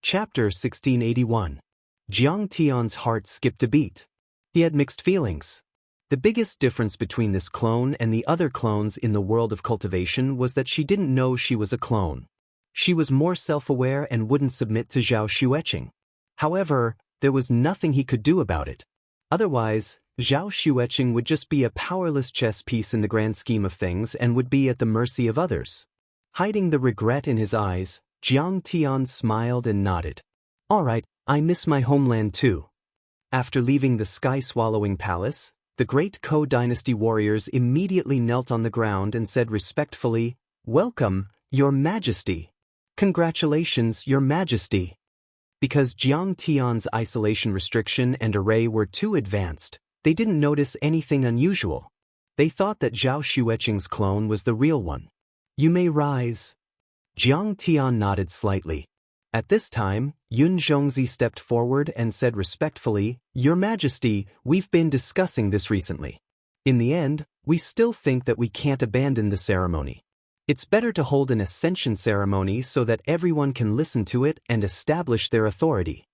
Chapter 1681. Jiang Tian's heart skipped a beat. He had mixed feelings. The biggest difference between this clone and the other clones in the world of cultivation was that she didn't know she was a clone. She was more self-aware and wouldn't submit to Zhao Xueqing. However, there was nothing he could do about it. Otherwise, Zhao Xueqing would just be a powerless chess piece in the grand scheme of things and would be at the mercy of others. Hiding the regret in his eyes, Jiang Tian smiled and nodded. "All right, I miss my homeland too." After leaving the sky-swallowing palace, the great Ko dynasty warriors immediately knelt on the ground and said respectfully, "Welcome, Your Majesty." "Congratulations, Your Majesty." Because Jiang Tian's isolation restriction and array were too advanced, they didn't notice anything unusual. They thought that Zhao Xueqing's clone was the real one. "You may rise." Jiang Tian nodded slightly. At this time, Yun Zhongzi stepped forward and said respectfully, "Your Majesty, we've been discussing this recently. In the end, we still think that we can't abandon the ceremony. It's better to hold an ascension ceremony so that everyone can listen to it and establish their authority."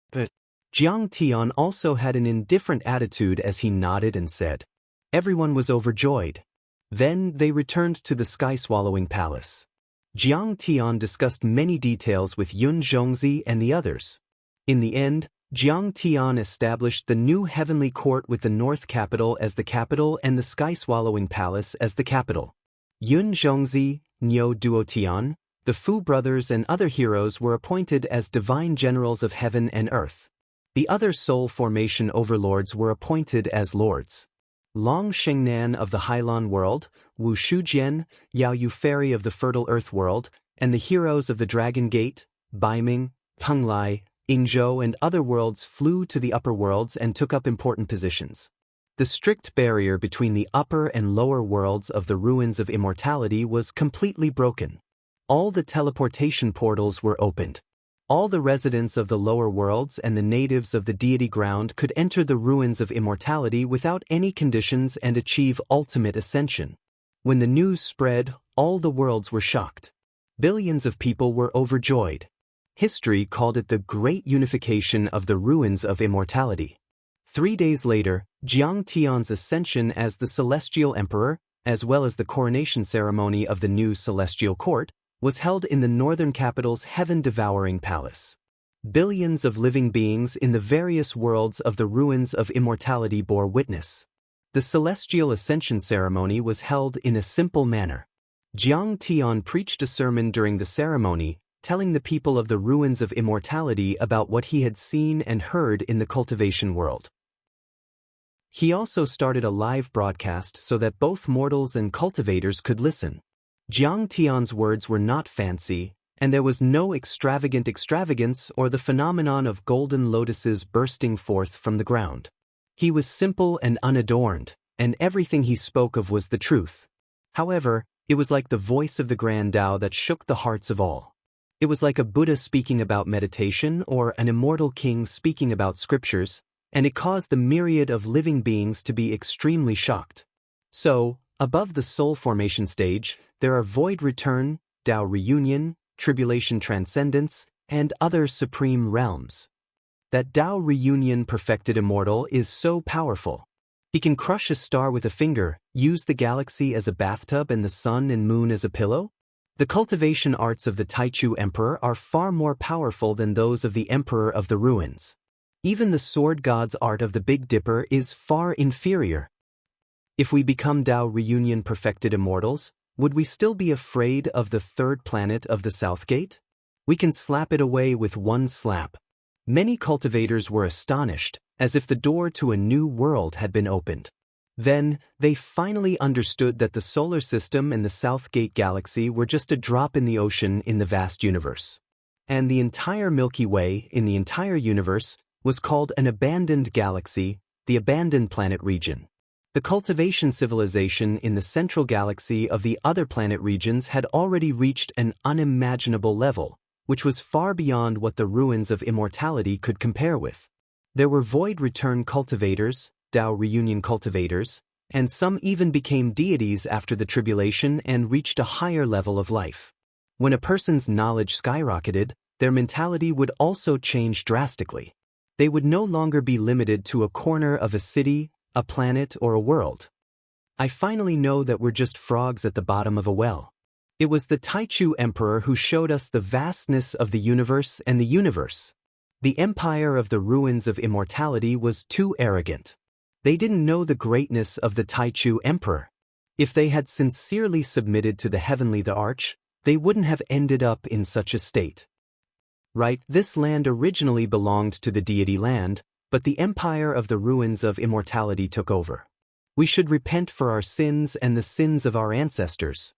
But Jiang Tian also had an indifferent attitude as he nodded and said. Everyone was overjoyed. Then they returned to the sky-swallowing palace. Jiang Tian discussed many details with Yun Zhongzi and the others. In the end, Jiang Tian established the new heavenly court with the north capital as the capital and the sky-swallowing palace as the capital. Yun Zhongzi, Niu Duotian, the Fu brothers and other heroes were appointed as divine generals of heaven and earth. The other soul formation overlords were appointed as lords. Long Shengnan of the Hailan world, Wu Shujian, Yao Yuferi of the fertile earth world, and the heroes of the Dragon Gate, Baiming, Penglai, Yingzhou and other worlds flew to the upper worlds and took up important positions. The strict barrier between the upper and lower worlds of the ruins of immortality was completely broken. All the teleportation portals were opened. All the residents of the lower worlds and the natives of the deity ground could enter the ruins of immortality without any conditions and achieve ultimate ascension. When the news spread, all the worlds were shocked. Billions of people were overjoyed. History called it the Great Unification of the Ruins of Immortality. 3 days later, Jiang Tian's ascension as the Celestial Emperor, as well as the coronation ceremony of the new Celestial Court, was held in the northern capital's heaven-devouring palace. Billions of living beings in the various worlds of the ruins of immortality bore witness. The celestial ascension ceremony was held in a simple manner. Jiang Tian preached a sermon during the ceremony, telling the people of the ruins of immortality about what he had seen and heard in the cultivation world. He also started a live broadcast so that both mortals and cultivators could listen. Jiang Tian's words were not fancy, and there was no extravagant extravagance or the phenomenon of golden lotuses bursting forth from the ground. He was simple and unadorned, and everything he spoke of was the truth. However, it was like the voice of the Grand Tao that shook the hearts of all. It was like a Buddha speaking about meditation or an immortal king speaking about scriptures, and it caused the myriad of living beings to be extremely shocked. So, above the soul formation stage, there are void return, Tao reunion, tribulation transcendence, and other supreme realms. That Tao reunion perfected immortal is so powerful. He can crush a star with a finger, use the galaxy as a bathtub and the sun and moon as a pillow. The cultivation arts of the Taichu Emperor are far more powerful than those of the Emperor of the Ruins. Even the sword god's art of the Big Dipper is far inferior. If we become Tao reunion perfected immortals, would we still be afraid of the third planet of the South Gate? We can slap it away with one slap. Many cultivators were astonished, as if the door to a new world had been opened. Then, they finally understood that the solar system and the South Gate galaxy were just a drop in the ocean in the vast universe. And the entire Milky Way in the entire universe was called an abandoned galaxy, the abandoned planet region. The cultivation civilization in the central galaxy of the other planet regions had already reached an unimaginable level, which was far beyond what the ruins of immortality could compare with. There were void return cultivators, Tao reunion cultivators, and some even became deities after the tribulation and reached a higher level of life. When a person's knowledge skyrocketed, their mentality would also change drastically. They would no longer be limited to a corner of a city, a planet, or a world. I finally know that we're just frogs at the bottom of a well. It was the Taichu Emperor who showed us the vastness of the universe and the universe. The empire of the ruins of immortality was too arrogant. They didn't know the greatness of the Taichu Emperor. If they had sincerely submitted to the heavenly the arch, they wouldn't have ended up in such a state. Right, this land originally belonged to the deity land, but the empire of the ruins of immortality took over. We should repent for our sins and the sins of our ancestors.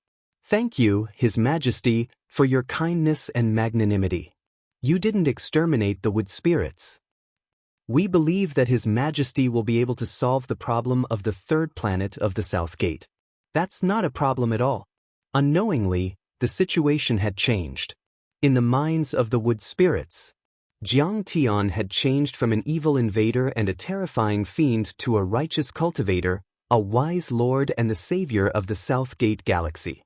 Thank you, His Majesty, for your kindness and magnanimity. You didn't exterminate the wood spirits. We believe that His Majesty will be able to solve the problem of the third planet of the South Gate. That's not a problem at all. Unknowingly, the situation had changed. In the minds of the wood spirits, Jiang Tian had changed from an evil invader and a terrifying fiend to a righteous cultivator, a wise lord and the savior of the South Gate galaxy.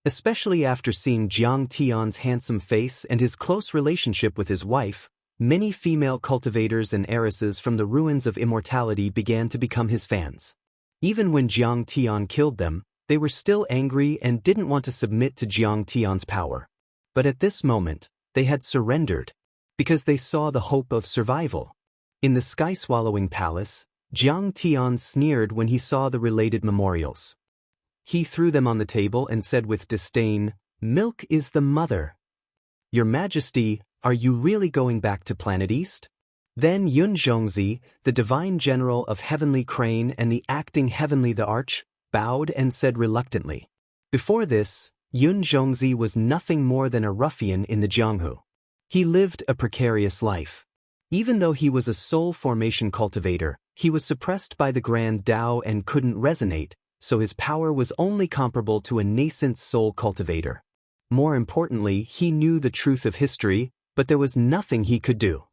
Especially after seeing Jiang Tian's handsome face and his close relationship with his wife, many female cultivators and heiresses from the ruins of immortality began to become his fans. Even when Jiang Tian killed them, they were still angry and didn't want to submit to Jiang Tian's power. But at this moment, they had surrendered, because they saw the hope of survival. In the sky-swallowing palace, Jiang Tian sneered when he saw the related memorials. He threw them on the table and said with disdain, "Milk is the mother. Your Majesty, are you really going back to Planet East?" Then Yun Zhongzi, the divine general of Heavenly Crane and the acting Heavenly the Arch, bowed and said reluctantly. Before this, Yun Zhongzi was nothing more than a ruffian in the Jianghu. He lived a precarious life. Even though he was a soul formation cultivator, he was suppressed by the grand Dao and couldn't resonate, so his power was only comparable to a nascent soul cultivator. More importantly, he knew the truth of history, but there was nothing he could do.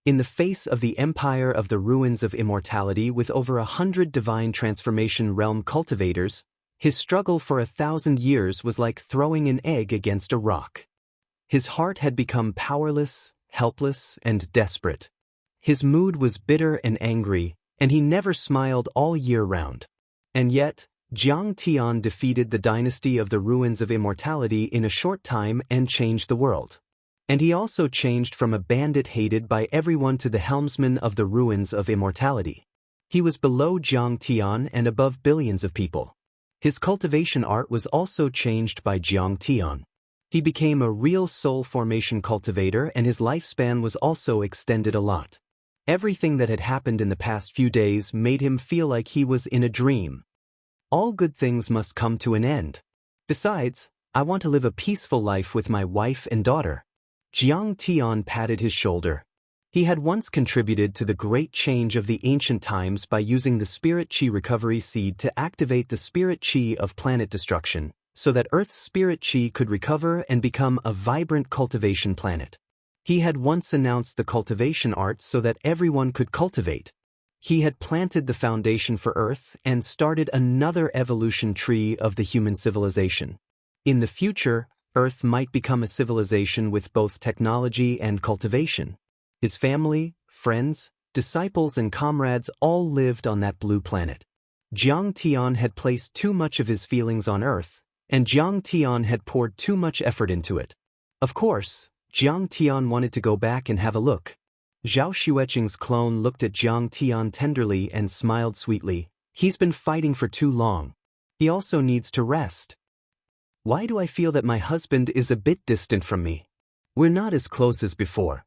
In the face of the empire of the ruins of immortality with over 100 divine transformation realm cultivators, his struggle for 1,000 years was like throwing an egg against a rock. His heart had become powerless, helpless, and desperate. His mood was bitter and angry, and he never smiled all year round. And yet, Jiang Tian defeated the dynasty of the ruins of immortality in a short time and changed the world. And he also changed from a bandit hated by everyone to the helmsman of the ruins of immortality. He was below Jiang Tian and above billions of people. His cultivation art was also changed by Jiang Tian. He became a real soul formation cultivator and his lifespan was also extended a lot. Everything that had happened in the past few days made him feel like he was in a dream. All good things must come to an end. Besides, I want to live a peaceful life with my wife and daughter. Jiang Tian patted his shoulder. He had once contributed to the great change of the ancient times by using the Spirit Chi recovery seed to activate the Spirit Chi of planet destruction, so that Earth's Spirit Chi could recover and become a vibrant cultivation planet. He had once announced the cultivation art so that everyone could cultivate. He had planted the foundation for Earth and started another evolution tree of the human civilization. In the future, Earth might become a civilization with both technology and cultivation. His family, friends, disciples and comrades all lived on that blue planet. Jiang Tian had placed too much of his feelings on Earth, and Jiang Tian had poured too much effort into it. Of course, Jiang Tian wanted to go back and have a look. Zhao Xueqing's clone looked at Jiang Tian tenderly and smiled sweetly. He's been fighting for too long. He also needs to rest. Why do I feel that my husband is a bit distant from me? We're not as close as before.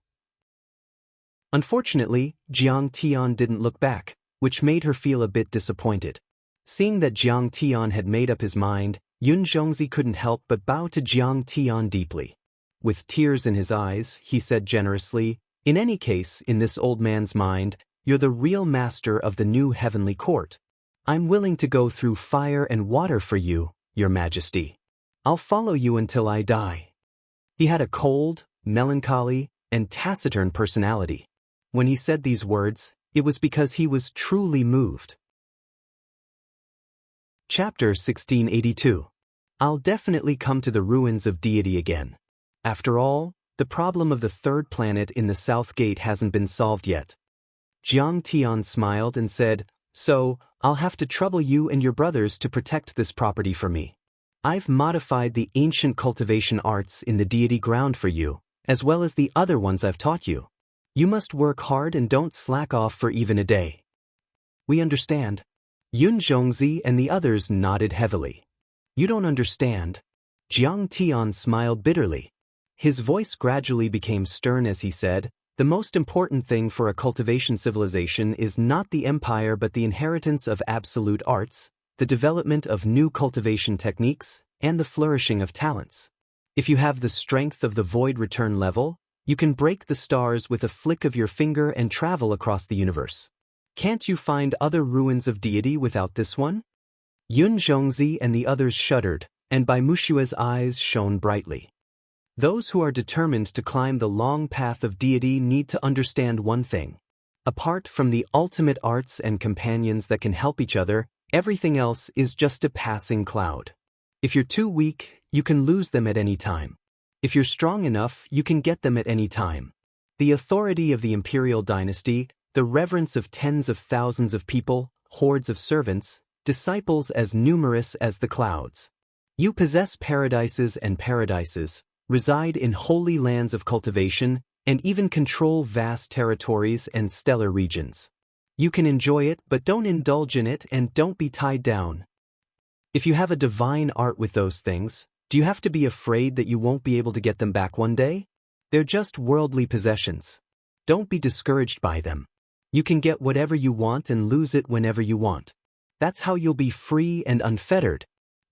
Unfortunately, Jiang Tian didn't look back, which made her feel a bit disappointed. Seeing that Jiang Tian had made up his mind, Yun Zhongzi couldn't help but bow to Jiang Tian deeply. With tears in his eyes, he said generously, "In any case, in this old man's mind, you're the real master of the new heavenly court. I'm willing to go through fire and water for you, Your Majesty. I'll follow you until I die." He had a cold, melancholy, and taciturn personality. When he said these words, it was because he was truly moved. Chapter 1682. I'll definitely come to the ruins of deity again. After all, The problem of the third planet in the south gate hasn't been solved yet. Jiang Tian smiled and said, "So, I'll have to trouble you and your brothers to protect this property for me. I've modified the ancient cultivation arts in the deity ground for you, as well as the other ones I've taught you. You must work hard and don't slack off for even a day." "We understand." Yun Zhongzi and the others nodded heavily. "You don't understand." Jiang Tian smiled bitterly. His voice gradually became stern as he said, "The most important thing for a cultivation civilization is not the empire but the inheritance of absolute arts, the development of new cultivation techniques, and the flourishing of talents. If you have the strength of the void return level, you can break the stars with a flick of your finger and travel across the universe. Can't you find other ruins of deity without this one?" Yun Zhongzi and the others shuddered, and Bai Mushua's eyes shone brightly. Those who are determined to climb the long path of deity need to understand one thing. Apart from the ultimate arts and companions that can help each other, everything else is just a passing cloud. If you're too weak, you can lose them at any time. If you're strong enough, you can get them at any time. The authority of the imperial dynasty, the reverence of tens of thousands of people, hordes of servants, disciples as numerous as the clouds. You possess paradises and paradises, reside in holy lands of cultivation, and even control vast territories and stellar regions. You can enjoy it but don't indulge in it and don't be tied down. If you have a divine art with those things, do you have to be afraid that you won't be able to get them back one day? They're just worldly possessions. Don't be discouraged by them. You can get whatever you want and lose it whenever you want. That's how you'll be free and unfettered."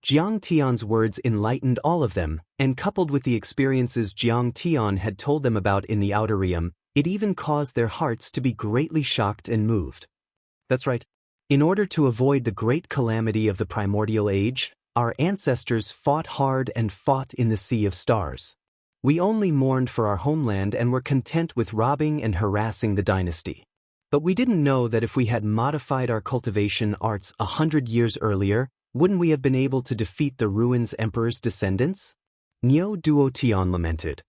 Jiang Tian's words enlightened all of them, and coupled with the experiences Jiang Tian had told them about in the outer realm, it even caused their hearts to be greatly shocked and moved. That's right. In order to avoid the great calamity of the primordial age, our ancestors fought hard and fought in the sea of stars. We only mourned for our homeland and were content with robbing and harassing the dynasty. But we didn't know that if we had modified our cultivation arts 100 years earlier, wouldn't we have been able to defeat the ruins emperor's descendants? Niu Duotian lamented.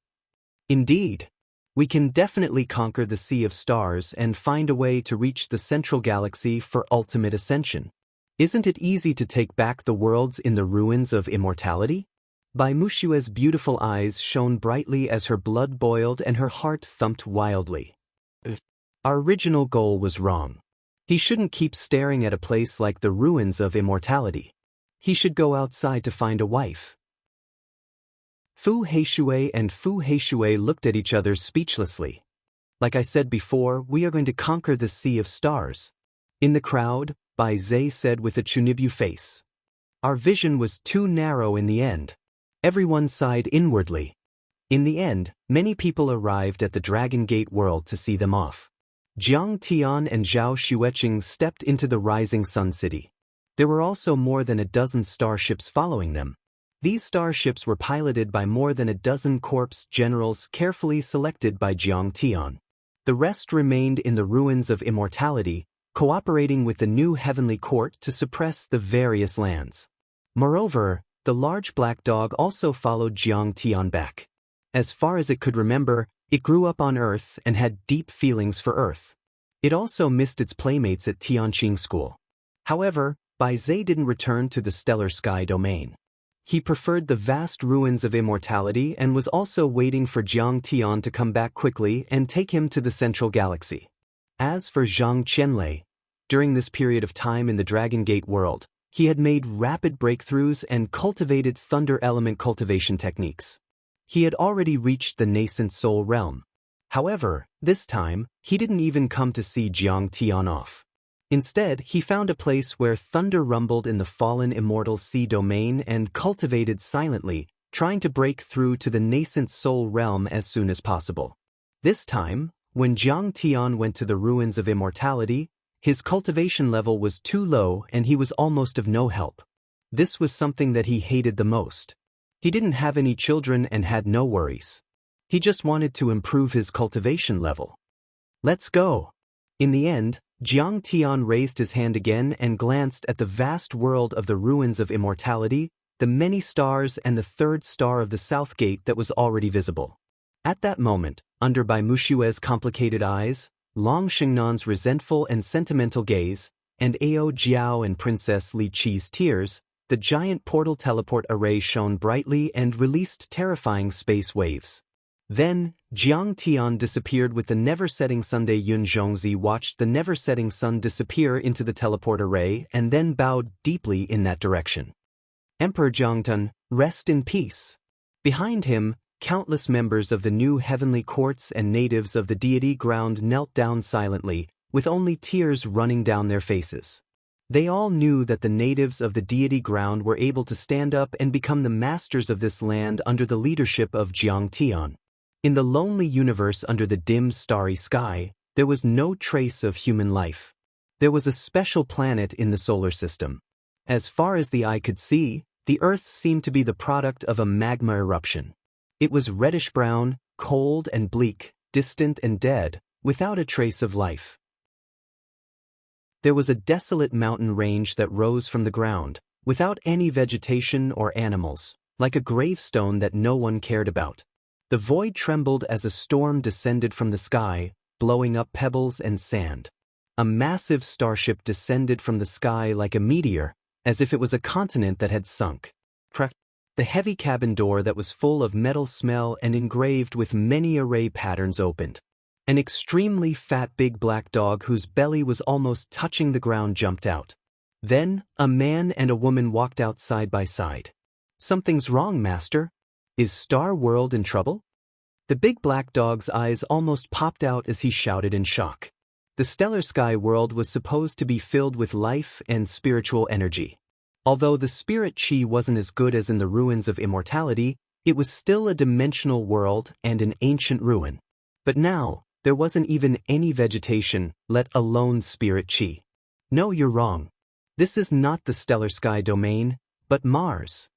"Indeed. We can definitely conquer the Sea of Stars and find a way to reach the central galaxy for ultimate ascension. Isn't it easy to take back the worlds in the ruins of immortality?" Bai Mushua's beautiful eyes shone brightly as her blood boiled and her heart thumped wildly. Our original goal was wrong. He shouldn't keep staring at a place like the ruins of immortality. He should go outside to find a wife. Fu Heishui and Fu Heishui looked at each other speechlessly. "Like I said before, we are going to conquer the Sea of Stars." In the crowd, Bai Zhe said with a chunibu face. "Our vision was too narrow in the end." Everyone sighed inwardly. In the end, many people arrived at the Dragon Gate world to see them off. Jiang Tian and Zhao Xueqing stepped into the rising sun city. There were also more than a dozen starships following them. These starships were piloted by more than a dozen corps generals carefully selected by Jiang Tian. The rest remained in the ruins of immortality, cooperating with the new heavenly court to suppress the various lands. Moreover, the large black dog also followed Jiang Tian back. As far as it could remember, it grew up on Earth and had deep feelings for Earth. It also missed its playmates at Tianqing School. However, Bai Zhe didn't return to the stellar sky domain. He preferred the vast ruins of immortality and was also waiting for Jiang Tian to come back quickly and take him to the central galaxy. As for Zhang Qianlei, during this period of time in the Dragon Gate world, he had made rapid breakthroughs and cultivated thunder element cultivation techniques. He had already reached the nascent soul realm. However, this time, he didn't even come to see Jiang Tian off. Instead, he found a place where thunder rumbled in the fallen immortal sea domain and cultivated silently, trying to break through to the nascent soul realm as soon as possible. This time, when Jiang Tian went to the ruins of immortality, his cultivation level was too low and he was almost of no help. This was something that he hated the most. He didn't have any children and had no worries. He just wanted to improve his cultivation level. "Let's go." In the end, Jiang Tian raised his hand again and glanced at the vast world of the ruins of immortality, the many stars and the third star of the south gate that was already visible. At that moment, under Bai Mushue's complicated eyes, Long Xingnan's resentful and sentimental gaze, and Ao Jiao and Princess Li Qi's tears, the giant portal teleport array shone brightly and released terrifying space waves. Then, Jiang Tian disappeared with the never-setting sun. Yun Zhongzi watched the never-setting sun disappear into the teleport array and then bowed deeply in that direction. Emperor Jiangtan, rest in peace. Behind him, countless members of the new heavenly courts and natives of the deity ground knelt down silently, with only tears running down their faces. They all knew that the natives of the deity ground were able to stand up and become the masters of this land under the leadership of Jiang Tian. In the lonely universe under the dim starry sky, there was no trace of human life. There was a special planet in the solar system. As far as the eye could see, the Earth seemed to be the product of a magma eruption. It was reddish-brown, cold and bleak, distant and dead, without a trace of life. There was a desolate mountain range that rose from the ground, without any vegetation or animals, like a gravestone that no one cared about. The void trembled as a storm descended from the sky, blowing up pebbles and sand. A massive starship descended from the sky like a meteor, as if it was a continent that had sunk. The heavy cabin door that was full of metal smell and engraved with many array patterns opened. An extremely fat big black dog whose belly was almost touching the ground jumped out. Then, a man and a woman walked out side by side. "Something's wrong, master. Is Star World in trouble?" The big black dog's eyes almost popped out as he shouted in shock. The stellar sky world was supposed to be filled with life and spiritual energy. Although the spirit chi wasn't as good as in the ruins of immortality, it was still a dimensional world and an ancient ruin. But now, there wasn't even any vegetation, let alone spirit chi. "No, you're wrong. This is not the stellar sky domain, but Mars."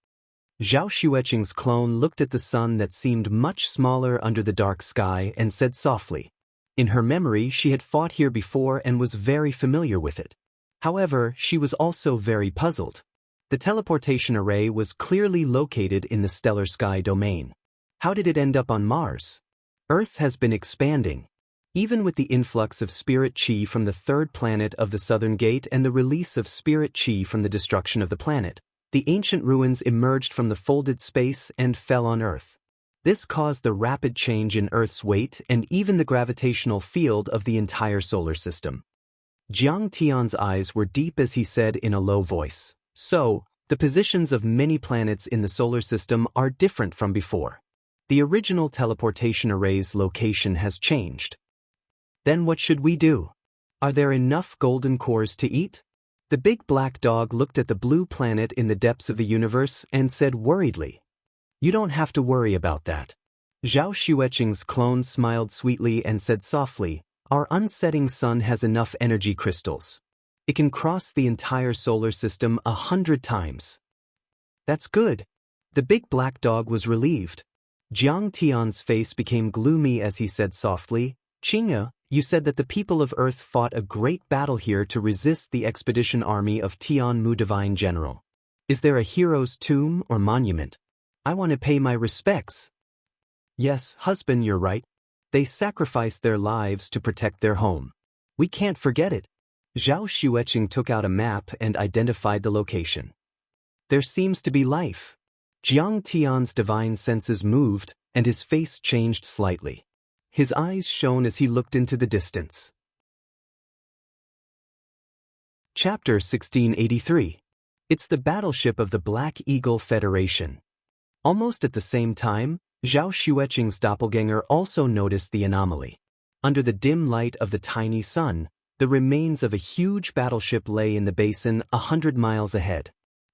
Zhao Xueqing's clone looked at the sun that seemed much smaller under the dark sky and said softly. In her memory, she had fought here before and was very familiar with it. However, she was also very puzzled. The teleportation array was clearly located in the stellar sky domain. How did it end up on Mars? Earth has been expanding. Even with the influx of spirit chi from the third planet of the southern gate and the release of spirit chi from the destruction of the planet, the ancient ruins emerged from the folded space and fell on Earth. This caused the rapid change in Earth's weight and even the gravitational field of the entire solar system. Jiang Tian's eyes were deep as he said in a low voice. So, the positions of many planets in the solar system are different from before. The original teleportation array's location has changed. Then what should we do? Are there enough golden cores to eat? The big black dog looked at the blue planet in the depths of the universe and said worriedly. "You don't have to worry about that." Zhao Xueqing's clone smiled sweetly and said softly, "Our unsetting sun has enough energy crystals. It can cross the entire solar system 100 times. That's good." The big black dog was relieved. Jiang Tian's face became gloomy as he said softly, "Qingya, you said that the people of Earth fought a great battle here to resist the expedition army of Tian Mu Divine General. Is there a hero's tomb or monument? I want to pay my respects." "Yes, husband, you're right. They sacrificed their lives to protect their home. We can't forget it." Zhao Xueqing took out a map and identified the location. "There seems to be life." Jiang Tian's divine senses moved, and his face changed slightly. His eyes shone as he looked into the distance. Chapter 1683. It's the battleship of the Black Eagle Federation. Almost at the same time, Zhao Xueqing's doppelganger also noticed the anomaly. Under the dim light of the tiny sun, the remains of a huge battleship lay in the basin 100 miles ahead.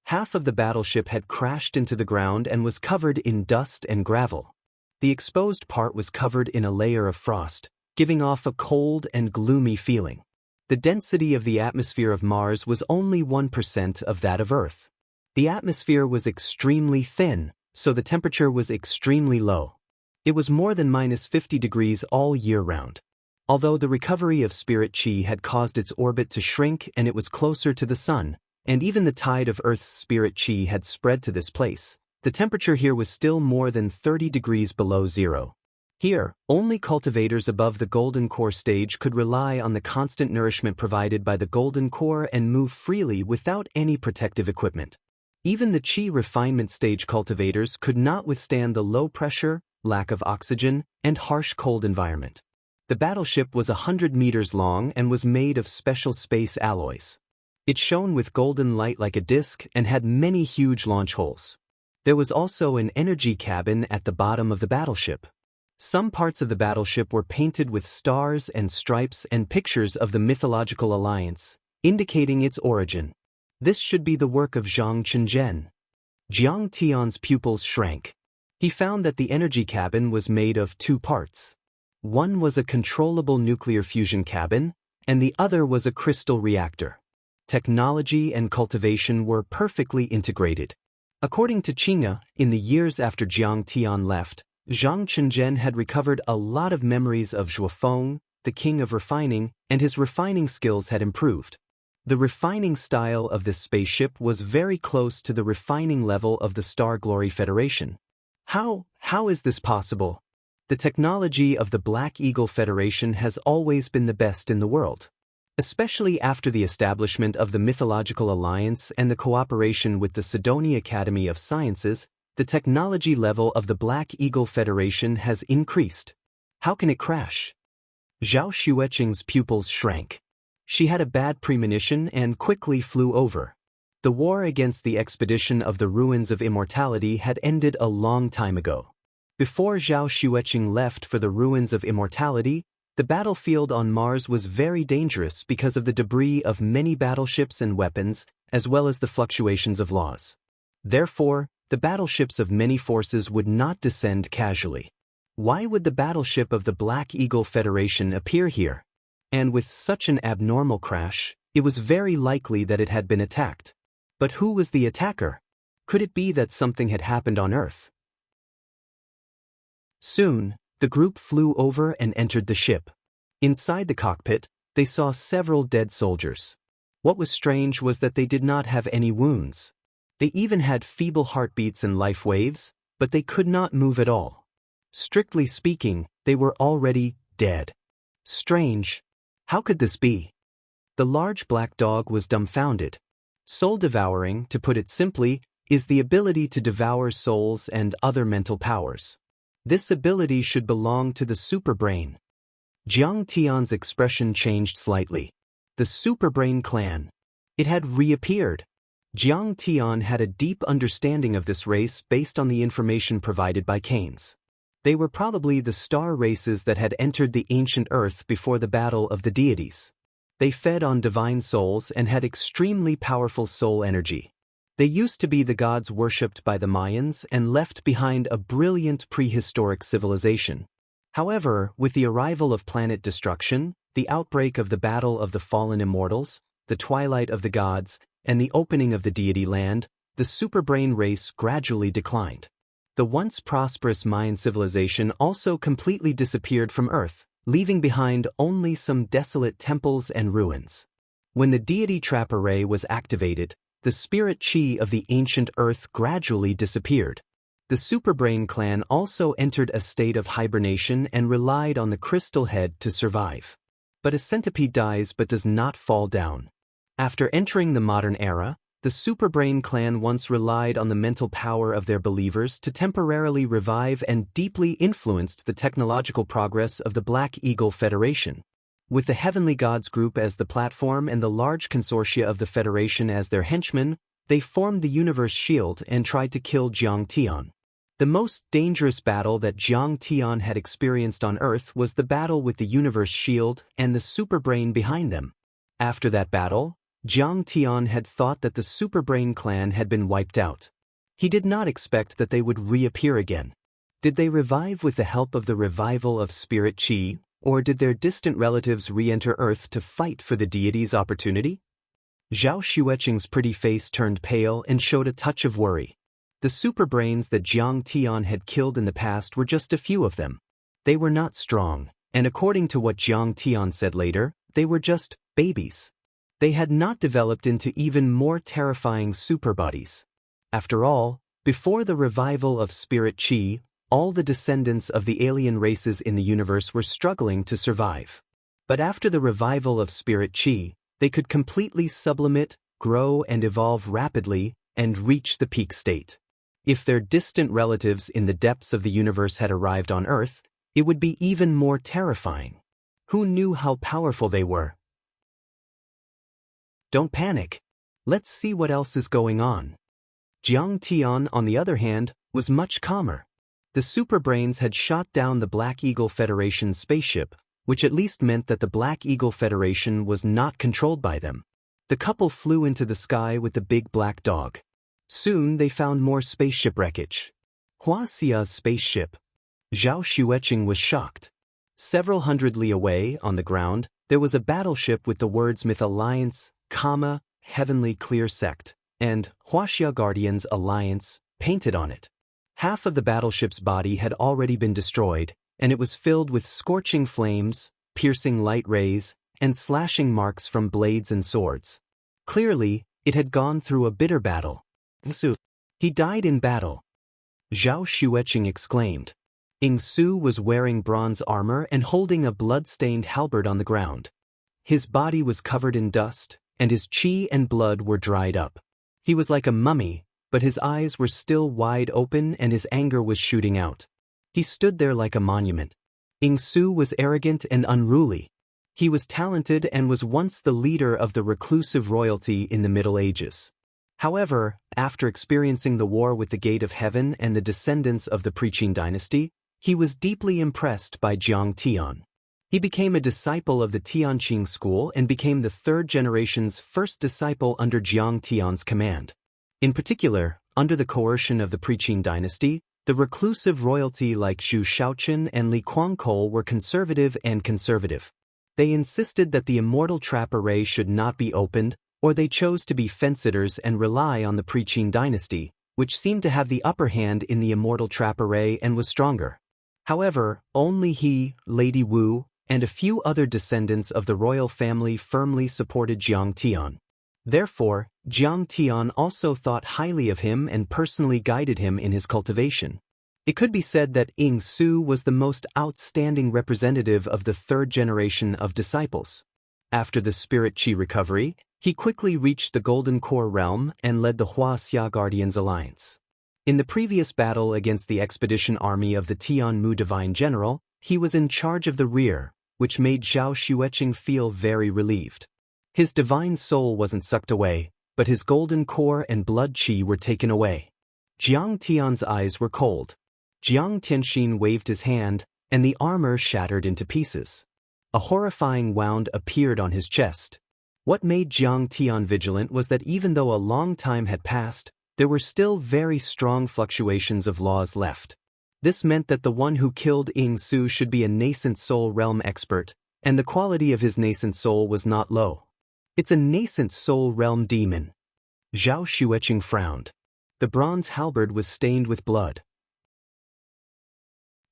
Half of the battleship had crashed into the ground and was covered in dust and gravel. The exposed part was covered in a layer of frost, giving off a cold and gloomy feeling. The density of the atmosphere of Mars was only 1% of that of Earth. The atmosphere was extremely thin, so the temperature was extremely low. It was more than -50 degrees all year round. Although the recovery of spirit chi had caused its orbit to shrink and it was closer to the sun, and even the tide of Earth's spirit chi had spread to this place, the temperature here was still more than 30 degrees below zero. Here, only cultivators above the golden core stage could rely on the constant nourishment provided by the golden core and move freely without any protective equipment. Even the Qi refinement stage cultivators could not withstand the low pressure, lack of oxygen, and harsh cold environment. The battleship was 100 meters long and was made of special space alloys. It shone with golden light like a disk and had many huge launch holes. There was also an energy cabin at the bottom of the battleship. Some parts of the battleship were painted with stars and stripes and pictures of the mythological alliance, indicating its origin. This should be the work of Zhang Chenzhen. Jiang Tian's pupils shrank. He found that the energy cabin was made of two parts. One was a controllable nuclear fusion cabin, and the other was a crystal reactor. Technology and cultivation were perfectly integrated. According to Qinga, in the years after Jiang Tian left, Zhang Chenzhen had recovered a lot of memories of Zhuofeng, the king of refining, and his refining skills had improved. The refining style of this spaceship was very close to the refining level of the Star Glory Federation. How is this possible? The technology of the Black Eagle Federation has always been the best in the world. Especially after the establishment of the Mythological Alliance and the cooperation with the Sidonia Academy of Sciences, the technology level of the Black Eagle Federation has increased. How can it crash? Zhao Xueqing's pupils shrank. She had a bad premonition and quickly flew over. The war against the expedition of the ruins of immortality had ended a long time ago. Before Zhao Xueqing left for the ruins of immortality, the battlefield on Mars was very dangerous because of the debris of many battleships and weapons, as well as the fluctuations of laws. Therefore, the battleships of many forces would not descend casually. Why would the battleship of the Black Eagle Federation appear here? And with such an abnormal crash, it was very likely that it had been attacked. But who was the attacker? Could it be that something had happened on Earth? Soon, the group flew over and entered the ship. Inside the cockpit, they saw several dead soldiers. What was strange was that they did not have any wounds. They even had feeble heartbeats and life waves, but they could not move at all. Strictly speaking, they were already dead. Strange. How could this be? The large black dog was dumbfounded. Soul devouring, to put it simply, is the ability to devour souls and other mental powers. This ability should belong to the superbrain. Jiang Tian's expression changed slightly. The superbrain clan. It had reappeared. Jiang Tian had a deep understanding of this race based on the information provided by Canes. They were probably the star races that had entered the ancient Earth before the battle of the deities. They fed on divine souls and had extremely powerful soul energy. They used to be the gods worshipped by the Mayans and left behind a brilliant prehistoric civilization. However, with the arrival of planet destruction, the outbreak of the Battle of the Fallen Immortals, the Twilight of the Gods, and the opening of the deity land, the superbrain race gradually declined. The once prosperous Mayan civilization also completely disappeared from Earth, leaving behind only some desolate temples and ruins. When the deity trap array was activated, the spirit Qi of the ancient Earth gradually disappeared. The superbrain clan also entered a state of hibernation and relied on the crystal head to survive. But a centipede dies but does not fall down. After entering the modern era, the superbrain clan once relied on the mental power of their believers to temporarily revive and deeply influenced the technological progress of the Black Eagle Federation. With the Heavenly Gods group as the platform and the large consortia of the Federation as their henchmen, they formed the Universe Shield and tried to kill Jiang Tian. The most dangerous battle that Jiang Tian had experienced on Earth was the battle with the Universe Shield and the superbrain behind them. After that battle, Jiang Tian had thought that the superbrain clan had been wiped out. He did not expect that they would reappear again. Did they revive with the help of the revival of Spirit Qi, or did their distant relatives re-enter Earth to fight for the deity's opportunity? Zhao Xueqing's pretty face turned pale and showed a touch of worry. The superbrains that Jiang Tian had killed in the past were just a few of them. They were not strong, and according to what Jiang Tian said later, they were just babies. They had not developed into even more terrifying superbodies. After all, before the revival of Spirit Qi, all the descendants of the alien races in the universe were struggling to survive. But after the revival of spirit chi, they could completely sublimate, grow and evolve rapidly, and reach the peak state. If their distant relatives in the depths of the universe had arrived on Earth, it would be even more terrifying. Who knew how powerful they were? Don't panic. Let's see what else is going on. Jiang Tian, on the other hand, was much calmer. The superbrains had shot down the Black Eagle Federation's spaceship, which at least meant that the Black Eagle Federation was not controlled by them. The couple flew into the sky with the big black dog. Soon they found more spaceship wreckage. Huaxia's spaceship. Zhao Xueqing was shocked. Several hundred li away, on the ground, there was a battleship with the words Myth Alliance, Heavenly Clear Sect, and Huaxia Guardians Alliance painted on it. Half of the battleship's body had already been destroyed, and it was filled with scorching flames, piercing light rays, and slashing marks from blades and swords. Clearly, it had gone through a bitter battle. He died in battle. Zhao Xueqing exclaimed. Ing Su was wearing bronze armor and holding a blood-stained halberd on the ground. His body was covered in dust, and his qi and blood were dried up. He was like a mummy, but his eyes were still wide open and his anger was shooting out. He stood there like a monument. Ing Su was arrogant and unruly. He was talented and was once the leader of the reclusive royalty in the Middle Ages. However, after experiencing the war with the Gate of Heaven and the descendants of the Preaching Dynasty, he was deeply impressed by Jiang Tian. He became a disciple of the Tianqing school and became the third generation's first disciple under Jiang Tian's command. In particular, under the coercion of the Preaching Dynasty, the reclusive royalty like Zhu Shaoqun and Li Guangkou were conservative and conservative. They insisted that the immortal trap array should not be opened, or they chose to be fence-sitters and rely on the Preaching Dynasty, which seemed to have the upper hand in the immortal trap array and was stronger. However, only he, Lady Wu, and a few other descendants of the royal family firmly supported Jiang Tian. Therefore, Jiang Tian also thought highly of him and personally guided him in his cultivation. It could be said that Ing Su was the most outstanding representative of the third generation of disciples. After the spirit qi recovery, he quickly reached the Golden Core realm and led the Huaxia Guardians Alliance. In the previous battle against the expedition army of the Tianmu Divine General, he was in charge of the rear, which made Zhao Xueqing feel very relieved. His divine soul wasn't sucked away, but his golden core and blood qi were taken away. Jiang Tian's eyes were cold. Jiang Tianxin waved his hand, and the armor shattered into pieces. A horrifying wound appeared on his chest. What made Jiang Tian vigilant was that even though a long time had passed, there were still very strong fluctuations of laws left. This meant that the one who killed Ing Su should be a nascent soul realm expert, and the quality of his nascent soul was not low. It's a nascent soul realm demon. Zhao Xueqing frowned. The bronze halberd was stained with blood.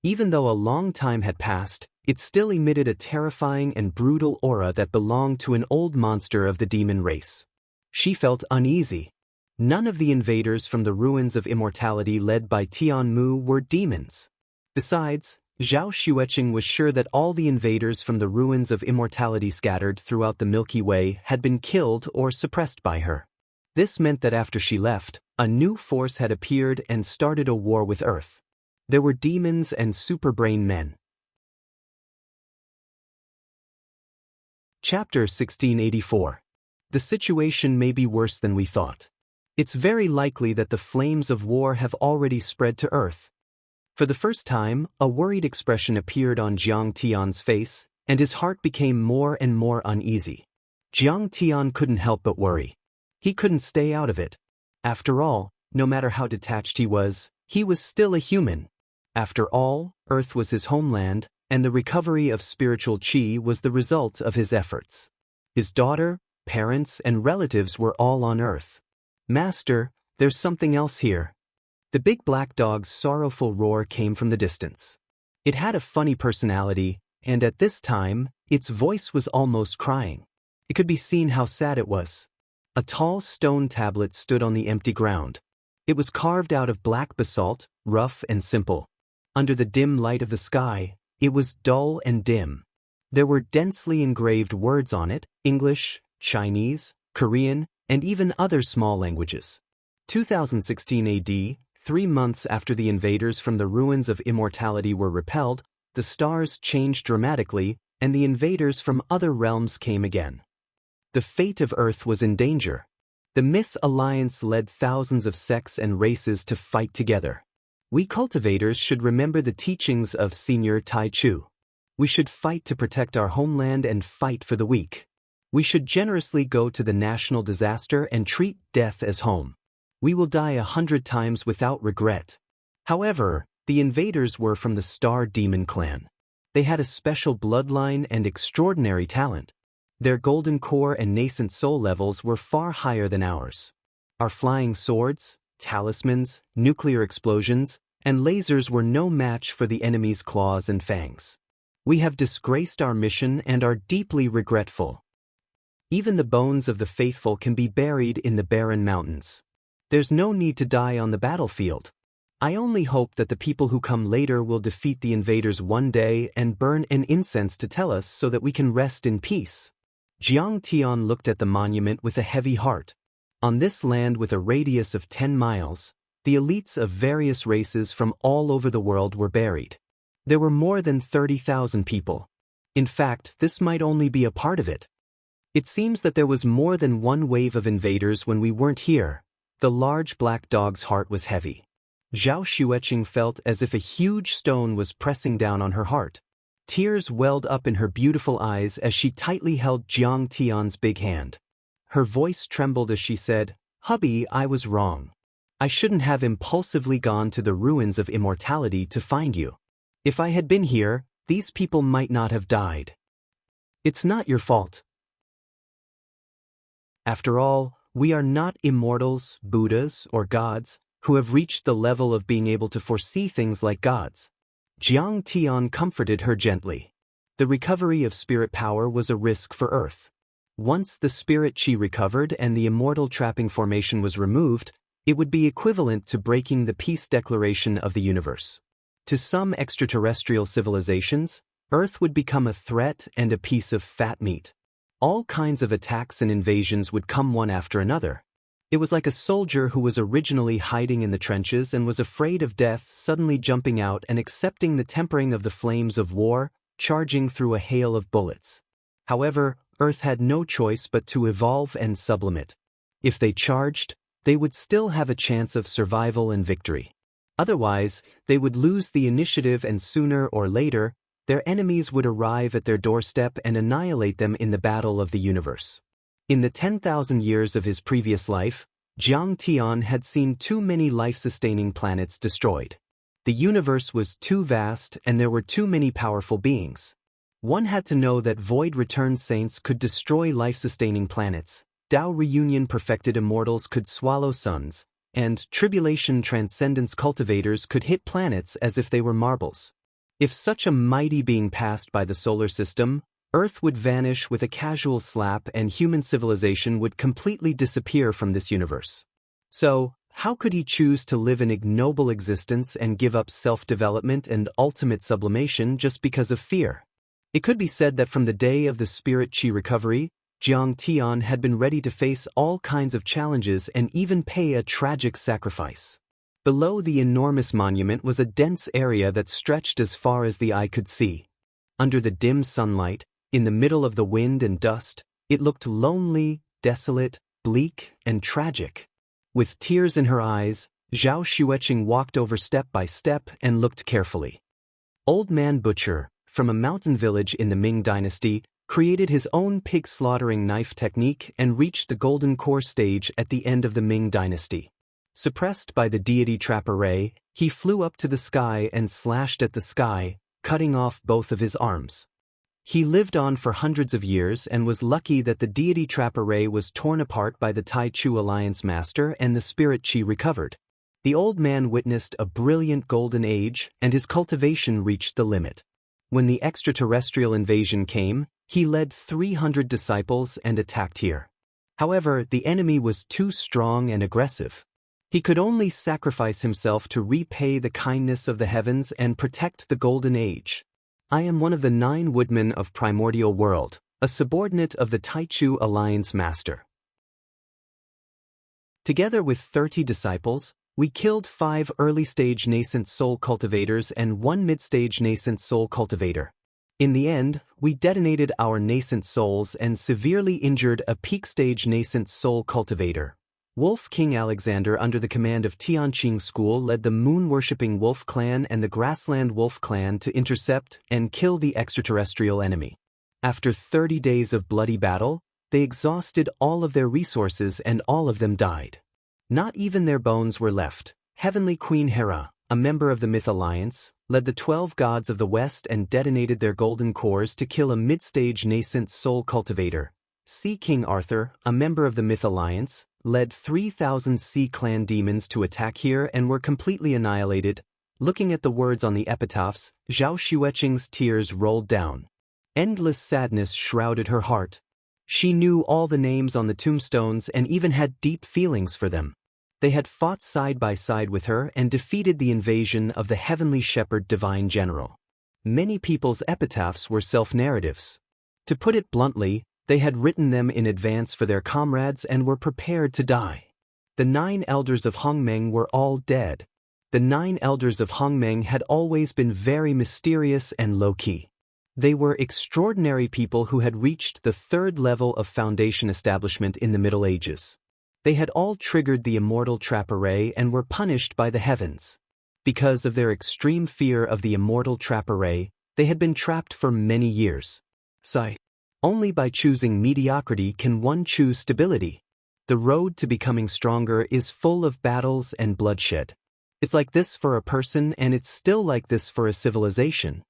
Even though a long time had passed, it still emitted a terrifying and brutal aura that belonged to an old monster of the demon race. She felt uneasy. None of the invaders from the ruins of immortality led by Tianmu were demons. Besides, Zhao Xueqing was sure that all the invaders from the ruins of immortality scattered throughout the Milky Way had been killed or suppressed by her. This meant that after she left, a new force had appeared and started a war with Earth. There were demons and superbrain men. Chapter 1684. The situation may be worse than we thought. It's very likely that the flames of war have already spread to Earth. For the first time, a worried expression appeared on Jiang Tian's face, and his heart became more and more uneasy. Jiang Tian couldn't help but worry. He couldn't stay out of it. After all, no matter how detached he was still a human. After all, Earth was his homeland, and the recovery of spiritual qi was the result of his efforts. His daughter, parents, and relatives were all on Earth. Master, there's something else here. The big black dog's sorrowful roar came from the distance. It had a funny personality, and at this time, its voice was almost crying. It could be seen how sad it was. A tall stone tablet stood on the empty ground. It was carved out of black basalt, rough and simple. Under the dim light of the sky, it was dull and dim. There were densely engraved words on it, English, Chinese, Korean, and even other small languages. 2016 AD, 3 months after the invaders from the ruins of Immortality were repelled, the stars changed dramatically, and the invaders from other realms came again. The fate of Earth was in danger. The Myth Alliance led thousands of sects and races to fight together. We cultivators should remember the teachings of Senior Tai Chu. We should fight to protect our homeland and fight for the weak. We should generously go to the national disaster and treat death as home. We will die 100 times without regret. However, the invaders were from the Star Demon clan. They had a special bloodline and extraordinary talent. Their golden core and nascent soul levels were far higher than ours. Our flying swords, talismans, nuclear explosions, and lasers were no match for the enemy's claws and fangs. We have disgraced our mission and are deeply regretful. Even the bones of the faithful can be buried in the barren mountains. There's no need to die on the battlefield. I only hope that the people who come later will defeat the invaders one day and burn an incense to tell us so that we can rest in peace. Jiang Tian looked at the monument with a heavy heart. On this land with a radius of 10 miles, the elites of various races from all over the world were buried. There were more than 30,000 people. In fact, this might only be a part of it. It seems that there was more than one wave of invaders when we weren't here. The large black dog's heart was heavy. Zhao Xueqing felt as if a huge stone was pressing down on her heart. Tears welled up in her beautiful eyes as she tightly held Jiang Tian's big hand. Her voice trembled as she said, "Hubby, I was wrong. I shouldn't have impulsively gone to the ruins of Immortality to find you. If I had been here, these people might not have died. It's not your fault. After all, we are not immortals, Buddhas, or gods, who have reached the level of being able to foresee things like gods." Jiang Tian comforted her gently. The recovery of spirit power was a risk for Earth. Once the spirit chi recovered and the immortal trapping formation was removed, it would be equivalent to breaking the peace declaration of the universe. To some extraterrestrial civilizations, Earth would become a threat and a piece of fat meat. All kinds of attacks and invasions would come one after another. It was like a soldier who was originally hiding in the trenches and was afraid of death suddenly jumping out and accepting the tempering of the flames of war, charging through a hail of bullets. However, Earth had no choice but to evolve and sublimate. If they charged, they would still have a chance of survival and victory. Otherwise, they would lose the initiative and sooner or later, their enemies would arrive at their doorstep and annihilate them in the battle of the universe. In the 10,000 years of his previous life, Jiang Tian had seen too many life-sustaining planets destroyed. The universe was too vast and there were too many powerful beings. One had to know that Void Return Saints could destroy life-sustaining planets, Dao Reunion perfected immortals could swallow suns, and Tribulation Transcendence cultivators could hit planets as if they were marbles. If such a mighty being passed by the solar system, Earth would vanish with a casual slap and human civilization would completely disappear from this universe. So, how could he choose to live an ignoble existence and give up self-development and ultimate sublimation just because of fear? It could be said that from the day of the spirit chi recovery, Jiang Tian had been ready to face all kinds of challenges and even pay a tragic sacrifice. Below the enormous monument was a dense area that stretched as far as the eye could see. Under the dim sunlight, in the middle of the wind and dust, it looked lonely, desolate, bleak, and tragic. With tears in her eyes, Zhao Xueqing walked over step by step and looked carefully. Old Man Butcher, from a mountain village in the Ming Dynasty, created his own pig-slaughtering knife technique and reached the golden core stage at the end of the Ming Dynasty. Suppressed by the deity Trap Array, he flew up to the sky and slashed at the sky, cutting off both of his arms. He lived on for hundreds of years and was lucky that the deity Trap Array was torn apart by the Tai Chu Alliance Master and the spirit chi recovered. The old man witnessed a brilliant golden age and his cultivation reached the limit. When the extraterrestrial invasion came, he led 300 disciples and attacked here. However, the enemy was too strong and aggressive. He could only sacrifice himself to repay the kindness of the heavens and protect the Golden Age. I am one of the 9 woodmen of Primordial World, a subordinate of the Taichu Alliance Master. Together with 30 disciples, we killed 5 early-stage nascent soul cultivators and 1 mid-stage nascent soul cultivator. In the end, we detonated our nascent souls and severely injured a peak-stage nascent soul cultivator. Wolf King Alexander, under the command of Tianqing School, led the moon-worshipping Wolf Clan and the Grassland Wolf Clan to intercept and kill the extraterrestrial enemy. After 30 days of bloody battle, they exhausted all of their resources and all of them died. Not even their bones were left. Heavenly Queen Hera, a member of the Myth Alliance, led the 12 gods of the West and detonated their golden cores to kill a mid-stage nascent soul cultivator. Sea King Arthur, a member of the Myth Alliance, led 3,000 Sea Clan demons to attack here and were completely annihilated. Looking at the words on the epitaphs, Zhao Xueqing's tears rolled down. Endless sadness shrouded her heart. She knew all the names on the tombstones and even had deep feelings for them. They had fought side by side with her and defeated the invasion of the Heavenly Shepherd Divine General. Many people's epitaphs were self-narratives. To put it bluntly, they had written them in advance for their comrades and were prepared to die. The 9 elders of Hongmeng were all dead. The 9 elders of Hongmeng had always been very mysterious and low-key. They were extraordinary people who had reached the 3rd level of foundation establishment in the Middle Ages. They had all triggered the immortal trap array and were punished by the heavens. Because of their extreme fear of the immortal trap array, they had been trapped for many years. Only by choosing mediocrity can one choose stability. The road to becoming stronger is full of battles and bloodshed. It's like this for a person and it's still like this for a civilization.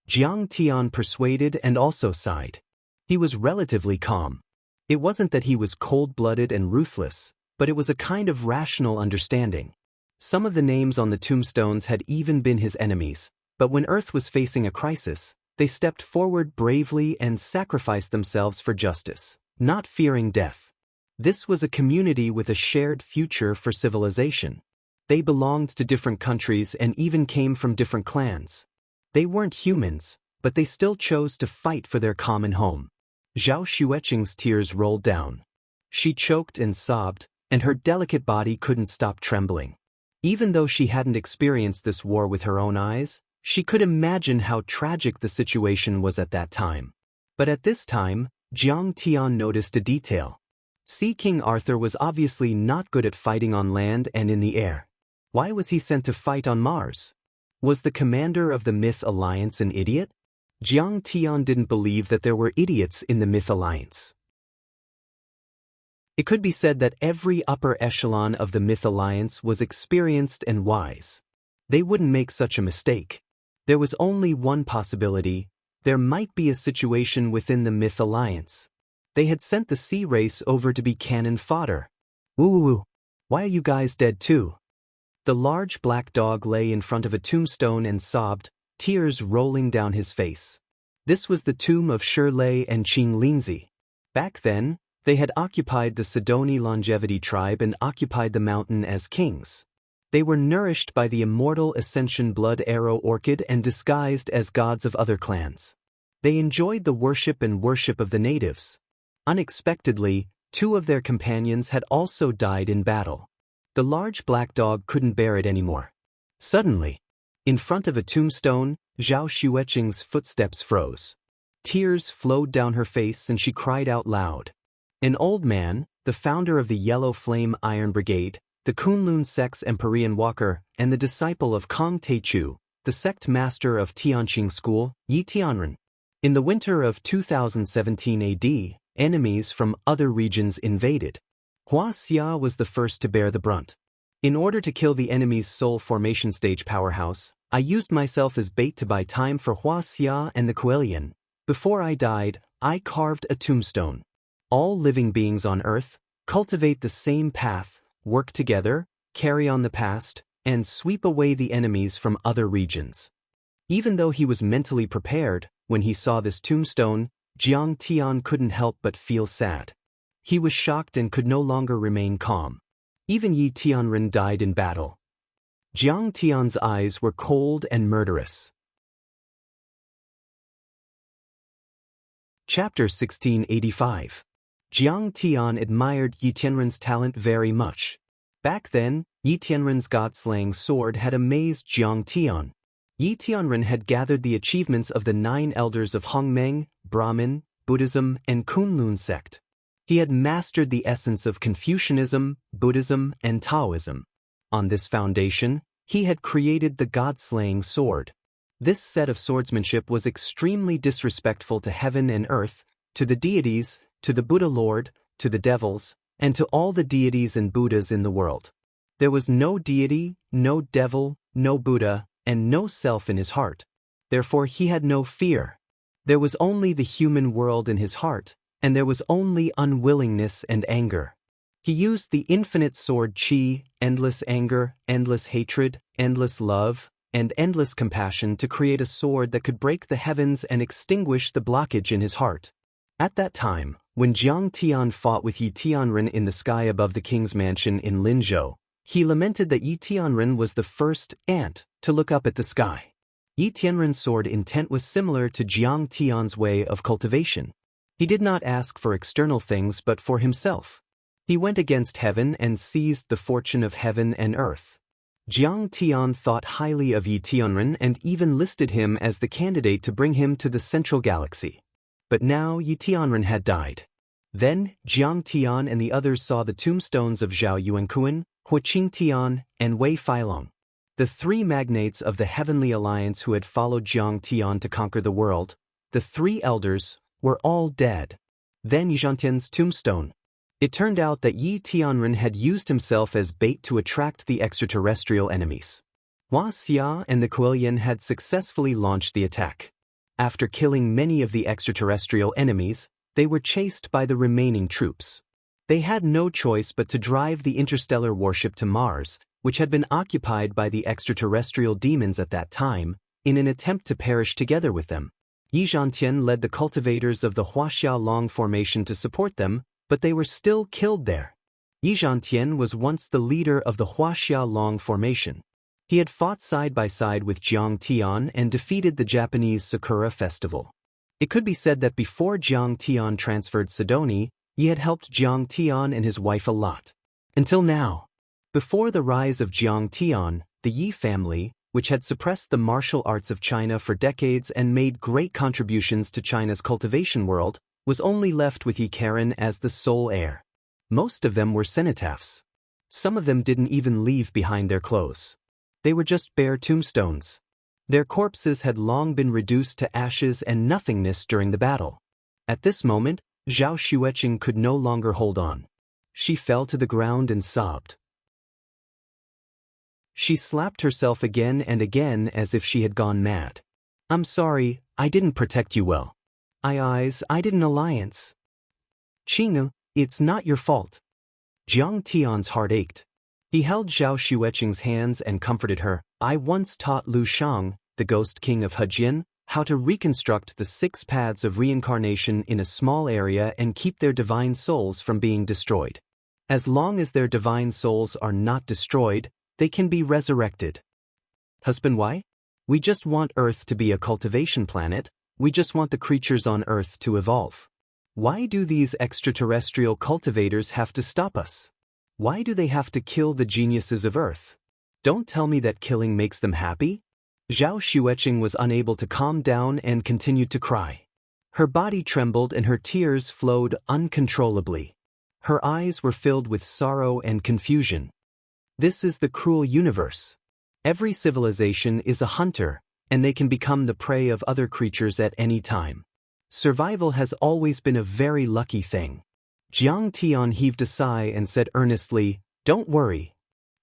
Jiang Tian persuaded and also sighed. He was relatively calm. It wasn't that he was cold-blooded and ruthless, but it was a kind of rational understanding. Some of the names on the tombstones had even been his enemies, but when Earth was facing a crisis, they stepped forward bravely and sacrificed themselves for justice, not fearing death. This was a community with a shared future for civilization. They belonged to different countries and even came from different clans. They weren't humans, but they still chose to fight for their common home. Zhao Xueqing's tears rolled down. She choked and sobbed, and her delicate body couldn't stop trembling. Even though she hadn't experienced this war with her own eyes, she could imagine how tragic the situation was at that time. But at this time, Jiang Tian noticed a detail. Sea King Arthur was obviously not good at fighting on land and in the air. Why was he sent to fight on Mars? Was the commander of the Myth Alliance an idiot? Jiang Tian didn't believe that there were idiots in the Myth Alliance. It could be said that every upper echelon of the Myth Alliance was experienced and wise. They wouldn't make such a mistake. There was only one possibility: there might be a situation within the Myth Alliance. They had sent the sea race over to be cannon fodder. Woo-woo-woo. Why are you guys dead too? The large black dog lay in front of a tombstone and sobbed, tears rolling down his face. This was the tomb of Shirley and Qing Linzi. Back then, they had occupied the Sidoni longevity tribe and occupied the mountain as kings. They were nourished by the immortal Ascension Blood Arrow Orchid and disguised as gods of other clans. They enjoyed the worship of the natives. Unexpectedly, 2 of their companions had also died in battle. The large black dog couldn't bear it anymore. Suddenly, in front of a tombstone, Zhao Xueqing's footsteps froze. Tears flowed down her face and she cried out loud. An old man, the founder of the Yellow Flame Iron Brigade, the Kunlun Sect's Empyrean Walker, and the disciple of Kong Teichu, the sect master of Tianqing School, Yi Tianren. In the winter of 2017 AD, enemies from other regions invaded. Wuxia was the first to bear the brunt. In order to kill the enemy's soul formation stage powerhouse, I used myself as bait to buy time for Wuxia and the Kuelian. Before I died, I carved a tombstone. All living beings on Earth cultivate the same path, work together, carry on the past, and sweep away the enemies from other regions. Even though he was mentally prepared, when he saw this tombstone, Jiang Tian couldn't help but feel sad. He was shocked and could no longer remain calm. Even Yi Tianren died in battle. Jiang Tian's eyes were cold and murderous. Chapter 1685. Jiang Tian admired Yi Tianren's talent very much. Back then, Yi Tianren's god-slaying sword had amazed Jiang Tian. Yi Tianren had gathered the achievements of the 9 elders of Hongmeng, Brahmin, Buddhism, and Kunlun sect. He had mastered the essence of Confucianism, Buddhism, and Taoism. On this foundation, he had created the god-slaying sword. This set of swordsmanship was extremely disrespectful to heaven and earth, to the deities, to the Buddha Lord, to the devils, and to all the deities and Buddhas in the world. There was no deity, no devil, no Buddha, and no self in his heart. Therefore he had no fear. There was only the human world in his heart, and there was only unwillingness and anger. He used the infinite sword Qi, endless anger, endless hatred, endless love, and endless compassion to create a sword that could break the heavens and extinguish the blockage in his heart. At that time, when Jiang Tian fought with Yi Tianren in the sky above the king's mansion in Linzhou, he lamented that Yi Tianren was the first ant to look up at the sky. Yi Tianren's sword intent was similar to Jiang Tian's way of cultivation. He did not ask for external things but for himself. He went against heaven and seized the fortune of heaven and earth. Jiang Tian thought highly of Yi Tianren and even listed him as the candidate to bring him to the central galaxy. But now Yi Tianren had died. Then Jiang Tian and the others saw the tombstones of Zhao Yuankuan, Hu Qingtian, and Wei Feilong. The 3 magnates of the Heavenly Alliance who had followed Jiang Tian to conquer the world, the 3 elders, were all dead. Then Yi Zhantian's tombstone. It turned out that Yi Tianren had used himself as bait to attract the extraterrestrial enemies. Wuxia and the Kuelian had successfully launched the attack. After killing many of the extraterrestrial enemies, they were chased by the remaining troops. They had no choice but to drive the interstellar warship to Mars, which had been occupied by the extraterrestrial demons at that time, in an attempt to perish together with them. Yi Zhantian led the cultivators of the Huaxia Long formation to support them, but they were still killed there. Yi Zhantian was once the leader of the Huaxia Long formation. He had fought side by side with Jiang Tian and defeated the Japanese Sakura festival. It could be said that before Jiang Tian transferred Sidoni, Yi had helped Jiang Tian and his wife a lot. Until now. Before the rise of Jiang Tian, the Yi family, which had suppressed the martial arts of China for decades and made great contributions to China's cultivation world, was only left with Yi Karen as the sole heir. Most of them were cenotaphs. Some of them didn't even leave behind their clothes. They were just bare tombstones. Their corpses had long been reduced to ashes and nothingness during the battle. At this moment, Zhao Xueqing could no longer hold on. She fell to the ground and sobbed. She slapped herself again and again as if she had gone mad. "I'm sorry, I didn't protect you well. I did an alliance. Qing, it's not your fault." Jiang Tian's heart ached. He held Zhao Xueqing's hands and comforted her. "I once taught Lu Shang, the ghost king of Hejin, how to reconstruct the 6 paths of reincarnation in a small area and keep their divine souls from being destroyed. As long as their divine souls are not destroyed, they can be resurrected." Husband, why? We just want Earth to be a cultivation planet. We just want the creatures on Earth to evolve. Why do these extraterrestrial cultivators have to stop us? Why do they have to kill the geniuses of Earth? Don't tell me that killing makes them happy? Zhao Xueqing was unable to calm down and continued to cry. Her body trembled and her tears flowed uncontrollably. Her eyes were filled with sorrow and confusion. This is the cruel universe. Every civilization is a hunter, and they can become the prey of other creatures at any time. Survival has always been a very lucky thing. Jiang Tian heaved a sigh and said earnestly, "Don't worry.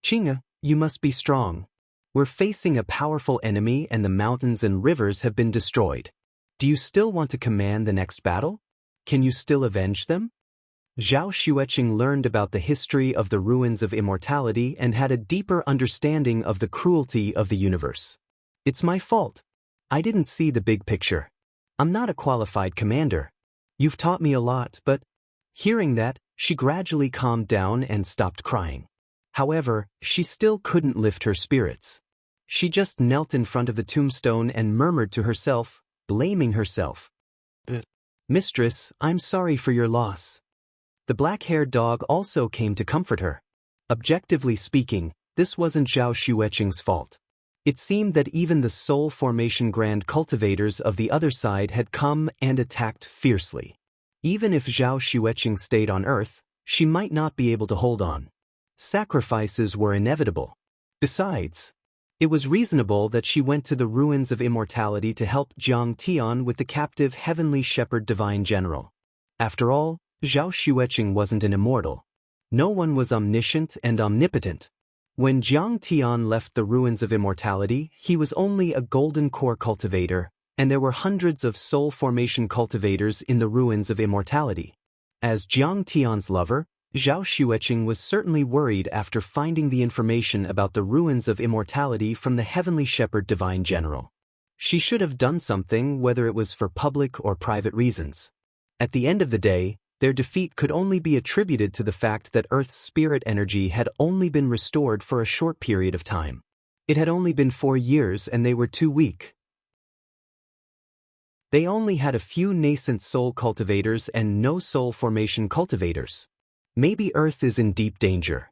Qing, you must be strong. We're facing a powerful enemy and the mountains and rivers have been destroyed. Do you still want to command the next battle? Can you still avenge them?" Zhao Xueqing learned about the history of the ruins of immortality and had a deeper understanding of the cruelty of the universe. "It's my fault. I didn't see the big picture. I'm not a qualified commander. You've taught me a lot, but..." Hearing that, she gradually calmed down and stopped crying. However, she still couldn't lift her spirits. She just knelt in front of the tombstone and murmured to herself, blaming herself. "Mistress, I'm sorry for your loss." The black-haired dog also came to comfort her. Objectively speaking, this wasn't Zhao Xueqing's fault. It seemed that even the soul formation grand cultivators of the other side had come and attacked fiercely. Even if Zhao Xueqing stayed on Earth, she might not be able to hold on. Sacrifices were inevitable. Besides, it was reasonable that she went to the ruins of immortality to help Jiang Tian with the captive heavenly shepherd divine general. After all, Zhao Xueqing wasn't an immortal. No one was omniscient and omnipotent. When Jiang Tian left the ruins of immortality, he was only a golden core cultivator, and there were hundreds of soul formation cultivators in the ruins of immortality. As Jiang Tian's lover, Zhao Xueqing was certainly worried after finding the information about the ruins of immortality from the heavenly shepherd divine general. She should have done something, whether it was for public or private reasons. At the end of the day, their defeat could only be attributed to the fact that Earth's spirit energy had only been restored for a short period of time. It had only been 4 years and they were too weak. They only had a few nascent soul cultivators and no soul formation cultivators. Maybe Earth is in deep danger.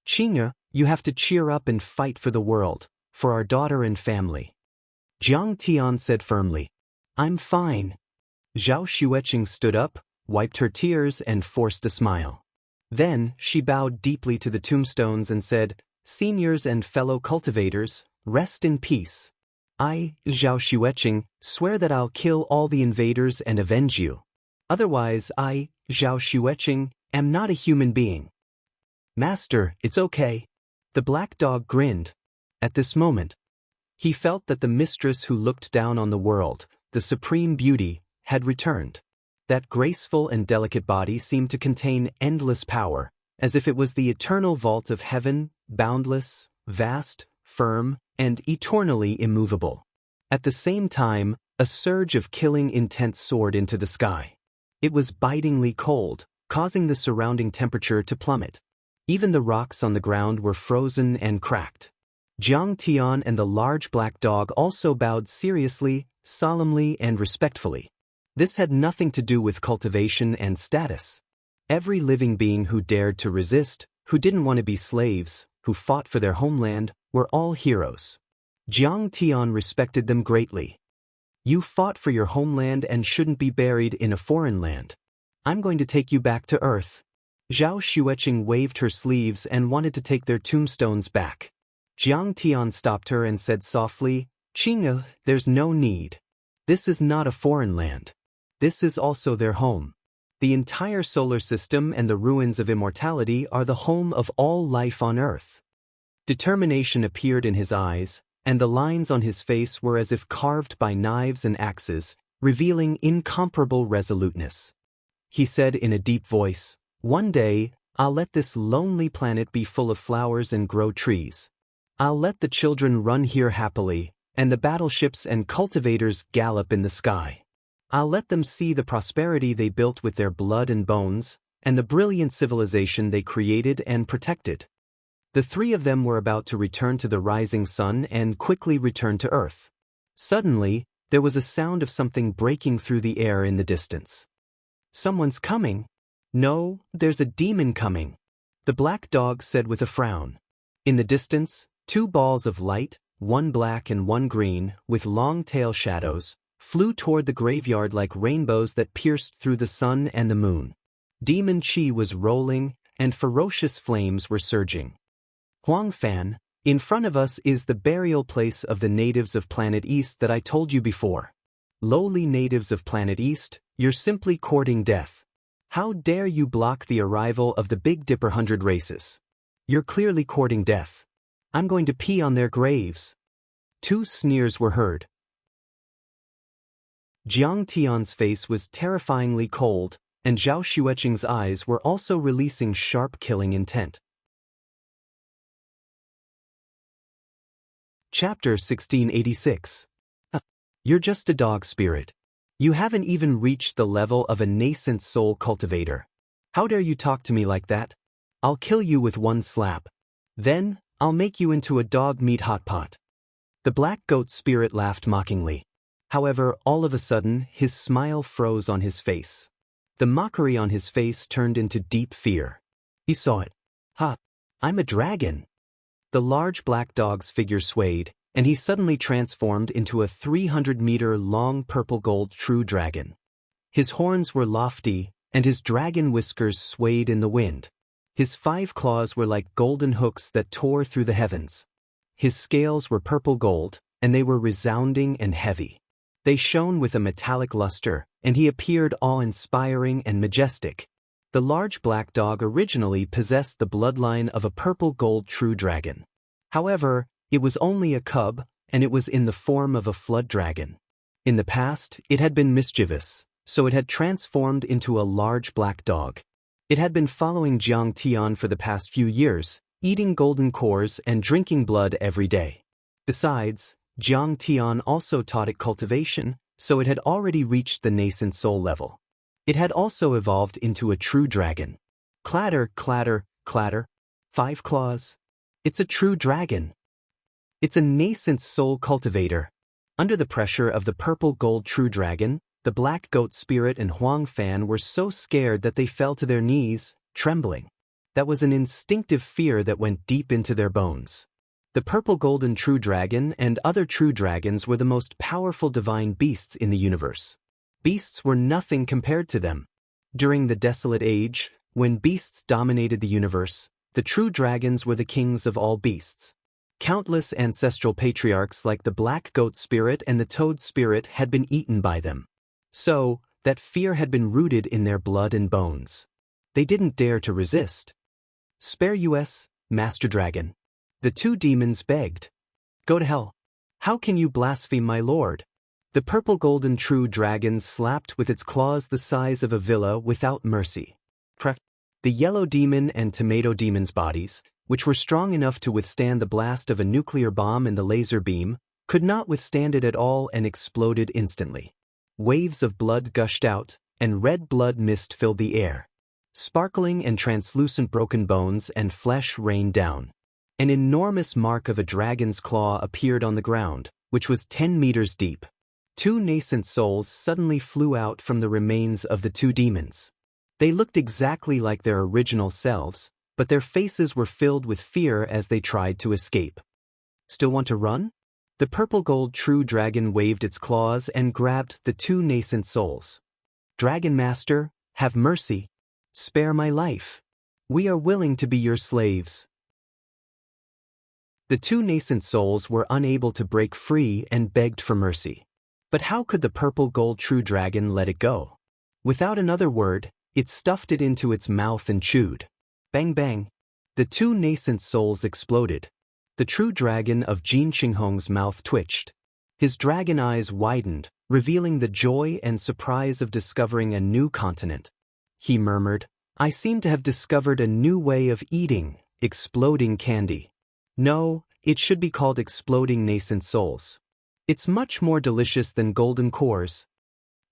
Xianxia, you have to cheer up and fight for the world, for our daughter and family. Jiang Tian said firmly. I'm fine. Zhao Xueqing stood up, wiped her tears and forced a smile. Then, she bowed deeply to the tombstones and said, Seniors and fellow cultivators, rest in peace. I, Zhao Xueqing, swear that I'll kill all the invaders and avenge you. Otherwise I, Zhao Xueqing, am not a human being. Master, it's okay. The black dog grinned. At this moment, he felt that the mistress who looked down on the world, the supreme beauty, had returned. That graceful and delicate body seemed to contain endless power, as if it was the eternal vault of heaven, boundless, vast, firm, and eternally immovable. At the same time, a surge of killing intent soared into the sky. It was bitingly cold, causing the surrounding temperature to plummet. Even the rocks on the ground were frozen and cracked. Jiang Tian and the large black dog also bowed seriously, solemnly, and respectfully. This had nothing to do with cultivation and status. Every living being who dared to resist, who didn't want to be slaves, who fought for their homeland, were all heroes. Jiang Tian respected them greatly. You fought for your homeland and shouldn't be buried in a foreign land. I'm going to take you back to Earth. Zhao Xueqing waved her sleeves and wanted to take their tombstones back. Jiang Tian stopped her and said softly, Xianxia, there's no need. This is not a foreign land. This is also their home. The entire solar system and the ruins of immortality are the home of all life on Earth. Determination appeared in his eyes, and the lines on his face were as if carved by knives and axes, revealing incomparable resoluteness. He said in a deep voice, One day, I'll let this lonely planet be full of flowers and grow trees. I'll let the children run here happily, and the battleships and cultivators gallop in the sky. I'll let them see the prosperity they built with their blood and bones, and the brilliant civilization they created and protected. The three of them were about to return to the rising sun and quickly return to Earth. Suddenly, there was a sound of something breaking through the air in the distance. Someone's coming. No, there's a demon coming. The black dog said with a frown. In the distance, 2 balls of light, one black and one green, with long tail shadows, flew toward the graveyard like rainbows that pierced through the sun and the moon. Demon chi was rolling, and ferocious flames were surging. Huangfan, in front of us is the burial place of the natives of Planet East that I told you before. Lowly natives of Planet East, you're simply courting death. How dare you block the arrival of the Big Dipper 100 races? You're clearly courting death. I'm going to pee on their graves. 2 sneers were heard. Jiang Tian's face was terrifyingly cold, and Zhao Xueqing's eyes were also releasing sharp killing intent. Chapter 1686. You're just a dog spirit. You haven't even reached the level of a nascent soul cultivator. How dare you talk to me like that? I'll kill you with one slap. Then, I'll make you into a dog meat hot pot. The black goat spirit laughed mockingly. However, all of a sudden, his smile froze on his face. The mockery on his face turned into deep fear. He saw it. Ha! I'm a dragon. The large black dog's figure swayed, and he suddenly transformed into a 300-meter-long purple-gold true dragon. His horns were lofty, and his dragon whiskers swayed in the wind. His 5 claws were like golden hooks that tore through the heavens. His scales were purple gold, and they were resounding and heavy. They shone with a metallic luster, and he appeared awe-inspiring and majestic. The large black dog originally possessed the bloodline of a purple-gold true dragon. However, it was only a cub, and it was in the form of a flood dragon. In the past, it had been mischievous, so it had transformed into a large black dog. It had been following Jiang Tian for the past few years, eating golden cores and drinking blood every day. Besides, Jiang Tian also taught it cultivation, so it had already reached the nascent soul level. It had also evolved into a true dragon. Clatter, clatter, clatter. 5 claws. It's a true dragon. It's a nascent soul cultivator. Under the pressure of the purple-gold true dragon, the black goat spirit and Huang Fan were so scared that they fell to their knees, trembling. That was an instinctive fear that went deep into their bones. The purple-golden true dragon and other true dragons were the most powerful divine beasts in the universe. Beasts were nothing compared to them. During the Desolate Age, when beasts dominated the universe, the true dragons were the kings of all beasts. Countless ancestral patriarchs like the black goat spirit and the toad spirit had been eaten by them. So, that fear had been rooted in their blood and bones. They didn't dare to resist. Spare us, Master Dragon. The 2 demons begged. Go to hell. How can you blaspheme my lord? The purple-golden true dragon slapped with its claws the size of a villa without mercy. The yellow demon and tomato demon's bodies, which were strong enough to withstand the blast of a nuclear bomb and the laser beam, could not withstand it at all and exploded instantly. Waves of blood gushed out, and red blood mist filled the air. Sparkling and translucent broken bones and flesh rained down. An enormous mark of a dragon's claw appeared on the ground, which was 10 meters deep. 2 nascent souls suddenly flew out from the remains of the 2 demons. They looked exactly like their original selves, but their faces were filled with fear as they tried to escape. Still want to run? The purple-gold true dragon waved its claws and grabbed the 2 nascent souls. Dragon Master, have mercy. Spare my life. We are willing to be your slaves. The 2 nascent souls were unable to break free and begged for mercy. But how could the purple-gold true dragon let it go? Without another word, it stuffed it into its mouth and chewed. Bang bang. The 2 nascent souls exploded. The true dragon of Jin Qinghong's mouth twitched. His dragon eyes widened, revealing the joy and surprise of discovering a new continent. He murmured, I seem to have discovered a new way of eating, exploding candy. No, it should be called exploding nascent souls. It's much more delicious than golden cores.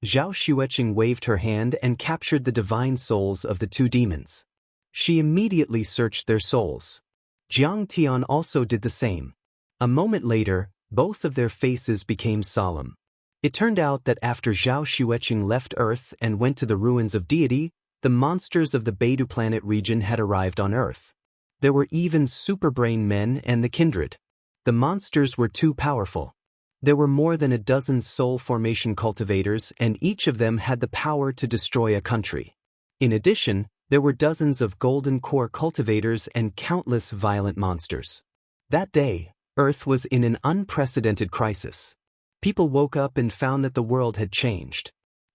Zhao Xueqing waved her hand and captured the divine souls of the 2 demons. She immediately searched their souls. Jiang Tian also did the same. A moment later, both of their faces became solemn. It turned out that after Zhao Xueqing left Earth and went to the ruins of deity, the monsters of the Beidou planet region had arrived on Earth. There were even superbrain men and the kindred. The monsters were too powerful. There were more than a dozen soul formation cultivators, and each of them had the power to destroy a country. In addition, there were dozens of golden core cultivators and countless violent monsters. That day, Earth was in an unprecedented crisis. People woke up and found that the world had changed.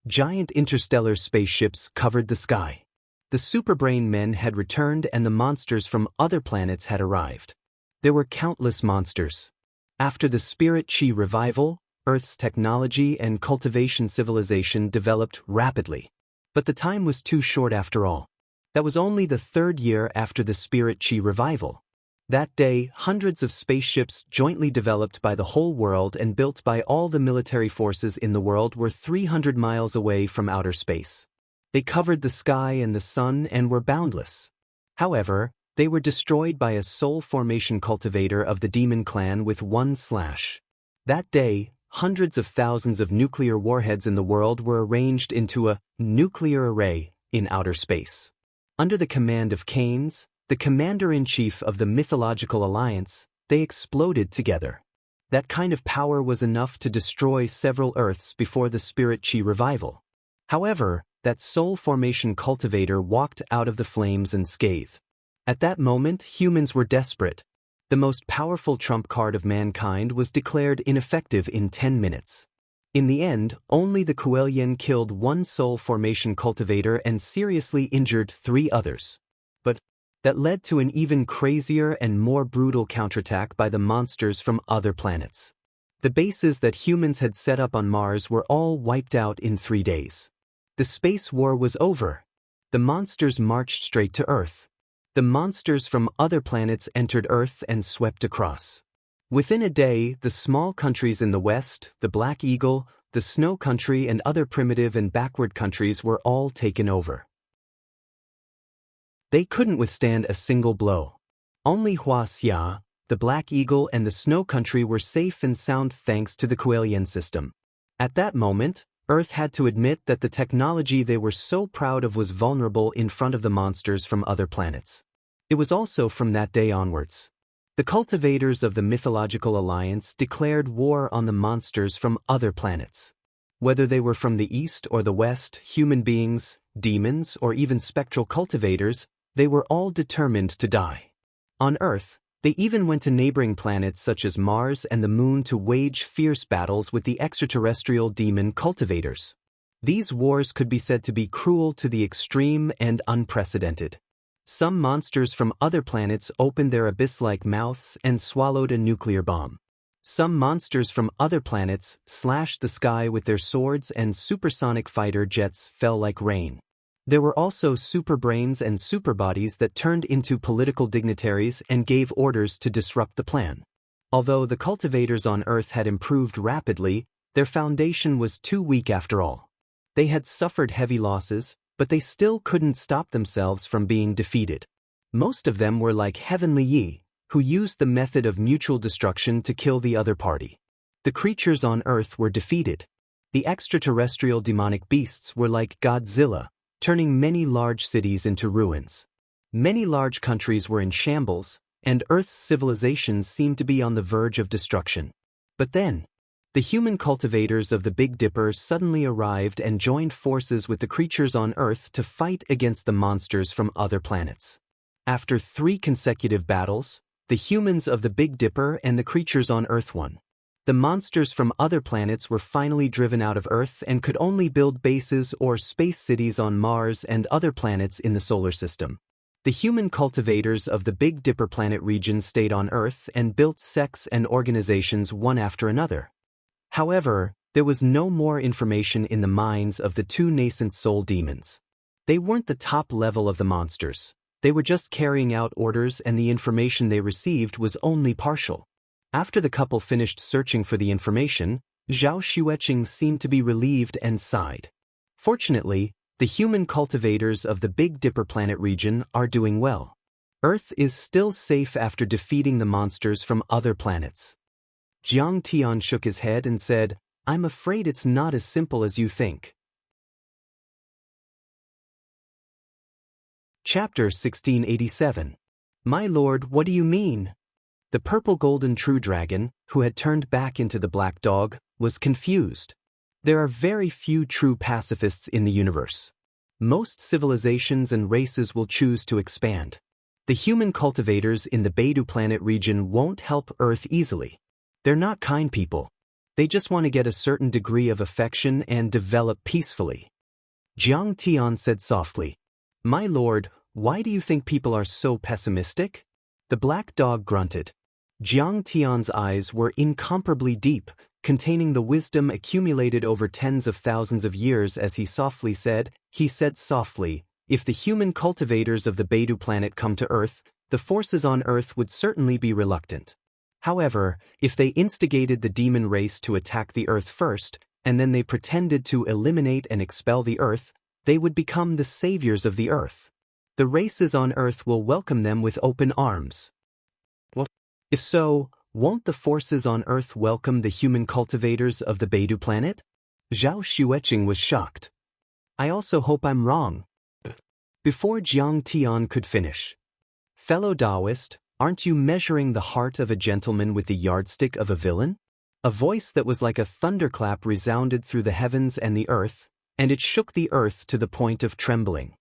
Giant interstellar spaceships covered the sky. The superbrain men had returned and the monsters from other planets had arrived. There were countless monsters. After the Spirit Chi revival, Earth's technology and cultivation civilization developed rapidly. But the time was too short after all. That was only the 3rd year after the Spirit Chi revival. That day, hundreds of spaceships jointly developed by the whole world and built by all the military forces in the world were 300 miles away from outer space. They covered the sky and the sun and were boundless. However, They were destroyed by a soul formation cultivator of the demon clan with one slash. That day, hundreds of thousands of nuclear warheads in the world were arranged into a nuclear array in outer space. Under the command of Keynes, the commander-in-chief of the mythological alliance, they exploded together. That kind of power was enough to destroy several Earths before the Spirit Chi revival. However, that soul formation cultivator walked out of the flames unscathed. At that moment, humans were desperate. The most powerful trump card of mankind was declared ineffective in 10 minutes. In the end, only the Kuelian killed one soul formation cultivator and seriously injured 3 others. But that led to an even crazier and more brutal counterattack by the monsters from other planets. The bases that humans had set up on Mars were all wiped out in 3 days. The space war was over. The monsters marched straight to Earth. The monsters from other planets entered Earth and swept across. Within a day, the small countries in the West, the Black Eagle, the Snow Country and other primitive and backward countries were all taken over. They couldn't withstand a single blow. Only Wuxia, the Black Eagle and the Snow Country were safe and sound thanks to the Kuelian system. At that moment, Earth had to admit that the technology they were so proud of was vulnerable in front of the monsters from other planets. It was also from that day onwards. The cultivators of the mythological alliance declared war on the monsters from other planets. Whether they were from the east or the west, human beings, demons, or even spectral cultivators, they were all determined to die. On Earth, they even went to neighboring planets such as Mars and the Moon to wage fierce battles with the extraterrestrial demon cultivators. These wars could be said to be cruel to the extreme and unprecedented. Some monsters from other planets opened their abyss-like mouths and swallowed a nuclear bomb. Some monsters from other planets slashed the sky with their swords and supersonic fighter jets fell like rain. There were also superbrains and superbodies that turned into political dignitaries and gave orders to disrupt the plan. Although the cultivators on Earth had improved rapidly, their foundation was too weak after all. They had suffered heavy losses, but they still couldn't stop themselves from being defeated. Most of them were like Heavenly Yi, who used the method of mutual destruction to kill the other party. The creatures on Earth were defeated. The extraterrestrial demonic beasts were like Godzilla, turning many large cities into ruins. Many large countries were in shambles, and Earth's civilizations seemed to be on the verge of destruction. But then, the human cultivators of the Big Dipper suddenly arrived and joined forces with the creatures on Earth to fight against the monsters from other planets. After 3 consecutive battles, the humans of the Big Dipper and the creatures on Earth won. The monsters from other planets were finally driven out of Earth and could only build bases or space cities on Mars and other planets in the solar system. The human cultivators of the Big Dipper planet region stayed on Earth and built sects and organizations one after another. However, there was no more information in the minds of the 2 nascent soul demons. They weren't the top level of the monsters. They were just carrying out orders and the information they received was only partial. After the couple finished searching for the information, Zhao Xueqing seemed to be relieved and sighed. Fortunately, the human cultivators of the Big Dipper planet region are doing well. Earth is still safe after defeating the monsters from other planets. Jiang Tian shook his head and said, "I'm afraid it's not as simple as you think." Chapter 1687. My lord, what do you mean? The purple golden true dragon, who had turned back into the black dog, was confused. There are very few true pacifists in the universe. Most civilizations and races will choose to expand. The human cultivators in the Beidou planet region won't help Earth easily. They're not kind people. They just want to get a certain degree of affection and develop peacefully. Jiang Tian said softly, "My lord, why do you think people are so pessimistic?" The black dog grunted. Jiang Tian's eyes were incomparably deep, containing the wisdom accumulated over tens of thousands of years as he said softly, "If the human cultivators of the Beidou planet come to Earth, the forces on Earth would certainly be reluctant. However, if they instigated the demon race to attack the Earth first, and then they pretended to eliminate and expel the Earth, they would become the saviors of the Earth. The races on Earth will welcome them with open arms. Well, if so, won't the forces on Earth welcome the human cultivators of the Beidou planet? Zhao Xueqing was shocked. I also hope I'm wrong. Before Jiang Tian could finish. Fellow Daoist, aren't you measuring the heart of a gentleman with the yardstick of a villain? A voice that was like a thunderclap resounded through the heavens and the earth, and it shook the earth to the point of trembling.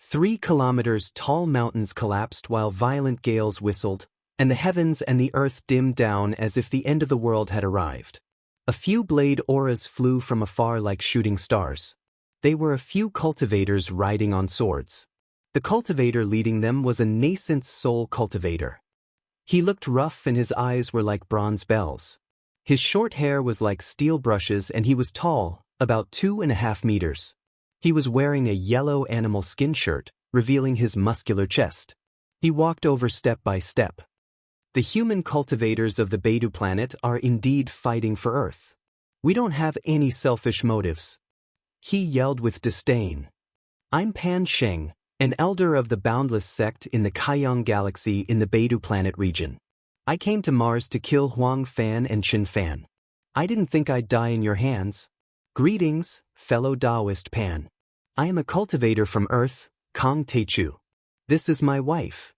3 kilometers tall mountains collapsed while violent gales whistled, and the heavens and the earth dimmed down as if the end of the world had arrived. A few blade auras flew from afar like shooting stars. They were a few cultivators riding on swords. The cultivator leading them was a nascent soul cultivator. He looked rough and his eyes were like bronze bells. His short hair was like steel brushes and he was tall, about 2.5 meters. He was wearing a yellow animal skin shirt, revealing his muscular chest. He walked over step by step. The human cultivators of the Beidou planet are indeed fighting for Earth. We don't have any selfish motives. He yelled with disdain. I'm Pan Sheng, an elder of the Boundless sect in the Kaiyang galaxy in the Beidou planet region. I came to Mars to kill Huang Fan and Qin Fan. I didn't think I'd die in your hands. Greetings, fellow Daoist Pan. I am a cultivator from Earth, Kong Teichu. This is my wife.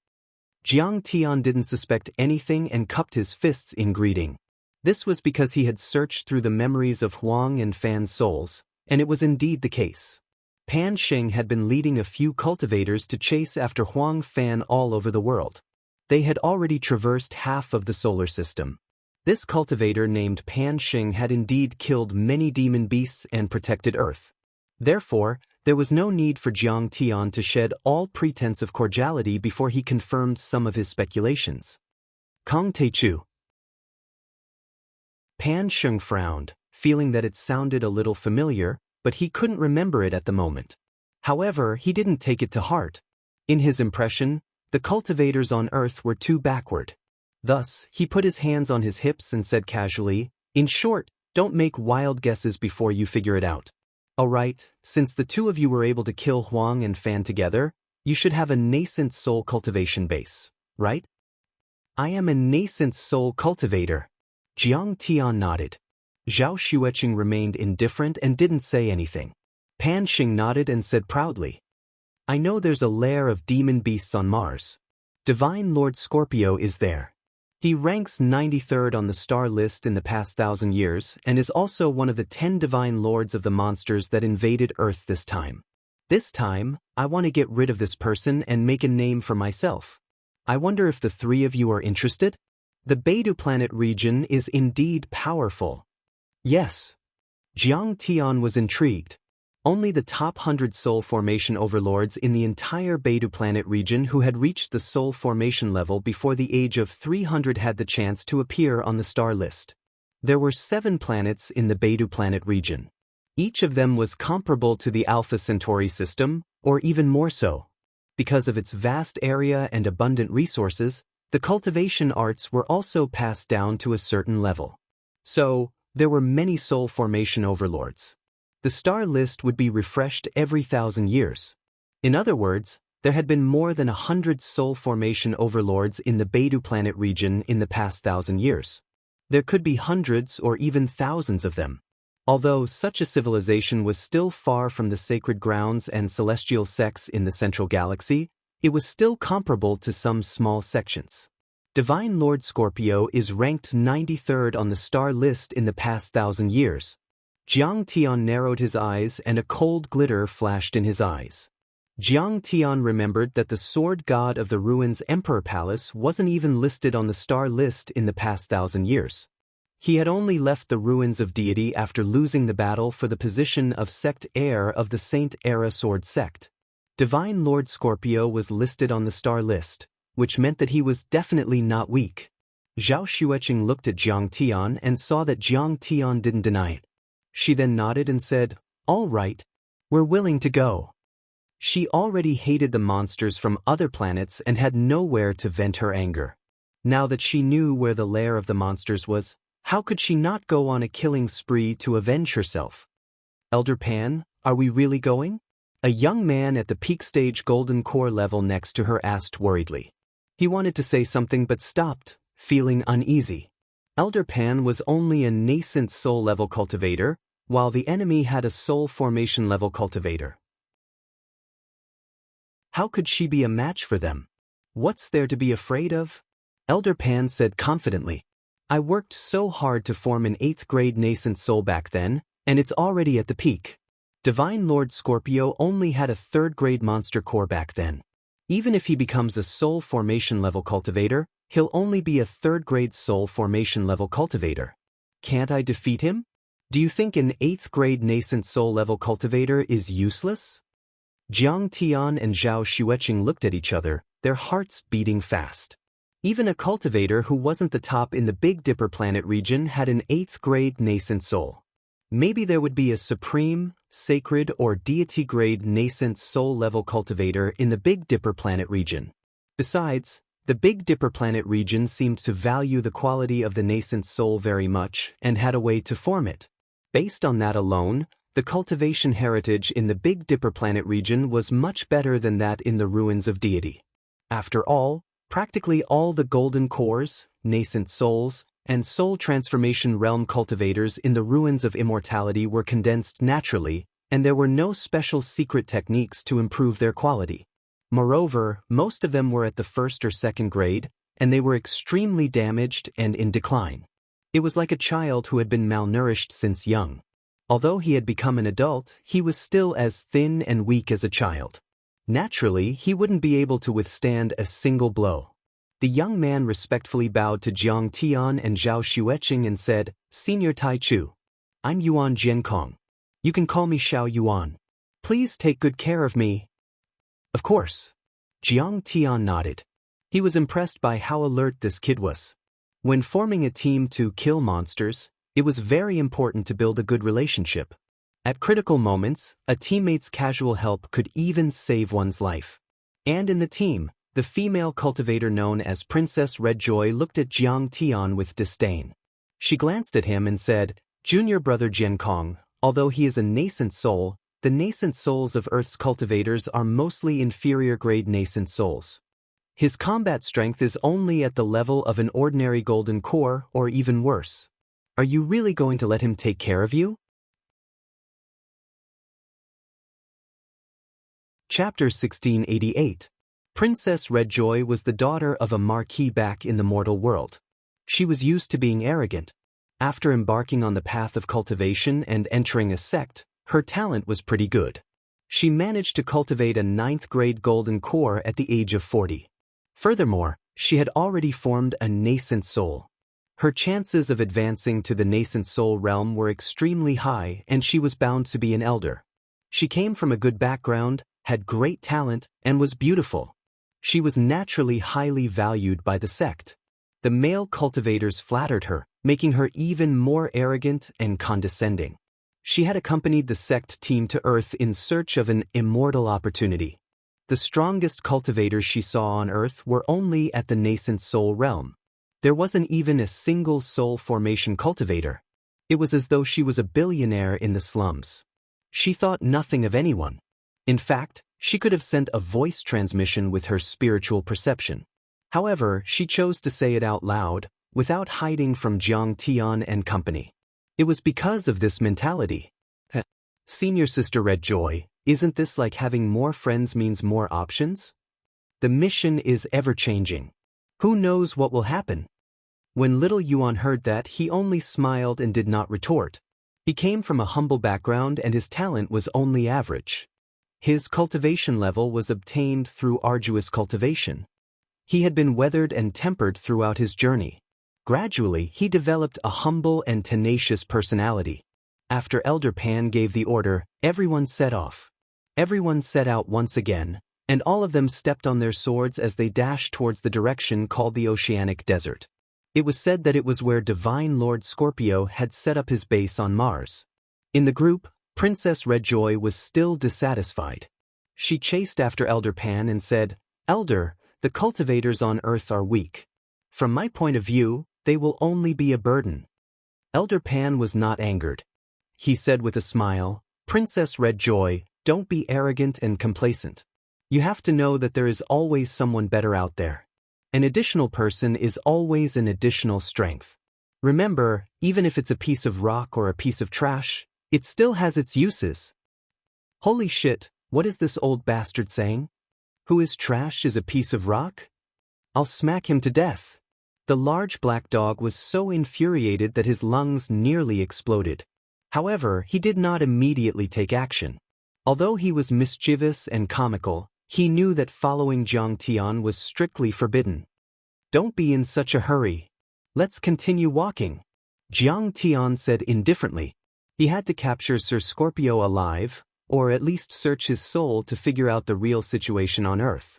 Jiang Tian didn't suspect anything and cupped his fists in greeting. This was because he had searched through the memories of Huang and Fan's souls, and it was indeed the case. Pan Sheng had been leading a few cultivators to chase after Huang Fan all over the world. They had already traversed half of the solar system. This cultivator named Pan Sheng had indeed killed many demon beasts and protected Earth. Therefore, there was no need for Jiang Tian to shed all pretense of cordiality before he confirmed some of his speculations. Kong Teichu. Pan Sheng frowned, feeling that it sounded a little familiar, but he couldn't remember it at the moment. However, he didn't take it to heart. In his impression, the cultivators on Earth were too backward. Thus, he put his hands on his hips and said casually, in short, don't make wild guesses before you figure it out. Alright, since the two of you were able to kill Huang and Fan together, you should have a nascent soul cultivation base, right? I am a nascent soul cultivator. Jiang Tian nodded. Zhao Xueqing remained indifferent and didn't say anything. Pan Sheng nodded and said proudly, I know there's a lair of demon beasts on Mars. Divine Lord Scorpio is there. He ranks 93rd on the star list in the past 1,000 years and is also one of the 10 divine lords of the monsters that invaded Earth this time. This time, I want to get rid of this person and make a name for myself. I wonder if the 3 of you are interested? The Beidou planet region is indeed powerful. Yes. Jiang Tian was intrigued. Only the top 100 soul formation overlords in the entire Beidou planet region who had reached the soul formation level before the age of 300 had the chance to appear on the star list. There were 7 planets in the Beidou planet region. Each of them was comparable to the Alpha Centauri system, or even more so. Because of its vast area and abundant resources, the cultivation arts were also passed down to a certain level. So, there were many soul formation overlords. The star list would be refreshed every 1,000 years. In other words, there had been more than 100 soul formation overlords in the Beidou planet region in the past 1,000 years. There could be hundreds or even thousands of them. Although such a civilization was still far from the sacred grounds and celestial sects in the central galaxy, it was still comparable to some small sections. Divine Lord Scorpio is ranked 93rd on the star list in the past 1,000 years. Jiang Tian narrowed his eyes and a cold glitter flashed in his eyes. Jiang Tian remembered that the sword god of the ruins Emperor Palace wasn't even listed on the star list in the past 1,000 years. He had only left the ruins of deity after losing the battle for the position of sect heir of the Saint Era Sword sect. Divine Lord Scorpio was listed on the star list, which meant that he was definitely not weak. Zhao Xueqing looked at Jiang Tian and saw that Jiang Tian didn't deny it. She then nodded and said, all right, we're willing to go. She already hated the monsters from other planets and had nowhere to vent her anger. Now that she knew where the lair of the monsters was, how could she not go on a killing spree to avenge herself? Elder Pan, are we really going? A young man at the peak stage golden core level next to her asked worriedly. He wanted to say something but stopped, feeling uneasy. Elder Pan was only a nascent soul level cultivator, while the enemy had a soul formation level cultivator. How could she be a match for them? What's there to be afraid of? Elder Pan said confidently. I worked so hard to form an 8th grade nascent soul back then, and it's already at the peak. Divine Lord Scorpio only had a 3rd grade monster core back then. Even if he becomes a soul formation level cultivator, he'll only be a 3rd grade soul formation level cultivator. Can't I defeat him? Do you think an 8th grade nascent soul level cultivator is useless? Jiang Tian and Zhao Xueqing looked at each other, their hearts beating fast. Even a cultivator who wasn't the top in the Big Dipper planet region had an 8th grade nascent soul. Maybe there would be a supreme, sacred, or deity grade nascent soul level cultivator in the Big Dipper planet region. Besides, the Big Dipper planet region seemed to value the quality of the nascent soul very much and had a way to form it. Based on that alone, the cultivation heritage in the Big Dipper planet region was much better than that in the ruins of deity. After all, practically all the golden cores, nascent souls, and soul transformation realm cultivators in the ruins of immortality were condensed naturally, and there were no special secret techniques to improve their quality. Moreover, most of them were at the 1st or 2nd grade, and they were extremely damaged and in decline. It was like a child who had been malnourished since young. Although he had become an adult, he was still as thin and weak as a child. Naturally, he wouldn't be able to withstand a single blow. The young man respectfully bowed to Jiang Tian and Zhao Xueqing and said, Senior Tai Chu. I'm Yuan Jiankong. You can call me Xiao Yuan. Please take good care of me. Of course. Jiang Tian nodded. He was impressed by how alert this kid was. When forming a team to kill monsters, it was very important to build a good relationship. At critical moments, a teammate's casual help could even save one's life. And in the team, the female cultivator known as Princess Redjoy looked at Jiang Tian with disdain. She glanced at him and said, Junior brother Jiankong, although he is a nascent soul, the nascent souls of Earth's cultivators are mostly inferior grade nascent souls. His combat strength is only at the level of an ordinary golden core or even worse. Are you really going to let him take care of you? Chapter 1688. Princess Redjoy was the daughter of a marquis back in the mortal world. She was used to being arrogant. After embarking on the path of cultivation and entering a sect, her talent was pretty good. She managed to cultivate a 9th grade golden core at the age of 40. Furthermore, she had already formed a nascent soul. Her chances of advancing to the nascent soul realm were extremely high, and she was bound to be an elder. She came from a good background, had great talent, and was beautiful. She was naturally highly valued by the sect. The male cultivators flattered her, making her even more arrogant and condescending. She had accompanied the sect team to Earth in search of an immortal opportunity. The strongest cultivators she saw on Earth were only at the nascent soul realm. There wasn't even a single soul formation cultivator. It was as though she was a billionaire in the slums. She thought nothing of anyone. In fact, she could have sent a voice transmission with her spiritual perception. However, she chose to say it out loud, without hiding from Jiang Tian and company. It was because of this mentality. Senior Sister Redjoy, isn't this like having more friends means more options? The mission is ever-changing. Who knows what will happen? When little Yuan heard that, he only smiled and did not retort. He came from a humble background and his talent was only average. His cultivation level was obtained through arduous cultivation. He had been weathered and tempered throughout his journey. Gradually, he developed a humble and tenacious personality. After Elder Pan gave the order, everyone set off. Everyone set out once again, and all of them stepped on their swords as they dashed towards the direction called the Oceanic Desert. It was said that it was where Divine Lord Scorpio had set up his base on Mars. In the group, Princess Redjoy was still dissatisfied. She chased after Elder Pan and said, Elder, the cultivators on Earth are weak. From my point of view, they will only be a burden. Elder Pan was not angered. He said with a smile, Princess Redjoy, Don't be arrogant and complacent. You have to know that there is always someone better out there. An additional person is always an additional strength. Remember, even if it's a piece of rock or a piece of trash, it still has its uses. Holy shit, what is this old bastard saying? Who is trash is a piece of rock? I'll smack him to death. The large black dog was so infuriated that his lungs nearly exploded. However, he did not immediately take action. Although he was mischievous and comical, he knew that following Jiang Tian was strictly forbidden. Don't be in such a hurry. Let's continue walking. Jiang Tian said indifferently. He had to capture Sir Scorpio alive, or at least search his soul to figure out the real situation on Earth.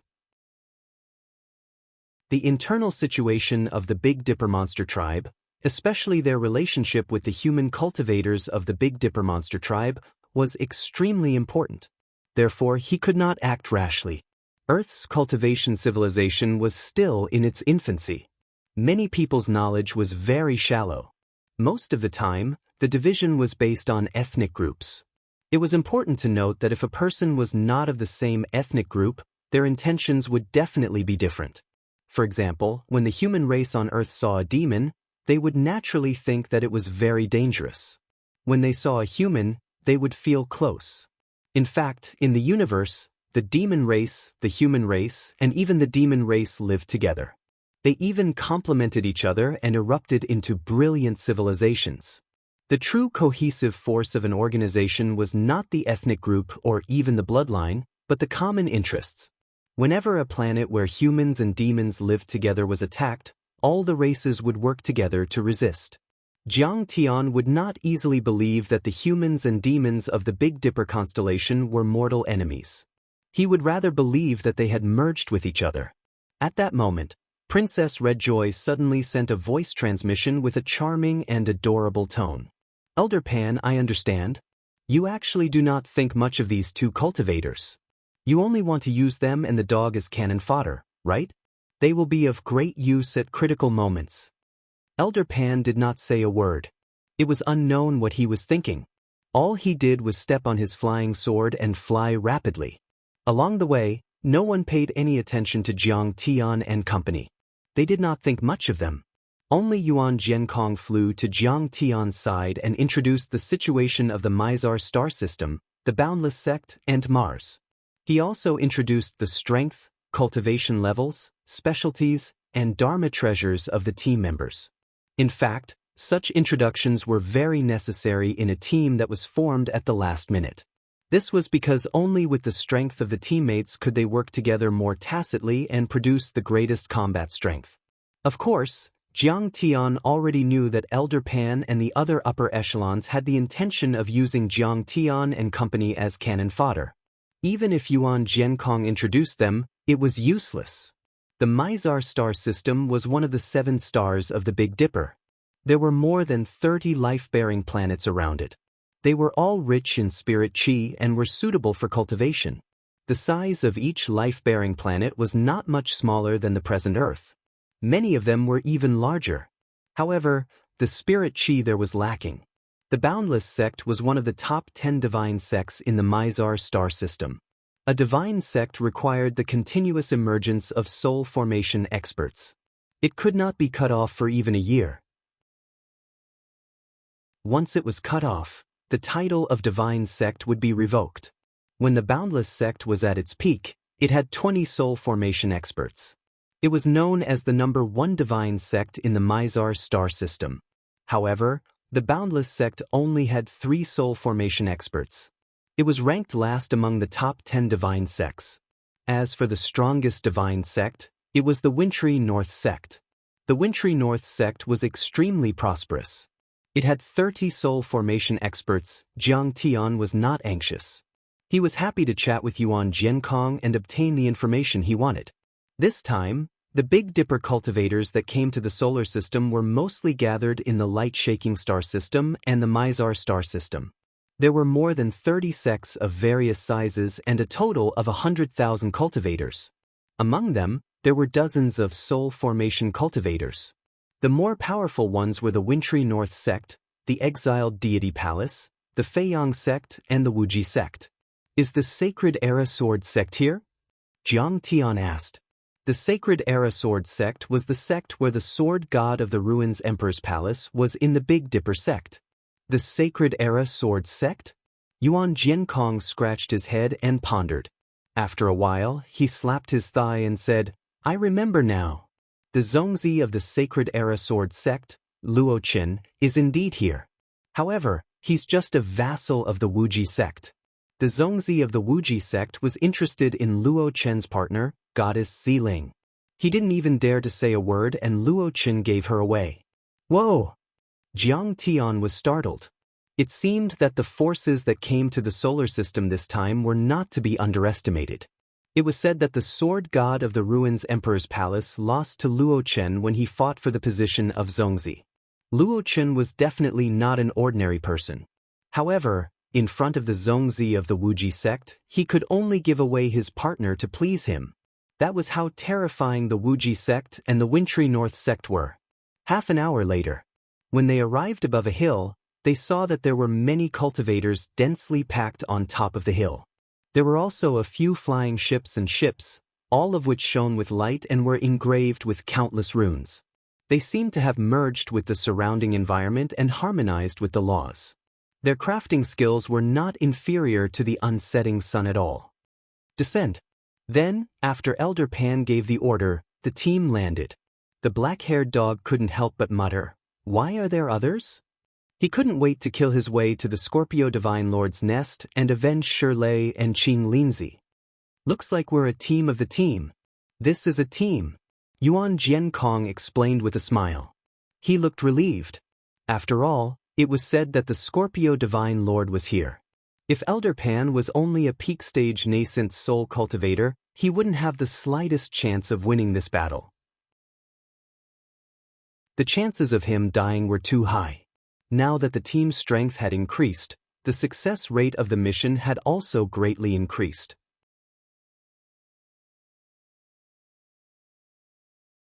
The internal situation of the Big Dipper monster tribe, especially their relationship with the human cultivators of the Big Dipper monster tribe, was extremely important. Therefore, he could not act rashly. Earth's cultivation civilization was still in its infancy. Many people's knowledge was very shallow. Most of the time, the division was based on ethnic groups. It was important to note that if a person was not of the same ethnic group, their intentions would definitely be different. For example, when the human race on Earth saw a demon, they would naturally think that it was very dangerous. When they saw a human, they would feel close. In fact, in the universe, the demon race, the human race, and even the demon race lived together. They even complemented each other and erupted into brilliant civilizations. The true cohesive force of an organization was not the ethnic group or even the bloodline, but the common interests. Whenever a planet where humans and demons lived together was attacked, all the races would work together to resist. Jiang Tian would not easily believe that the humans and demons of the Big Dipper constellation were mortal enemies. He would rather believe that they had merged with each other. At that moment, Princess Redjoy suddenly sent a voice transmission with a charming and adorable tone. Elder Pan, I understand. You actually do not think much of these two cultivators. You only want to use them and the dog as cannon fodder, right? They will be of great use at critical moments. Elder Pan did not say a word. It was unknown what he was thinking. All he did was step on his flying sword and fly rapidly. Along the way, no one paid any attention to Jiang Tian and company. They did not think much of them. Only Yuan Zhenkong flew to Jiang Tian's side and introduced the situation of the Mizar star system, the Boundless Sect, and Mars. He also introduced the strength, cultivation levels, specialties, and Dharma treasures of the team members. In fact, such introductions were very necessary in a team that was formed at the last minute. This was because only with the strength of the teammates could they work together more tacitly and produce the greatest combat strength. Of course, Jiang Tian already knew that Elder Pan and the other upper echelons had the intention of using Jiang Tian and company as cannon fodder. Even if Yuan Zhenkong introduced them, it was useless. The Mizar star system was one of the 7 stars of the Big Dipper. There were more than 30 life-bearing planets around it. They were all rich in spirit chi and were suitable for cultivation. The size of each life-bearing planet was not much smaller than the present Earth. Many of them were even larger. However, the spirit chi there was lacking. The Boundless Sect was one of the top 10 divine sects in the Mizar star system. A divine sect required the continuous emergence of soul formation experts. It could not be cut off for even a year. Once it was cut off, the title of divine sect would be revoked. When the Boundless Sect was at its peak, it had 20 soul formation experts. It was known as the #1 divine sect in the Mizar star system. However, the Boundless Sect only had 3 soul formation experts. It was ranked last among the top 10 divine sects. As for the strongest divine sect, it was the Wintry North Sect. The Wintry North Sect was extremely prosperous. It had 30 soul formation experts. Jiang Tian was not anxious. He was happy to chat with Yuan Zhenkong and obtain the information he wanted. This time, the Big Dipper cultivators that came to the solar system were mostly gathered in the light-shaking star system and the Mizar star system. There were more than 30 sects of various sizes and a total of 100,000 cultivators. Among them, there were dozens of soul formation cultivators. The more powerful ones were the Wintry North Sect, the Exiled Deity Palace, the Feiyang Sect, and the Wuji Sect. Is the Sacred Era Sword sect here? Jiang Tian asked. The Sacred Era Sword sect was the sect where the sword god of the ruins Emperor's Palace was in the Big Dipper sect. The Sacred Era Sword sect? Yuan Jiankong scratched his head and pondered. After a while, he slapped his thigh and said, I remember now. The Zongzi of the Sacred Era Sword sect, Luo Qin, is indeed here. However, he's just a vassal of the Wuji sect. The Zongzi of the Wuji sect was interested in Luo Chen's partner, Goddess Ziling. He didn't even dare to say a word and Luo Chen gave her away. Whoa! Jiang Tian was startled. It seemed that the forces that came to the solar system this time were not to be underestimated. It was said that the sword god of the ruins Emperor's Palace lost to Luo Chen when he fought for the position of Zongzi. Luo Chen was definitely not an ordinary person. However, in front of the Zongzi of the Wuji sect, he could only give away his partner to please him. That was how terrifying the Wuji sect and the Wintry North sect were. Half an hour later, when they arrived above a hill, they saw that there were many cultivators densely packed on top of the hill. There were also a few flying ships and ships, all of which shone with light and were engraved with countless runes. They seemed to have merged with the surrounding environment and harmonized with the laws. Their crafting skills were not inferior to the unsetting sun at all. Descent. Then, after Elder Pan gave the order, the team landed. The black-haired dog couldn't help but mutter, "Why are there others?" He couldn't wait to kill his way to the Scorpio Divine Lord's nest and avenge Shirley and Qin Linzi. Looks like we're a team of the team. This is a team, Yuan Jiankong explained with a smile. He looked relieved. After all, it was said that the Scorpio Divine Lord was here. If Elder Pan was only a peak-stage nascent soul cultivator, he wouldn't have the slightest chance of winning this battle. The chances of him dying were too high. Now that the team's strength had increased, the success rate of the mission had also greatly increased.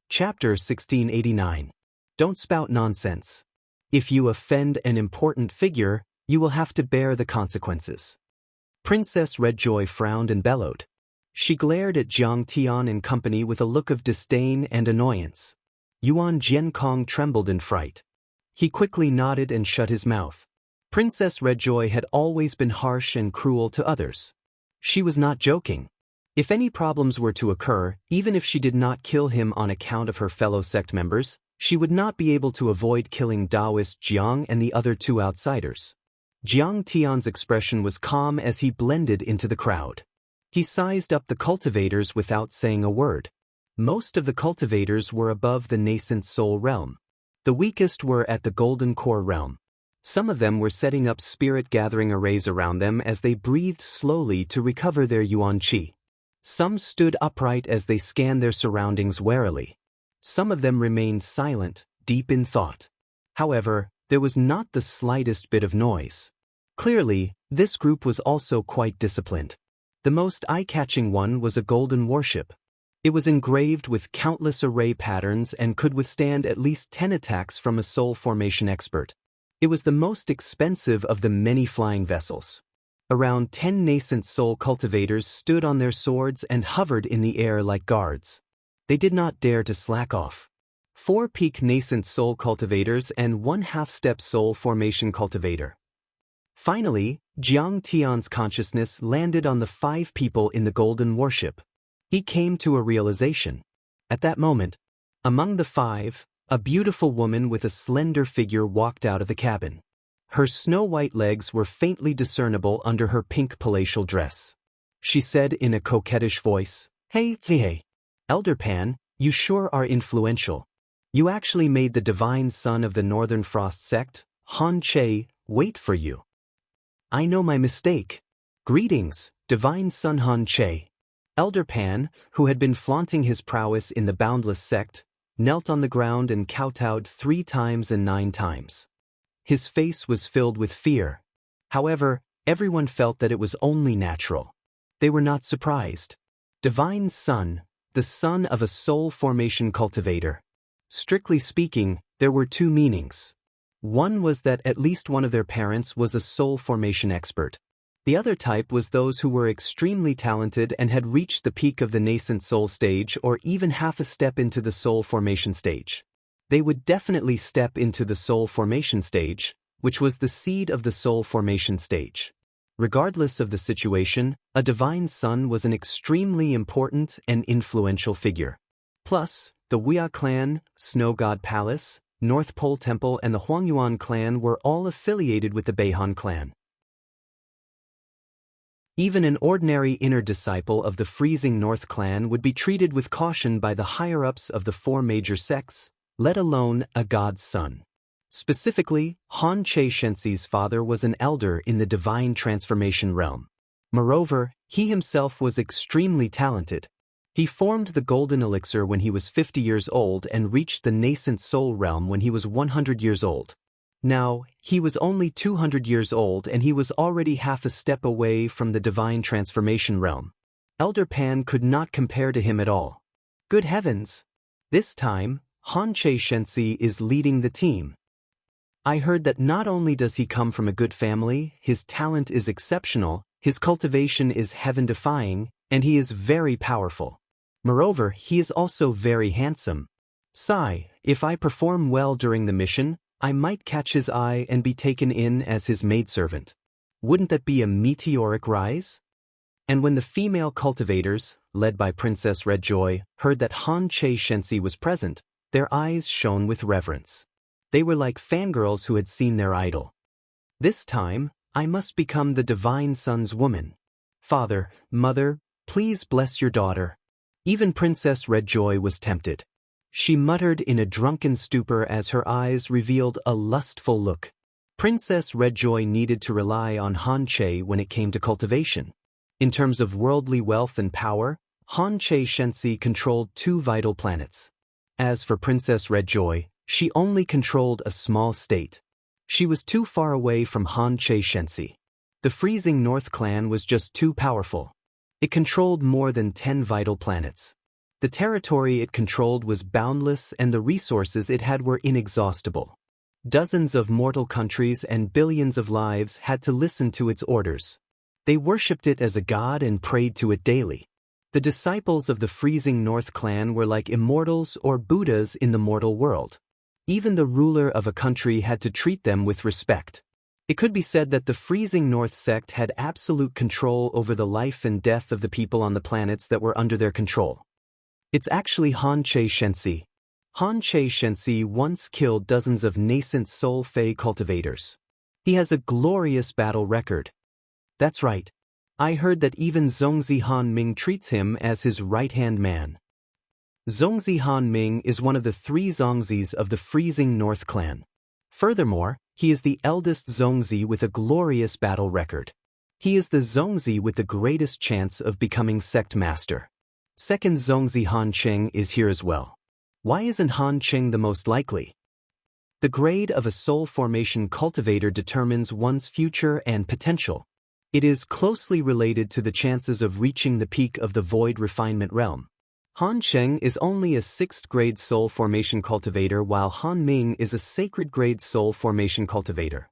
Chapter 1689. Don't spout nonsense. If you offend an important figure, you will have to bear the consequences. Princess Redjoy frowned and bellowed. She glared at Jiang Tian and company with a look of disdain and annoyance. Yuan Jiankong trembled in fright. He quickly nodded and shut his mouth. Princess Redjoy had always been harsh and cruel to others. She was not joking. If any problems were to occur, even if she did not kill him on account of her fellow sect members, she would not be able to avoid killing Daoist Jiang and the other two outsiders. Jiang Tian's expression was calm as he blended into the crowd. He sized up the cultivators without saying a word. Most of the cultivators were above the nascent soul realm. The weakest were at the golden core realm. Some of them were setting up spirit-gathering arrays around them as they breathed slowly to recover their yuan qi. Some stood upright as they scanned their surroundings warily. Some of them remained silent, deep in thought. However, there was not the slightest bit of noise. Clearly, this group was also quite disciplined. The most eye-catching one was a golden warship. It was engraved with countless array patterns and could withstand at least 10 attacks from a soul formation expert. It was the most expensive of the many flying vessels. Around 10 nascent soul cultivators stood on their swords and hovered in the air like guards. They did not dare to slack off. 4 peak nascent soul cultivators and 1 half-step soul formation cultivator. Finally, Jiang Tian's consciousness landed on the 5 people in the golden warship. He came to a realization. At that moment, among the 5, a beautiful woman with a slender figure walked out of the cabin. Her snow-white legs were faintly discernible under her pink palatial dress. She said in a coquettish voice, Hey, Elder Pan, you sure are influential. You actually made the divine son of the Northern Frost sect, Han Che, wait for you. I know my mistake. Greetings, divine son Han Che. Elder Pan, who had been flaunting his prowess in the Boundless sect, knelt on the ground and kowtowed 3 times and 9 times. His face was filled with fear. However, everyone felt that it was only natural. They were not surprised. Divine Son, the son of a soul formation cultivator. Strictly speaking, there were 2 meanings. One was that at least one of their parents was a soul formation expert. The other type was those who were extremely talented and had reached the peak of the nascent soul stage or even half a step into the soul formation stage. They would definitely step into the soul formation stage, which was the seed of the soul formation stage. Regardless of the situation, a divine son was an extremely important and influential figure. Plus, the Wuxia clan, Snow God Palace, North Pole Temple and the Huangyuan clan were all affiliated with the Beihan clan. Even an ordinary inner disciple of the Freezing North clan would be treated with caution by the higher-ups of the 4 major sects, let alone a god's son. Specifically, Xianxia's father was an elder in the divine transformation realm. Moreover, he himself was extremely talented. He formed the golden elixir when he was 50 years old and reached the nascent soul realm when he was 100 years old. Now, he was only 200 years old and he was already half a step away from the divine transformation realm. Elder Pan could not compare to him at all. Good heavens! This time, Xianxia is leading the team. I heard that not only does he come from a good family, his talent is exceptional, his cultivation is heaven-defying, and he is very powerful. Moreover, he is also very handsome. Sigh, if I perform well during the mission, I might catch his eye and be taken in as his maidservant. Wouldn't that be a meteoric rise? And when the female cultivators, led by Princess Redjoy, heard that Xianxia was present, their eyes shone with reverence. They were like fangirls who had seen their idol. This time, I must become the divine son's woman. Father, mother, please bless your daughter. Even Princess Redjoy was tempted. She muttered in a drunken stupor as her eyes revealed a lustful look. Princess Redjoy needed to rely on Xianxia when it came to cultivation. In terms of worldly wealth and power, Xianxia controlled 2 vital planets. As for Princess Redjoy, she only controlled a small state. She was too far away from Xianxia. The Freezing North clan was just too powerful. It controlled more than 10 vital planets. The territory it controlled was boundless and the resources it had were inexhaustible. Dozens of mortal countries and billions of lives had to listen to its orders. They worshipped it as a god and prayed to it daily. The disciples of the Freezing North clan were like immortals or Buddhas in the mortal world. Even the ruler of a country had to treat them with respect. It could be said that the Freezing North sect had absolute control over the life and death of the people on the planets that were under their control. It's actually Xianxia. Xianxia once killed dozens of nascent soul Fey cultivators. He has a glorious battle record. That's right. I heard that even Zongzi Hanming treats him as his right-hand man. Zongzi Hanming is one of the 3 Zongzis of the Freezing North clan. Furthermore, he is the eldest Zongzi with a glorious battle record. He is the Zongzi with the greatest chance of becoming sect master. Second Zongzi Hanqing is here as well. Why isn't Hanqing the most likely? The grade of a soul formation cultivator determines one's future and potential. It is closely related to the chances of reaching the peak of the void refinement realm. Hanqing is only a 6th grade soul formation cultivator while Hanming is a sacred grade soul formation cultivator.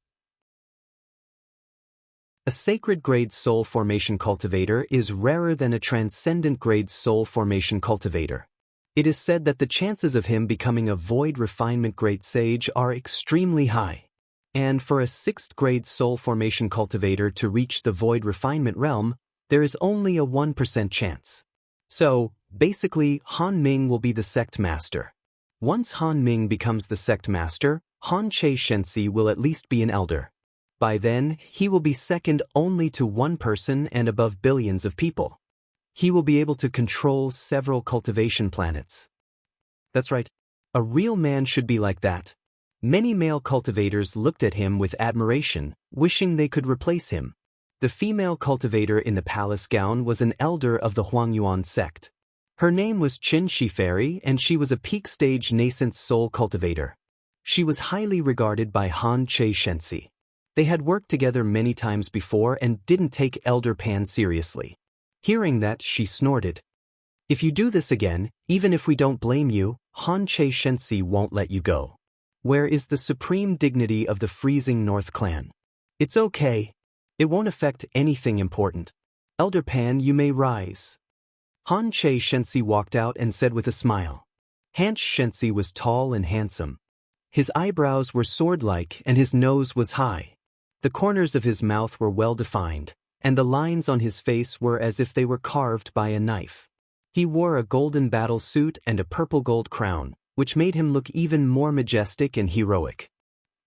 A sacred grade soul formation cultivator is rarer than a transcendent grade soul formation cultivator. It is said that the chances of him becoming a void refinement grade sage are extremely high. And for a 6th grade soul formation cultivator to reach the void refinement realm, there is only a 1% chance. So, basically, Hanming will be the sect master. Once Hanming becomes the sect master, Xianxia will at least be an elder. By then, he will be second only to one person and above billions of people. He will be able to control several cultivation planets. That's right. A real man should be like that. Many male cultivators looked at him with admiration, wishing they could replace him. The female cultivator in the palace gown was an elder of the Huangyuan sect. Her name was Qin Shiferi and she was a peak stage nascent soul cultivator. She was highly regarded by Xianxia. They had worked together many times before and didn't take Elder Pan seriously. Hearing that, she snorted. If you do this again, even if we don't blame you, Xianxia won't let you go. Where is the supreme dignity of the Freezing North clan? It's okay. It won't affect anything important. Elder Pan, you may rise. Han Xianxia walked out and said with a smile. Han Xianxia was tall and handsome. His eyebrows were sword-like and his nose was high. The corners of his mouth were well-defined, and the lines on his face were as if they were carved by a knife. He wore a golden battle suit and a purple gold crown, which made him look even more majestic and heroic.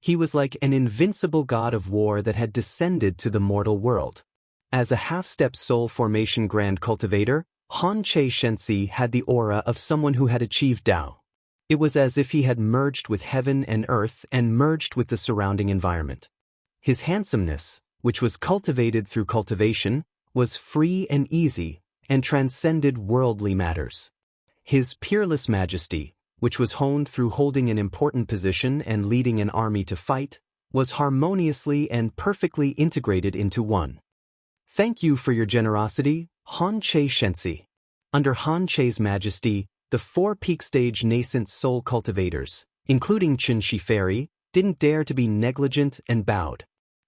He was like an invincible god of war that had descended to the mortal world. As a half-step soul formation grand cultivator, Han Xianxia had the aura of someone who had achieved Dao. It was as if he had merged with heaven and earth and merged with the surrounding environment. His handsomeness, which was cultivated through cultivation, was free and easy and transcended worldly matters. His peerless majesty, which was honed through holding an important position and leading an army to fight, was harmoniously and perfectly integrated into one. Thank you for your generosity, Han Xianxia. Under Han Che's majesty, the 4 peak stage nascent soul cultivators, including Qin Shi Fairy, didn't dare to be negligent and bowed.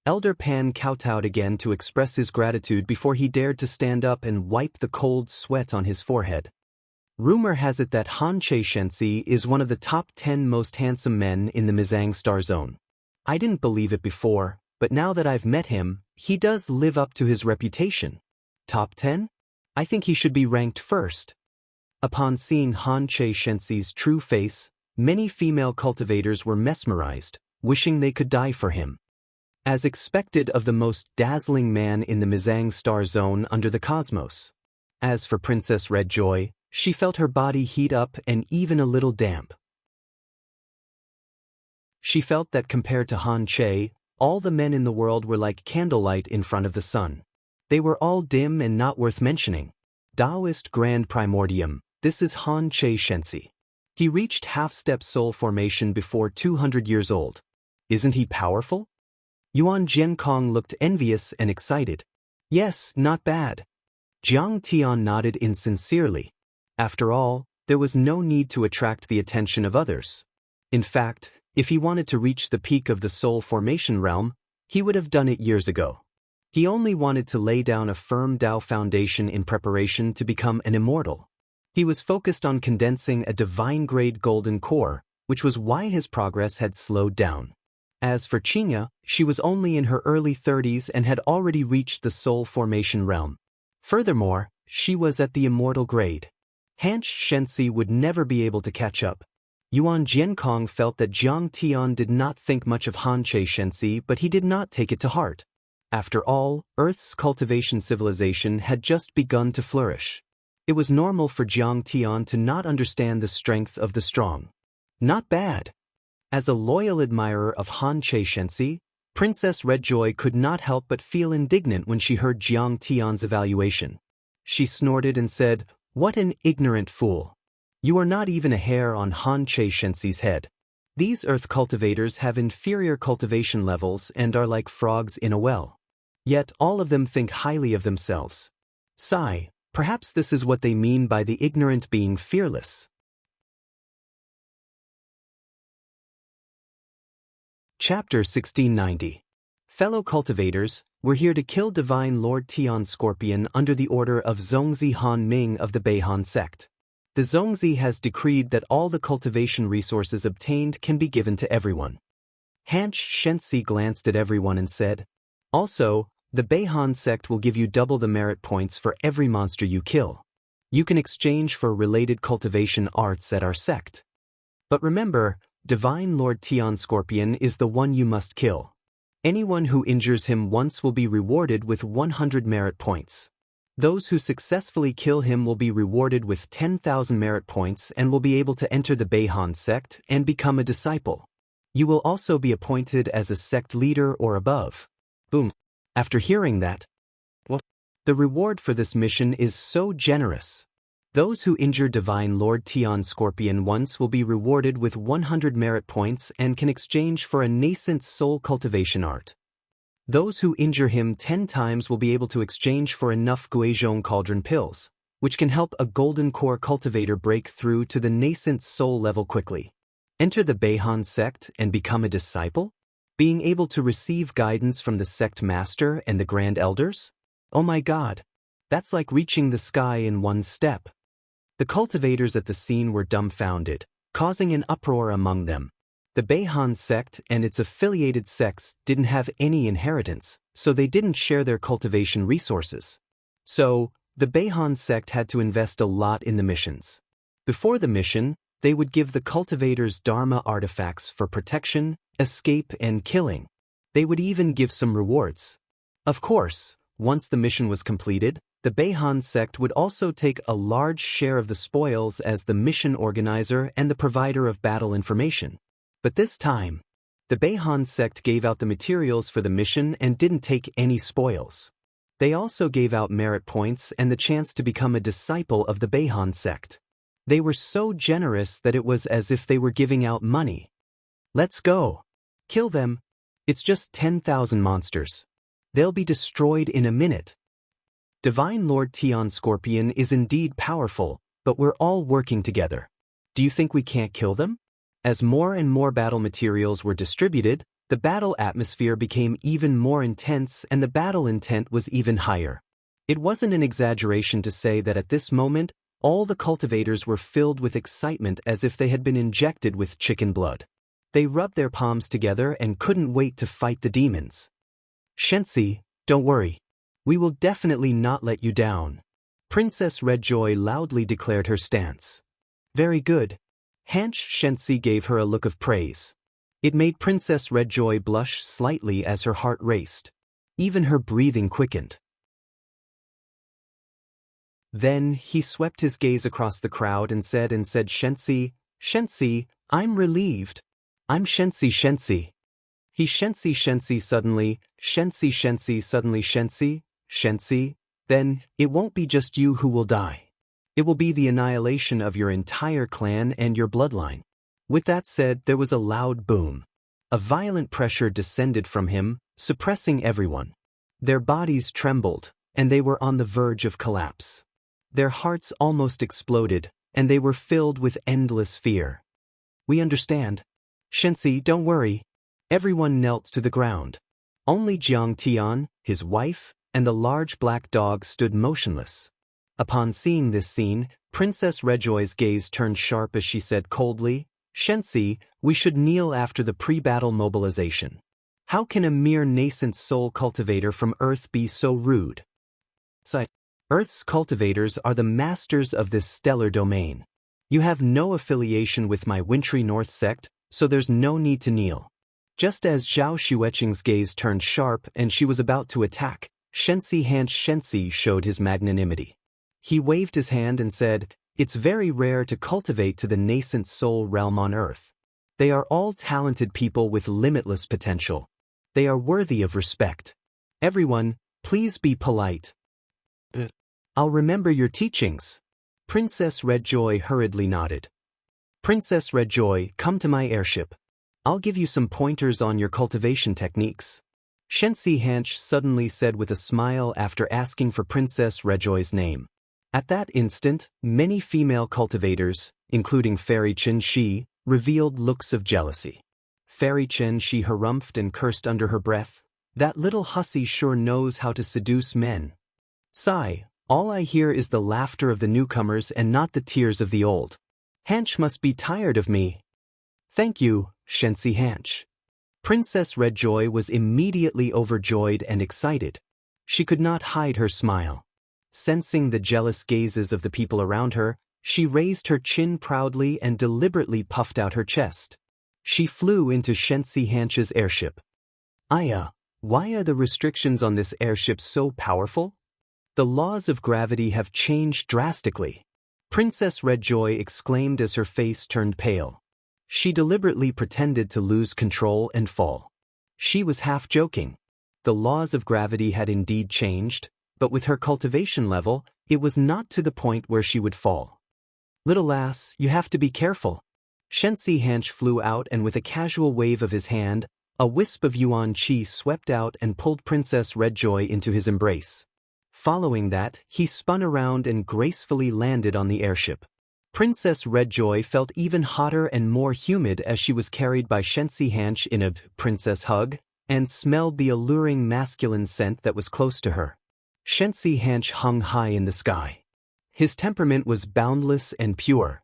Elder Pan kowtowed again to express his gratitude before he dared to stand up and wipe the cold sweat on his forehead. Rumor has it that Han Xianxia is one of the top 10 most handsome men in the Mizang Star Zone. I didn't believe it before, but now that I've met him, he does live up to his reputation. Top 10? I think he should be ranked first. Upon seeing Han Xianxia's true face, many female cultivators were mesmerized, wishing they could die for him. As expected of the most dazzling man in the Mizang Star Zone under the cosmos. As for Princess Red Joy, she felt her body heat up and even a little damp. She felt that compared to Han Che, all the men in the world were like candlelight in front of the sun. They were all dim and not worth mentioning. Daoist Grand Primordium, this is Han Xianxia. He reached half-step soul formation before 200 years old. Isn't he powerful? Yuan Jiankong looked envious and excited. Yes, not bad. Jiang Tian nodded insincerely. After all, there was no need to attract the attention of others. In fact, if he wanted to reach the peak of the soul formation realm, he would have done it years ago. He only wanted to lay down a firm Dao foundation in preparation to become an immortal. He was focused on condensing a divine-grade golden core, which was why his progress had slowed down. As for Qingya, she was only in her early 30s and had already reached the soul formation realm. Furthermore, she was at the immortal grade. Han Xianxia would never be able to catch up. Yuan Jiankong felt that Jiang Tian did not think much of Han Xianxia, but he did not take it to heart. After all, Earth's cultivation civilization had just begun to flourish. It was normal for Jiang Tian to not understand the strength of the strong. Not bad. As a loyal admirer of Han Xianxia, Princess Red Joy could not help but feel indignant when she heard Jiang Tian's evaluation. She snorted and said, "What an ignorant fool. You are not even a hair on Han Xianxia's head. These earth cultivators have inferior cultivation levels and are like frogs in a well. Yet all of them think highly of themselves. Sigh, perhaps this is what they mean by the ignorant being fearless." Chapter 1690. Fellow cultivators, we're here to kill Divine Lord Tian Scorpion under the order of Zongzi Han Ming of the Beihan sect. The Zongzi has decreed that all the cultivation resources obtained can be given to everyone. Han Xianxia glanced at everyone and said, "Also, the Beihan sect will give you double the merit points for every monster you kill. You can exchange for related cultivation arts at our sect. But remember, Divine Lord Tian Scorpion is the one you must kill. Anyone who injures him once will be rewarded with 100 merit points. Those who successfully kill him will be rewarded with 10,000 merit points and will be able to enter the Beihan sect and become a disciple. You will also be appointed as a sect leader or above." Boom. After hearing that, what? The reward for this mission is so generous. Those who injure Divine Lord Tian Scorpion once will be rewarded with 100 merit points and can exchange for a nascent soul cultivation art. Those who injure him 10 times will be able to exchange for enough Guizhong Cauldron pills, which can help a golden core cultivator break through to the nascent soul level quickly. Enter the Beihan sect and become a disciple? Being able to receive guidance from the sect master and the grand elders? Oh my God! That's like reaching the sky in one step. The cultivators at the scene were dumbfounded, causing an uproar among them. The Beihan sect and its affiliated sects didn't have any inheritance, so they didn't share their cultivation resources. So, the Beihan sect had to invest a lot in the missions. Before the mission, they would give the cultivators Dharma artifacts for protection, escape, and killing. They would even give some rewards. Of course, once the mission was completed, the Beihan sect would also take a large share of the spoils as the mission organizer and the provider of battle information. But this time, the Beihan sect gave out the materials for the mission and didn't take any spoils. They also gave out merit points and the chance to become a disciple of the Beihan sect. They were so generous that it was as if they were giving out money. Let's go. Kill them. It's just 10,000 monsters. They'll be destroyed in a minute. Divine Lord Tian Scorpion is indeed powerful, but we're all working together. Do you think we can't kill them? As more and more battle materials were distributed, the battle atmosphere became even more intense and the battle intent was even higher. It wasn't an exaggeration to say that at this moment, all the cultivators were filled with excitement as if they had been injected with chicken blood. They rubbed their palms together and couldn't wait to fight the demons. Xianxia, don't worry. We will definitely not let you down. Princess Redjoy loudly declared her stance. Very good. Xianxia gave her a look of praise. It made Princess Redjoy blush slightly as her heart raced. Even her breathing quickened. Then he swept his gaze across the crowd and said, Xianxia, I'm relieved. I'm Xianxia. He Xianxia suddenly, Xianxia, then it won't be just you who will die. It will be the annihilation of your entire clan and your bloodline. With that said, there was a loud boom. A violent pressure descended from him, suppressing everyone. Their bodies trembled, and they were on the verge of collapse. Their hearts almost exploded, and they were filled with endless fear. We understand. Xianxia, don't worry. Everyone knelt to the ground. Only Jiang Tian, his wife, and the large black dog stood motionless. Upon seeing this scene, Princess Redjoy's gaze turned sharp as she said coldly, Xianxia, we should kneel after the pre-battle mobilization. How can a mere nascent soul cultivator from Earth be so rude? Earth's cultivators are the masters of this stellar domain. You have no affiliation with my wintry North sect, so there's no need to kneel. Just as Zhao Xueqing's gaze turned sharp and she was about to attack, Xianxia showed his magnanimity. He waved his hand and said, it's very rare to cultivate to the nascent soul realm on Earth. They are all talented people with limitless potential. They are worthy of respect. Everyone, please be polite. I'll remember your teachings. Princess Redjoy hurriedly nodded. Princess Redjoy, come to my airship. I'll give you some pointers on your cultivation techniques. Xianxia suddenly said with a smile after asking for Princess Redjoy's name. At that instant, many female cultivators, including Fairy Chen Shi, revealed looks of jealousy. Fairy Chen Shi harumphed and cursed under her breath. That little hussy sure knows how to seduce men. Sigh, all I hear is the laughter of the newcomers and not the tears of the old. Hanch must be tired of me. Thank you, Xianxia. Princess Redjoy was immediately overjoyed and excited. She could not hide her smile. Sensing the jealous gazes of the people around her, she raised her chin proudly and deliberately puffed out her chest. She flew into Xianxia's airship. Aya, why are the restrictions on this airship so powerful? The laws of gravity have changed drastically. Princess Redjoy exclaimed as her face turned pale. She deliberately pretended to lose control and fall. She was half joking. The laws of gravity had indeed changed, but with her cultivation level, it was not to the point where she would fall. Little lass, you have to be careful. Xianxia flew out and with a casual wave of his hand, a wisp of yuan qi swept out and pulled Princess Redjoy into his embrace. Following that, he spun around and gracefully landed on the airship. Princess Redjoy felt even hotter and more humid as she was carried by Xianxia in a princess hug and smelled the alluring masculine scent that was close to her. Xianxia hung high in the sky. His temperament was boundless and pure.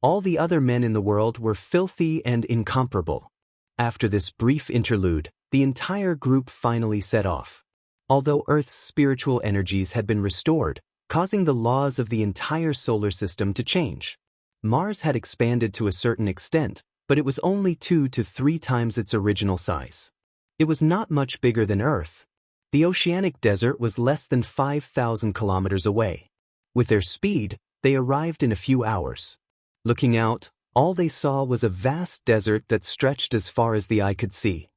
All the other men in the world were filthy and incomparable. After this brief interlude, the entire group finally set off. Although Earth's spiritual energies had been restored, causing the laws of the entire solar system to change. Mars had expanded to a certain extent, but it was only 2 to 3 times its original size. It was not much bigger than Earth. The oceanic desert was less than 5,000 kilometers away. With their speed, they arrived in a few hours. Looking out, all they saw was a vast desert that stretched as far as the eye could see.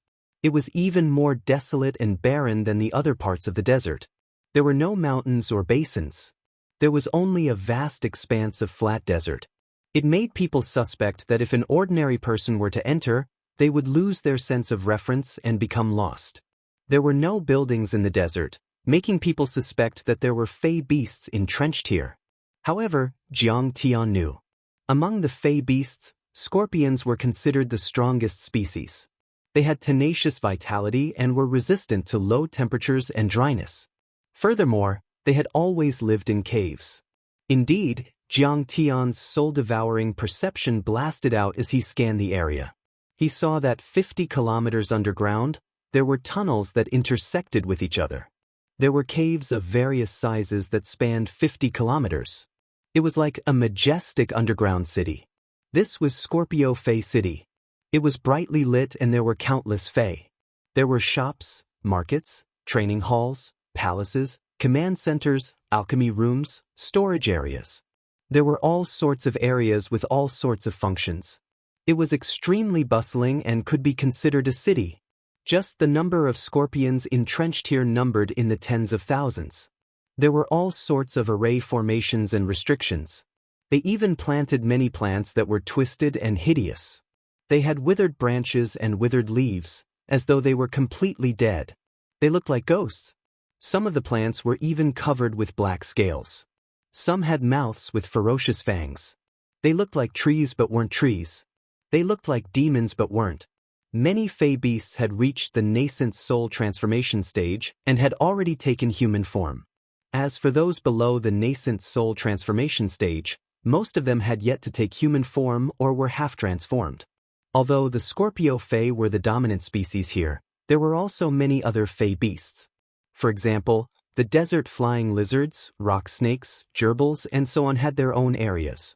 It was even more desolate and barren than the other parts of the desert. There were no mountains or basins. There was only a vast expanse of flat desert. It made people suspect that if an ordinary person were to enter, they would lose their sense of reference and become lost. There were no buildings in the desert, making people suspect that there were fey beasts entrenched here. However, Jiang Tian knew. Among the fey beasts, scorpions were considered the strongest species. They had tenacious vitality and were resistant to low temperatures and dryness. Furthermore, they had always lived in caves. Indeed, Jiang Tian's soul-devouring perception blasted out as he scanned the area. He saw that 50 kilometers underground, there were tunnels that intersected with each other. There were caves of various sizes that spanned 50 kilometers. It was like a majestic underground city. This was Scorpio Fey City. It was brightly lit and there were countless Fey. There were shops, markets, training halls, palaces, command centers, alchemy rooms, storage areas. There were all sorts of areas with all sorts of functions. It was extremely bustling and could be considered a city. Just the number of scorpions entrenched here numbered in the tens of thousands. There were all sorts of array formations and restrictions. They even planted many plants that were twisted and hideous. They had withered branches and withered leaves, as though they were completely dead. They looked like ghosts. Some of the plants were even covered with black scales. Some had mouths with ferocious fangs. They looked like trees but weren't trees. They looked like demons but weren't. Many fey beasts had reached the nascent soul transformation stage and had already taken human form. As for those below the nascent soul transformation stage, most of them had yet to take human form or were half-transformed. Although the Scorpio Fey were the dominant species here, there were also many other fey beasts. For example, the desert flying lizards, rock snakes, gerbils, and so on had their own areas.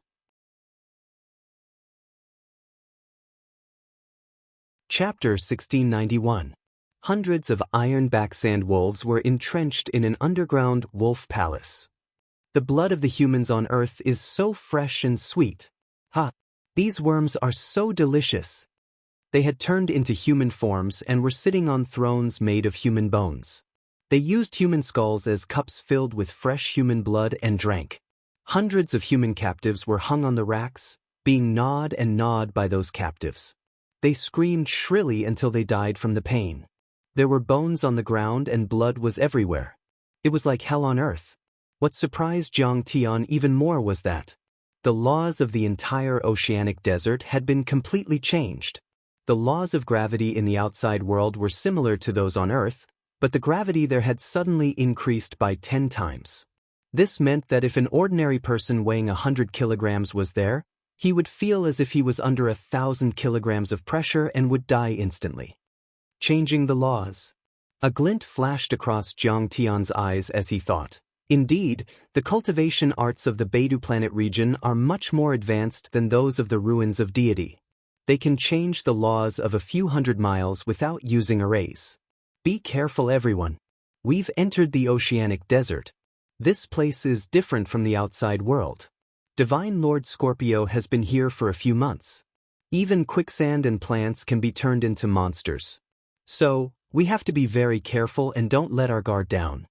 Chapter 1691. Hundreds of ironback sandwolves were entrenched in an underground wolf palace. The blood of the humans on Earth is so fresh and sweet. These worms are so delicious. They had turned into human forms and were sitting on thrones made of human bones. They used human skulls as cups filled with fresh human blood and drank. Hundreds of human captives were hung on the racks, being gnawed and gnawed by those captives. They screamed shrilly until they died from the pain. There were bones on the ground and blood was everywhere. It was like hell on earth. What surprised Jiang Tian even more was that the laws of the entire oceanic desert had been completely changed. The laws of gravity in the outside world were similar to those on Earth, but the gravity there had suddenly increased by 10 times. This meant that if an ordinary person weighing 100 kilograms was there, he would feel as if he was under 1,000 kilograms of pressure and would die instantly. Changing the laws. A glint flashed across Jiang Tian's eyes as he thought. Indeed, the cultivation arts of the Beidou planet region are much more advanced than those of the ruins of deity. They can change the laws of a few hundred miles without using arrays. Be careful, everyone. We've entered the oceanic desert. This place is different from the outside world. Divine Lord Scorpio has been here for a few months. Even quicksand and plants can be turned into monsters. So, we have to be very careful and don't let our guard down.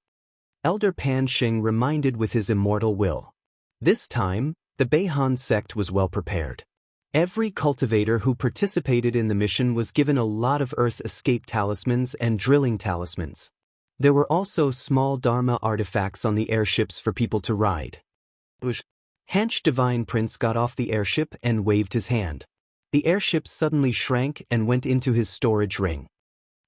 Elder Pan Xing reminded with his immortal will. This time, the Beihan sect was well prepared. Every cultivator who participated in the mission was given a lot of Earth escape talismans and drilling talismans. There were also small Dharma artifacts on the airships for people to ride. Hanch Divine Prince got off the airship and waved his hand. The airship suddenly shrank and went into his storage ring.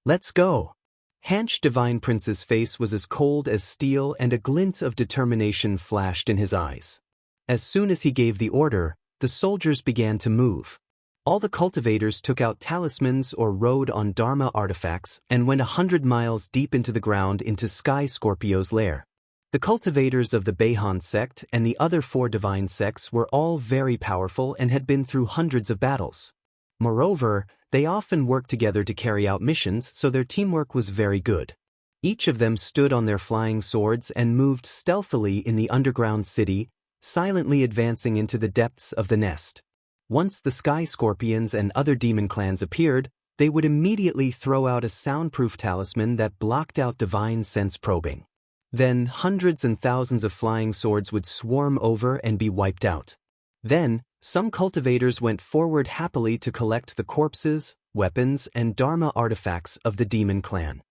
Let's go. Hanch Divine Prince's face was as cold as steel and a glint of determination flashed in his eyes. As soon as he gave the order, the soldiers began to move. All the cultivators took out talismans or rode on Dharma artifacts and went 100 miles deep into the ground into Sky Scorpio's lair. The cultivators of the Beihan sect and the other 4 divine sects were all very powerful and had been through hundreds of battles. Moreover, they often worked together to carry out missions, so their teamwork was very good. Each of them stood on their flying swords and moved stealthily in the underground city, silently advancing into the depths of the nest. Once the Sky Scorpions and other demon clans appeared, they would immediately throw out a soundproof talisman that blocked out divine sense probing. Then hundreds and thousands of flying swords would swarm over and be wiped out. Then, some cultivators went forward happily to collect the corpses, weapons, and Dharma artifacts of the demon clan.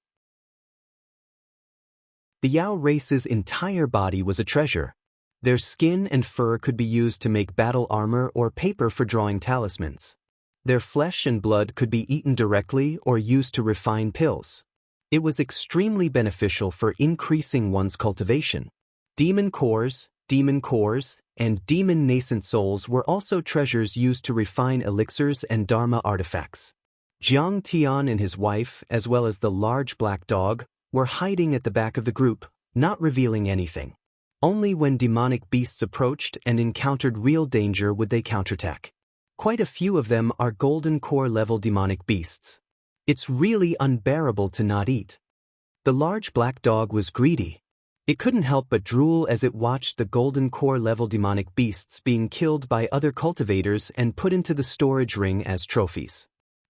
The Yao race's entire body was a treasure. Their skin and fur could be used to make battle armor or paper for drawing talismans. Their flesh and blood could be eaten directly or used to refine pills. It was extremely beneficial for increasing one's cultivation. Demon cores, and demon nascent souls were also treasures used to refine elixirs and Dharma artifacts. Jiang Tian and his wife, as well as the large black dog, were hiding at the back of the group, not revealing anything. Only when demonic beasts approached and encountered real danger would they counterattack. Quite a few of them are golden core level demonic beasts. It's really unbearable to not eat. The large black dog was greedy. It couldn't help but drool as it watched the golden core level demonic beasts being killed by other cultivators and put into the storage ring as trophies.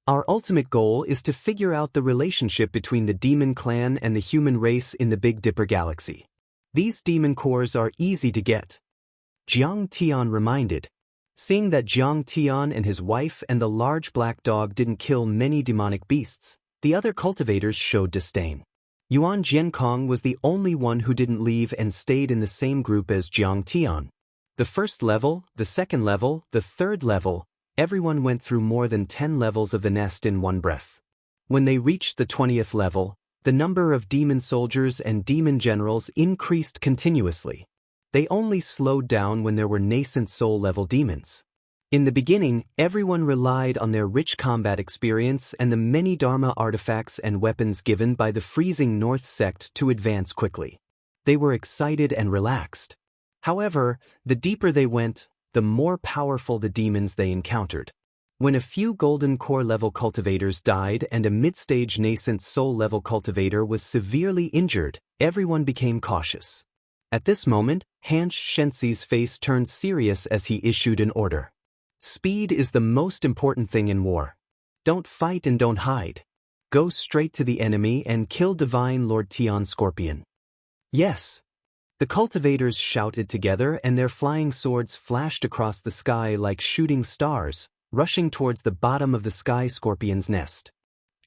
Our ultimate goal is to figure out the relationship between the demon clan and the human race in the Big Dipper galaxy. These demon cores are easy to get. Jiang Tian reminded. Seeing that Jiang Tian and his wife and the large black dog didn't kill many demonic beasts, the other cultivators showed disdain. Yuan Jiankong was the only one who didn't leave and stayed in the same group as Jiang Tian. The first level, the second level, the third level, everyone went through more than 10 levels of the nest in one breath. When they reached the 20th level, the number of demon soldiers and demon generals increased continuously. They only slowed down when there were nascent soul-level demons. In the beginning, everyone relied on their rich combat experience and the many Dharma artifacts and weapons given by the freezing North sect to advance quickly. They were excited and relaxed. However, the deeper they went, the more powerful the demons they encountered. When a few golden core level cultivators died and a mid-stage nascent soul level cultivator was severely injured, everyone became cautious. At this moment, Hanch Xianxia's face turned serious as he issued an order. Speed is the most important thing in war. Don't fight and don't hide. Go straight to the enemy and kill Divine Lord Tian Scorpion. Yes. The cultivators shouted together and their flying swords flashed across the sky like shooting stars, rushing towards the bottom of the Sky Scorpion's nest.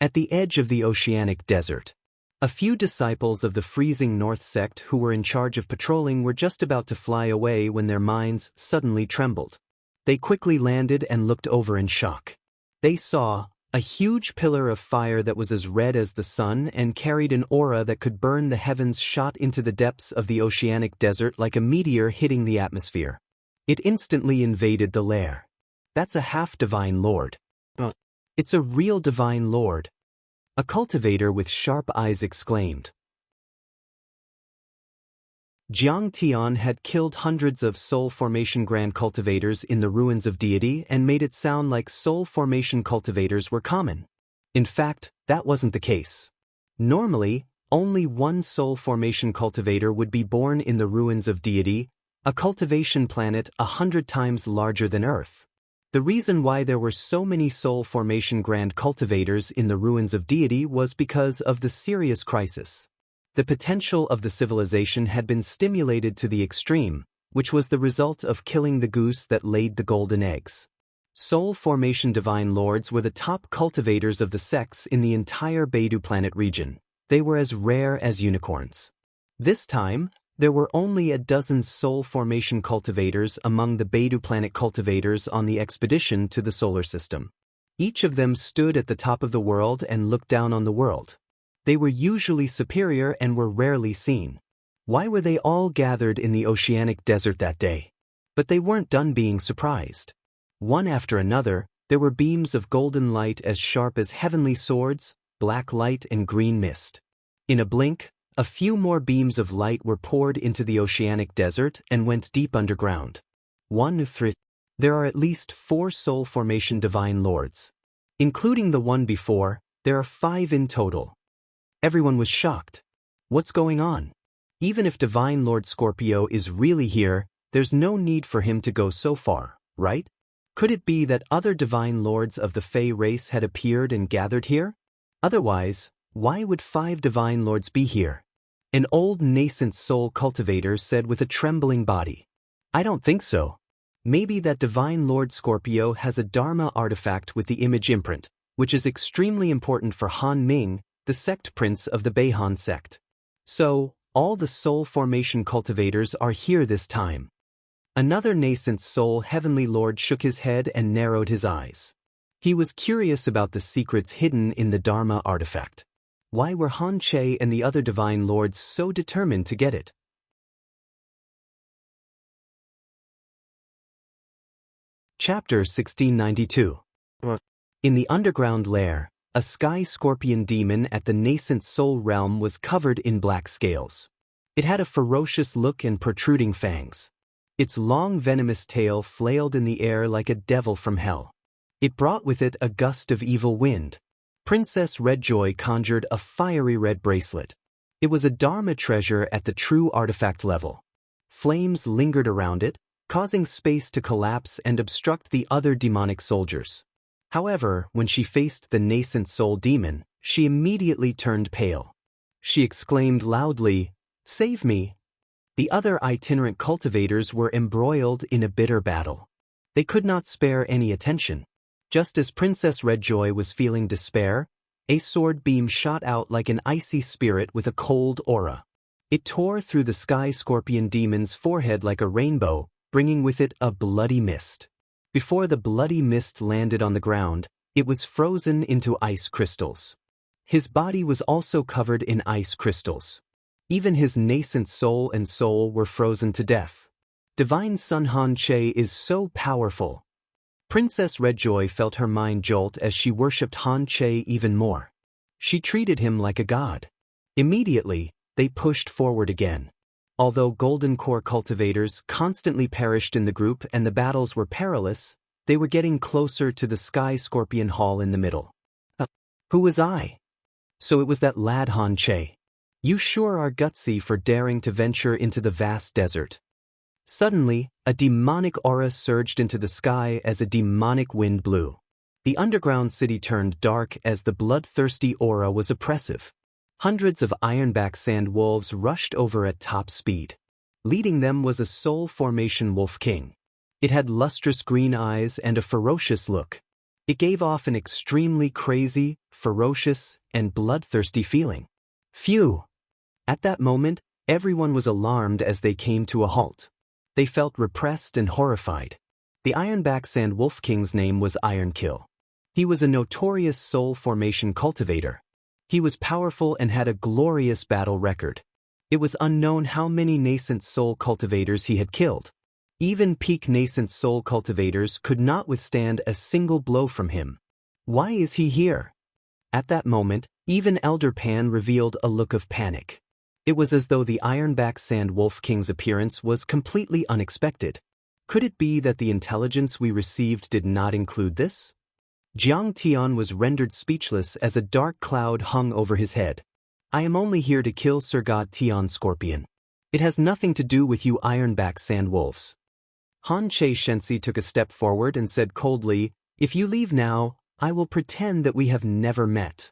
At the edge of the oceanic desert, a few disciples of the freezing North sect who were in charge of patrolling were just about to fly away when their minds suddenly trembled. They quickly landed and looked over in shock. They saw a huge pillar of fire that was as red as the sun and carried an aura that could burn the heavens shot into the depths of the oceanic desert like a meteor hitting the atmosphere. It instantly invaded the lair. That's a half-divine lord. It's a real divine lord. A cultivator with sharp eyes exclaimed. Jiang Tian had killed hundreds of soul formation grand cultivators in the ruins of deity and made it sound like soul formation cultivators were common. In fact, that wasn't the case. Normally, only one soul formation cultivator would be born in the ruins of deity, a cultivation planet 100 times larger than Earth. The reason why there were so many soul formation grand cultivators in the ruins of deity was because of the serious crisis. The potential of the civilization had been stimulated to the extreme, which was the result of killing the goose that laid the golden eggs. Soul formation divine lords were the top cultivators of the sects in the entire Beidou planet region. They were as rare as unicorns. This time, There were only a dozen soul formation cultivators among the Beidou planet cultivators on the expedition to the solar system. Each of them stood at the top of the world and looked down on the world. They were usually superior and were rarely seen. Why were they all gathered in the oceanic desert that day? But they weren't done being surprised. One after another, there were beams of golden light as sharp as heavenly swords, black light and green mist. In a blink, a few more beams of light were poured into the oceanic desert and went deep underground. 1 through 3. There are at least 4 soul formation divine lords. Including the one before, there are 5 in total. Everyone was shocked. What's going on? Even if Divine Lord Scorpio is really here, there's no need for him to go so far, right? Could it be that other divine lords of the Fey race had appeared and gathered here? Otherwise, why would 5 divine lords be here? An old nascent soul cultivator said with a trembling body. I don't think so. Maybe that divine Lord Scorpio has a Dharma artifact with the image imprint, which is extremely important for Han Ming, the sect prince of the Beihan sect. So, all the soul formation cultivators are here this time. Another nascent soul heavenly lord shook his head and narrowed his eyes. He was curious about the secrets hidden in the Dharma artifact. Why were Han Che and the other divine lords so determined to get it? Chapter 1692. In the underground lair, a sky scorpion demon at the nascent soul realm was covered in black scales. It had a ferocious look and protruding fangs. Its long venomous tail flailed in the air like a devil from hell. It brought with it a gust of evil wind. Princess Redjoy conjured a fiery red bracelet. It was a Dharma treasure at the true artifact level. Flames lingered around it, causing space to collapse and obstruct the other demonic soldiers. However, when she faced the nascent soul demon, she immediately turned pale. She exclaimed loudly, "Save me!" The other itinerant cultivators were embroiled in a bitter battle. They could not spare any attention. Just as Princess Redjoy was feeling despair, a sword beam shot out like an icy spirit with a cold aura. It tore through the sky scorpion demon's forehead like a rainbow, bringing with it a bloody mist. Before the bloody mist landed on the ground, it was frozen into ice crystals. His body was also covered in ice crystals. Even his nascent soul and soul were frozen to death. Divine Son Han Che is so powerful. Princess Redjoy felt her mind jolt as she worshipped Han Che even more. She treated him like a god. Immediately, they pushed forward again. Although Golden Core cultivators constantly perished in the group and the battles were perilous, they were getting closer to the Sky Scorpion Hall in the middle. Who was I? So it was that lad Han Che. You sure are gutsy for daring to venture into the vast desert. Suddenly, a demonic aura surged into the sky as a demonic wind blew. The underground city turned dark as the bloodthirsty aura was oppressive. Hundreds of ironback sand wolves rushed over at top speed. Leading them was a soul formation wolf king. It had lustrous green eyes and a ferocious look. It gave off an extremely crazy, ferocious, and bloodthirsty feeling. Phew! At that moment, everyone was alarmed as they came to a halt. They felt repressed and horrified. The Ironback Sand Wolf King's name was Ironkill. He was a notorious soul formation cultivator. He was powerful and had a glorious battle record. It was unknown how many nascent soul cultivators he had killed. Even peak nascent soul cultivators could not withstand a single blow from him. Why is he here? At that moment, even Elder Pan revealed a look of panic. It was as though the Ironback Sand Wolf King's appearance was completely unexpected. Could it be that the intelligence we received did not include this? Jiang Tian was rendered speechless as a dark cloud hung over his head. I am only here to kill Sir God Tian Scorpion. It has nothing to do with you Ironback Sand Wolves. Han Che Shensi took a step forward and said coldly, If you leave now, I will pretend that we have never met.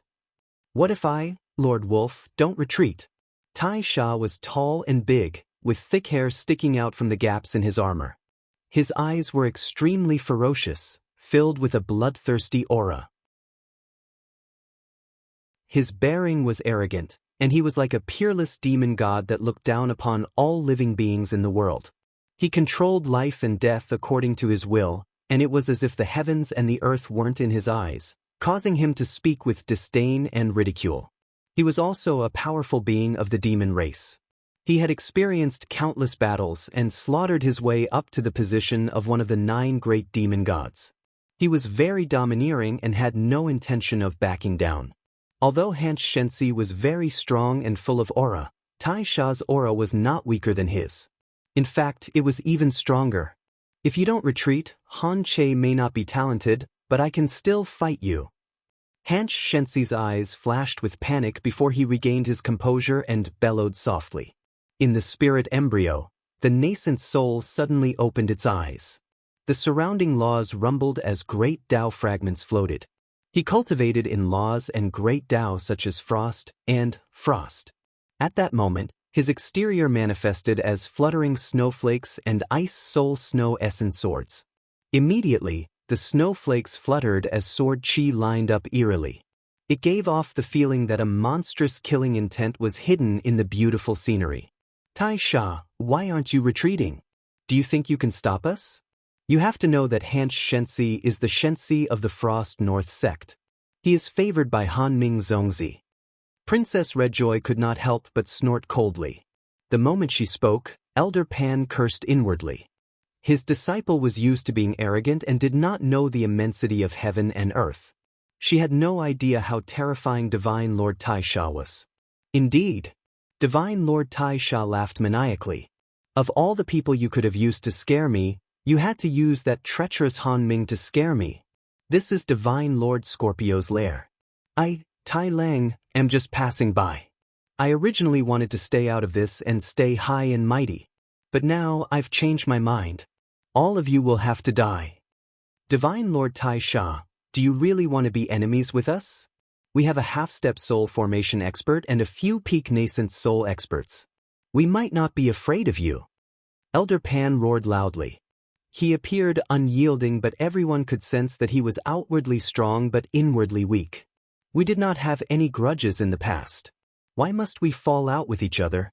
What if I, Lord Wolf, don't retreat? Tai Sha was tall and big, with thick hair sticking out from the gaps in his armor. His eyes were extremely ferocious, filled with a bloodthirsty aura. His bearing was arrogant, and he was like a peerless demon god that looked down upon all living beings in the world. He controlled life and death according to his will, and it was as if the heavens and the earth weren't in his eyes, causing him to speak with disdain and ridicule. He was also a powerful being of the demon race. He had experienced countless battles and slaughtered his way up to the position of one of the 9 great demon gods. He was very domineering and had no intention of backing down. Although Xianxia was very strong and full of aura, Tai Sha's aura was not weaker than his. In fact, it was even stronger. If you don't retreat, Han Che may not be talented, but I can still fight you. Xianxia's eyes flashed with panic before he regained his composure and bellowed softly. In the spirit embryo, the nascent soul suddenly opened its eyes. The surrounding laws rumbled as great Dao fragments floated. He cultivated in laws and great Dao such as frost and frost. At that moment, his exterior manifested as fluttering snowflakes and ice soul snow essence swords. Immediately, the snowflakes fluttered as sword chi lined up eerily. It gave off the feeling that a monstrous killing intent was hidden in the beautiful scenery. Tai Sha, why aren't you retreating? Do you think you can stop us? You have to know that Xianxia is the Shenxi of the Frost North sect. He is favored by Han Ming Zongzi. Princess Redjoy could not help but snort coldly. The moment she spoke, Elder Pan cursed inwardly. His disciple was used to being arrogant and did not know the immensity of heaven and earth. She had no idea how terrifying Divine Lord Tai Sha was. Indeed, Divine Lord Tai Sha laughed maniacally. Of all the people you could have used to scare me, you had to use that treacherous Han Ming to scare me. This is Divine Lord Scorpio's lair. I, Tai Lang, am just passing by. I originally wanted to stay out of this and stay high and mighty. But now I've changed my mind. All of you will have to die. Divine Lord Tai Sha, do you really want to be enemies with us? We have a half-step soul formation expert and a few peak nascent soul experts. We might not be afraid of you. Elder Pan roared loudly. He appeared unyielding, but everyone could sense that he was outwardly strong but inwardly weak. We did not have any grudges in the past. Why must we fall out with each other?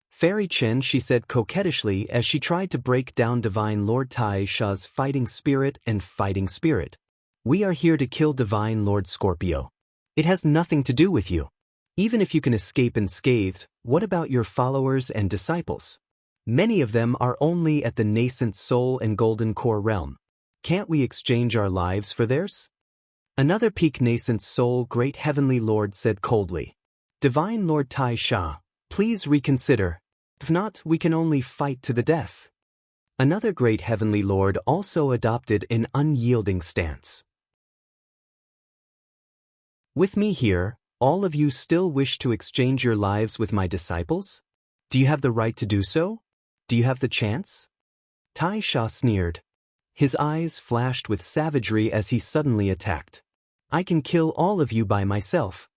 Fairy Chen, she said coquettishly as she tried to break down Divine Lord Tai Sha's fighting spirit and fighting spirit. We are here to kill Divine Lord Scorpio. It has nothing to do with you. Even if you can escape unscathed, what about your followers and disciples? Many of them are only at the nascent soul and golden core realm. Can't we exchange our lives for theirs? Another peak nascent soul great heavenly lord said coldly. Divine Lord Tai Sha, please reconsider. If not, we can only fight to the death. Another great heavenly lord also adopted an unyielding stance. With me here, all of you still wish to exchange your lives with my disciples? Do you have the right to do so? Do you have the chance? Tai Sha sneered. His eyes flashed with savagery as he suddenly attacked. I can kill all of you by myself.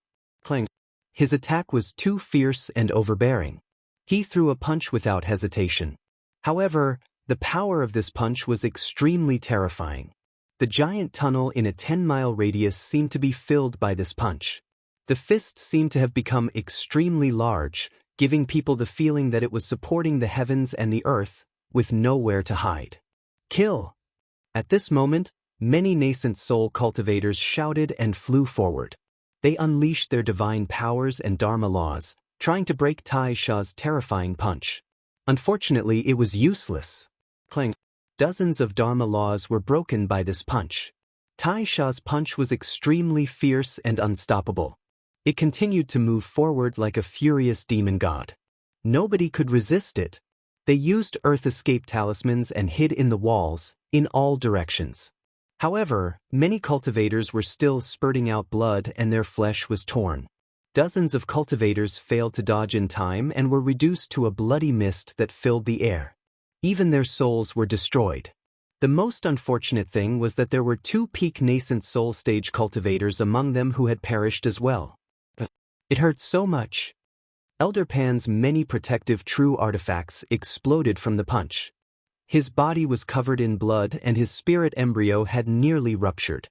Clang. His attack was too fierce and overbearing. He threw a punch without hesitation. However, the power of this punch was extremely terrifying. The giant tunnel in a 10-mile radius seemed to be filled by this punch. The fist seemed to have become extremely large, giving people the feeling that it was supporting the heavens and the earth, with nowhere to hide. Kill! At this moment, many nascent soul cultivators shouted and flew forward. They unleashed their divine powers and dharma laws, trying to break Tai Sha's terrifying punch. Unfortunately, it was useless. Clang. Dozens of dharma laws were broken by this punch. Tai Sha's punch was extremely fierce and unstoppable. It continued to move forward like a furious demon god. Nobody could resist it. They used earth escape talismans and hid in the walls, in all directions. However, many cultivators were still spurting out blood and their flesh was torn. Dozens of cultivators failed to dodge in time and were reduced to a bloody mist that filled the air. Even their souls were destroyed. The most unfortunate thing was that there were 2 peak nascent soul stage cultivators among them who had perished as well. It hurt so much. Elder Pan's many protective true artifacts exploded from the punch. His body was covered in blood and his spirit embryo had nearly ruptured.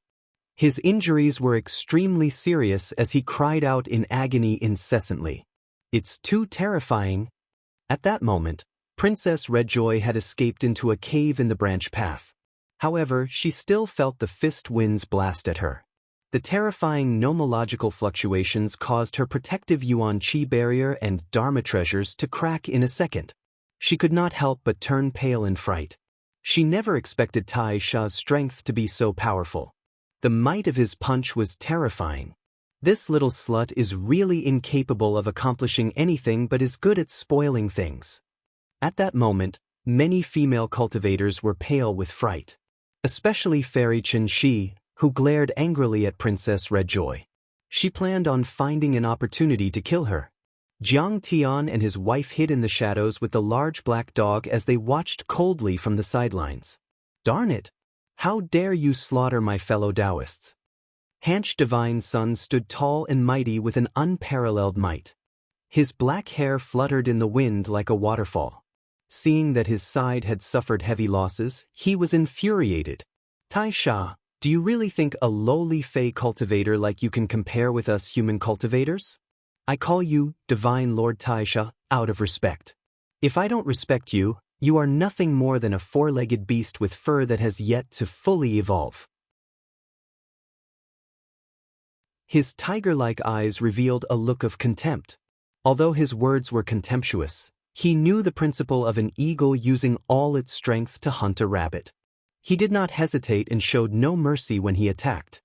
His injuries were extremely serious as he cried out in agony incessantly. It's too terrifying. At that moment, Princess Redjoy had escaped into a cave in the branch path. However, she still felt the fist winds blast at her. The terrifying nomological fluctuations caused her protective Yuan Qi barrier and Dharma treasures to crack in a second. She could not help but turn pale in fright. She never expected Tai Sha's strength to be so powerful. The might of his punch was terrifying. This little slut is really incapable of accomplishing anything but is good at spoiling things. At that moment, many female cultivators were pale with fright. Especially Fairy Chen Shi, who glared angrily at Princess Redjoy. She planned on finding an opportunity to kill her. Jiang Tian and his wife hid in the shadows with the large black dog as they watched coldly from the sidelines. Darn it! How dare you slaughter my fellow Daoists? Hanch Divine's son stood tall and mighty with an unparalleled might. His black hair fluttered in the wind like a waterfall. Seeing that his side had suffered heavy losses, he was infuriated. Tai Sha, do you really think a lowly Fey cultivator like you can compare with us human cultivators? I call you, Divine Lord Tai Sha, out of respect. If I don't respect you, you are nothing more than a four-legged beast with fur that has yet to fully evolve. His tiger-like eyes revealed a look of contempt. Although his words were contemptuous, he knew the principle of an eagle using all its strength to hunt a rabbit. He did not hesitate and showed no mercy when he attacked.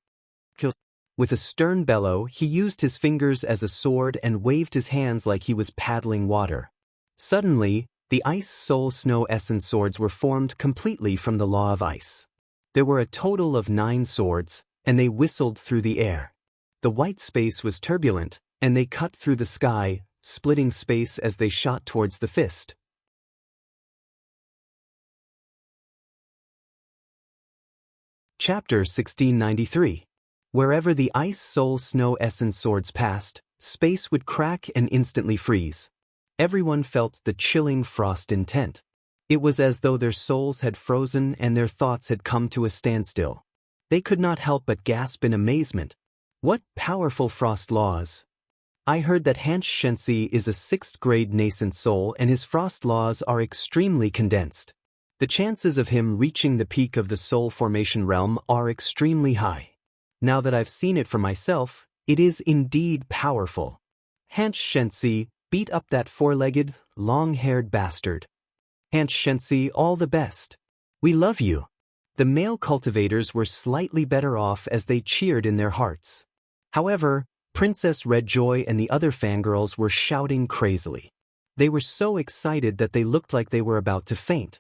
With a stern bellow, he used his fingers as a sword and waved his hands like he was paddling water. Suddenly, the Ice Soul Snow Essence swords were formed completely from the law of ice. There were a total of 9 swords, and they whistled through the air. The white space was turbulent, and they cut through the sky, splitting space as they shot towards the fist. Chapter 1693. Wherever the Ice Soul Snow Essence swords passed, space would crack and instantly freeze. Everyone felt the chilling frost intent. It was as though their souls had frozen and their thoughts had come to a standstill. They could not help but gasp in amazement. What powerful frost laws! I heard that Hanch Shensi is a 6th grade nascent soul and his frost laws are extremely condensed. The chances of him reaching the peak of the soul formation realm are extremely high. Now that I've seen it for myself, it is indeed powerful. Hanch Shensi, beat up that 4-legged, long-haired bastard. Hanch Shensi, all the best. We love you. The male cultivators were slightly better off as they cheered in their hearts. However, Princess Redjoy and the other fangirls were shouting crazily. They were so excited that they looked like they were about to faint.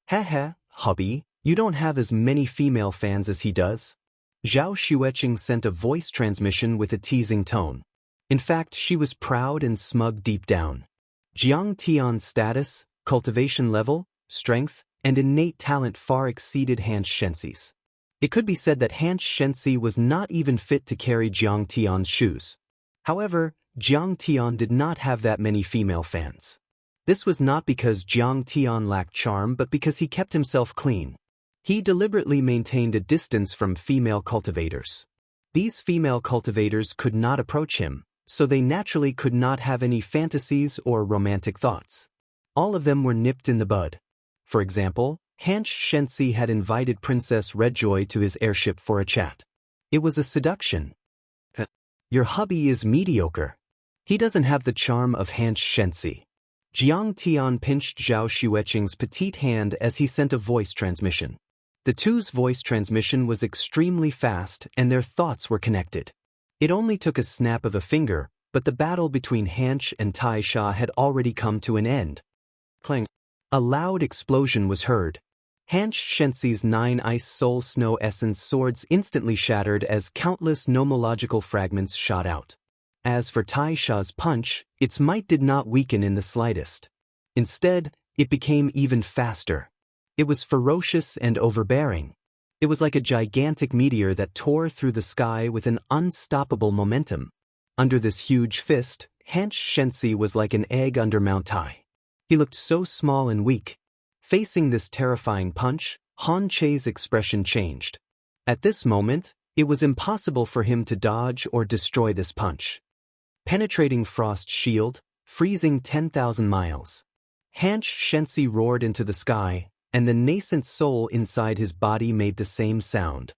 Haha, hubby, you don't have as many female fans as he does. Zhao Xueqing sent a voice transmission with a teasing tone. In fact, she was proud and smug deep down. Jiang Tian's status, cultivation level, strength, and innate talent far exceeded Hanch Shensi's. It could be said that Hanch Shensi was not even fit to carry Jiang Tian's shoes. However, Jiang Tian did not have that many female fans. This was not because Jiang Tian lacked charm but because he kept himself clean. He deliberately maintained a distance from female cultivators. These female cultivators could not approach him, so they naturally could not have any fantasies or romantic thoughts. All of them were nipped in the bud. For example, Hanch Shensi had invited Princess Redjoy to his airship for a chat. It was a seduction. Your hubby is mediocre. He doesn't have the charm of Hanch Shensi. Jiang Tian pinched Zhao Xueqing's petite hand as he sent a voice transmission. The two's voice transmission was extremely fast and their thoughts were connected. It only took a snap of a finger, but the battle between Hanch and Tai Sha had already come to an end. Clang. A loud explosion was heard. Hanch Shensi's 9 Ice Soul Snow Essence swords instantly shattered as countless nomological fragments shot out. As for Tai Sha's punch, its might did not weaken in the slightest. Instead, it became even faster. It was ferocious and overbearing. It was like a gigantic meteor that tore through the sky with an unstoppable momentum. Under this huge fist, Hanch Shensi was like an egg under Mount Tai. He looked so small and weak. Facing this terrifying punch, Han Che's expression changed. At this moment, it was impossible for him to dodge or destroy this punch. Penetrating frost shield, freezing 10,000 miles. Xianxia roared into the sky, and the nascent soul inside his body made the same sound.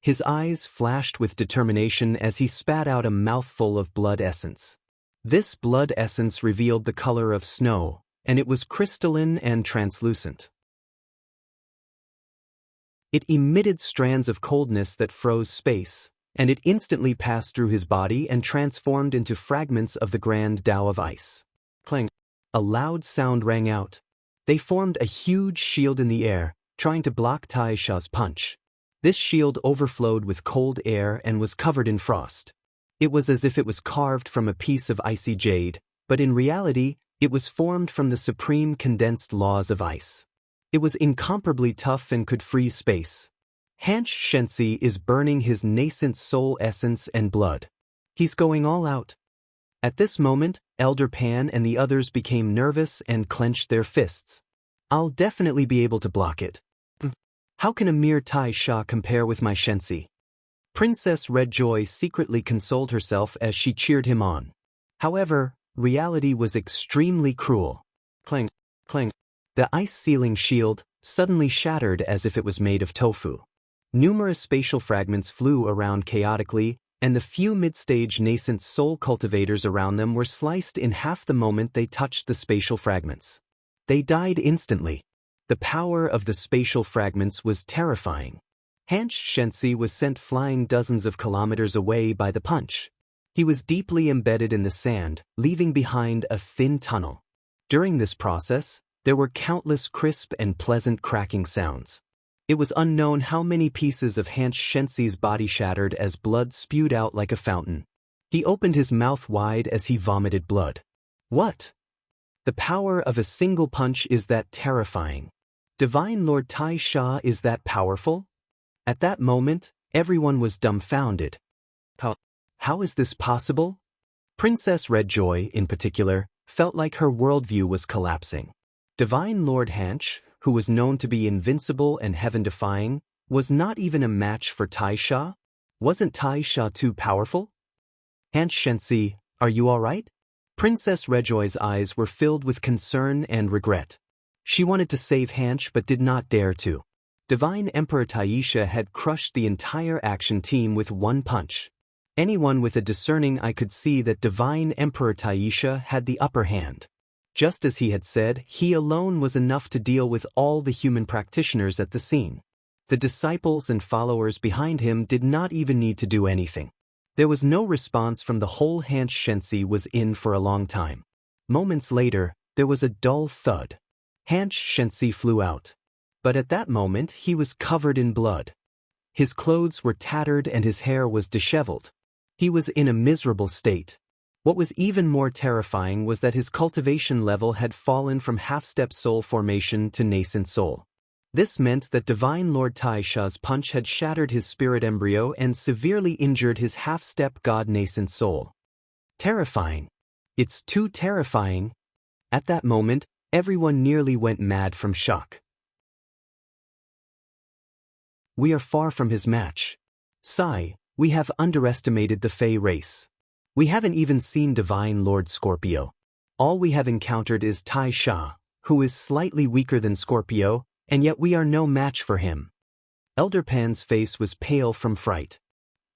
His eyes flashed with determination as he spat out a mouthful of blood essence. This blood essence revealed the color of snow, and it was crystalline and translucent. It emitted strands of coldness that froze space, and it instantly passed through his body and transformed into fragments of the grand Tao of ice. Clang! A loud sound rang out. They formed a huge shield in the air, trying to block Taisha's punch. This shield overflowed with cold air and was covered in frost. It was as if it was carved from a piece of icy jade, but in reality, it was formed from the supreme condensed laws of ice. It was incomparably tough and could freeze space. Xianxia is burning his nascent soul essence and blood. He's going all out. At this moment, Elder Pan and the others became nervous and clenched their fists. I'll definitely be able to block it. How can a mere Taisha compare with my Xianxia? Princess Red Joy secretly consoled herself as she cheered him on. However, reality was extremely cruel. Clang, clang. The ice ceiling shield suddenly shattered as if it was made of tofu. Numerous spatial fragments flew around chaotically, and the few mid-stage nascent soul cultivators around them were sliced in half the moment they touched the spatial fragments. They died instantly. The power of the spatial fragments was terrifying. Xianxia was sent flying dozens of kilometers away by the punch. He was deeply embedded in the sand, leaving behind a thin tunnel. During this process, there were countless crisp and pleasant cracking sounds. It was unknown how many pieces of Xianxia's body shattered as blood spewed out like a fountain. He opened his mouth wide as he vomited blood. What? The power of a single punch is that terrifying. Divine Lord Taisha is that powerful? At that moment, everyone was dumbfounded. How is this possible? Princess Red Joy, in particular, felt like her worldview was collapsing. Divine Lord Hanch, who was known to be invincible and heaven-defying, was not even a match for Taisha? Wasn't Taisha too powerful? Xianxia, are you all right? Princess Rejoy's eyes were filled with concern and regret. She wanted to save Hanch but did not dare to. Divine Emperor Taisha had crushed the entire action team with one punch. Anyone with a discerning eye could see that Divine Emperor Taisha had the upper hand. Just as he had said, he alone was enough to deal with all the human practitioners at the scene. The disciples and followers behind him did not even need to do anything. There was no response from the whole. Xianxia was in for a long time. Moments later, there was a dull thud. Xianxia flew out. But at that moment, he was covered in blood. His clothes were tattered and his hair was disheveled. He was in a miserable state. What was even more terrifying was that his cultivation level had fallen from half-step soul formation to nascent soul. This meant that Divine Lord Taisha's punch had shattered his spirit embryo and severely injured his half-step god nascent soul. Terrifying. It's too terrifying. At that moment, everyone nearly went mad from shock. We are far from his match. Sigh, we have underestimated the Fey race. We haven't even seen Divine Lord Scorpio. All we have encountered is Taisha, who is slightly weaker than Scorpio, and yet we are no match for him. Elder Pan's face was pale from fright.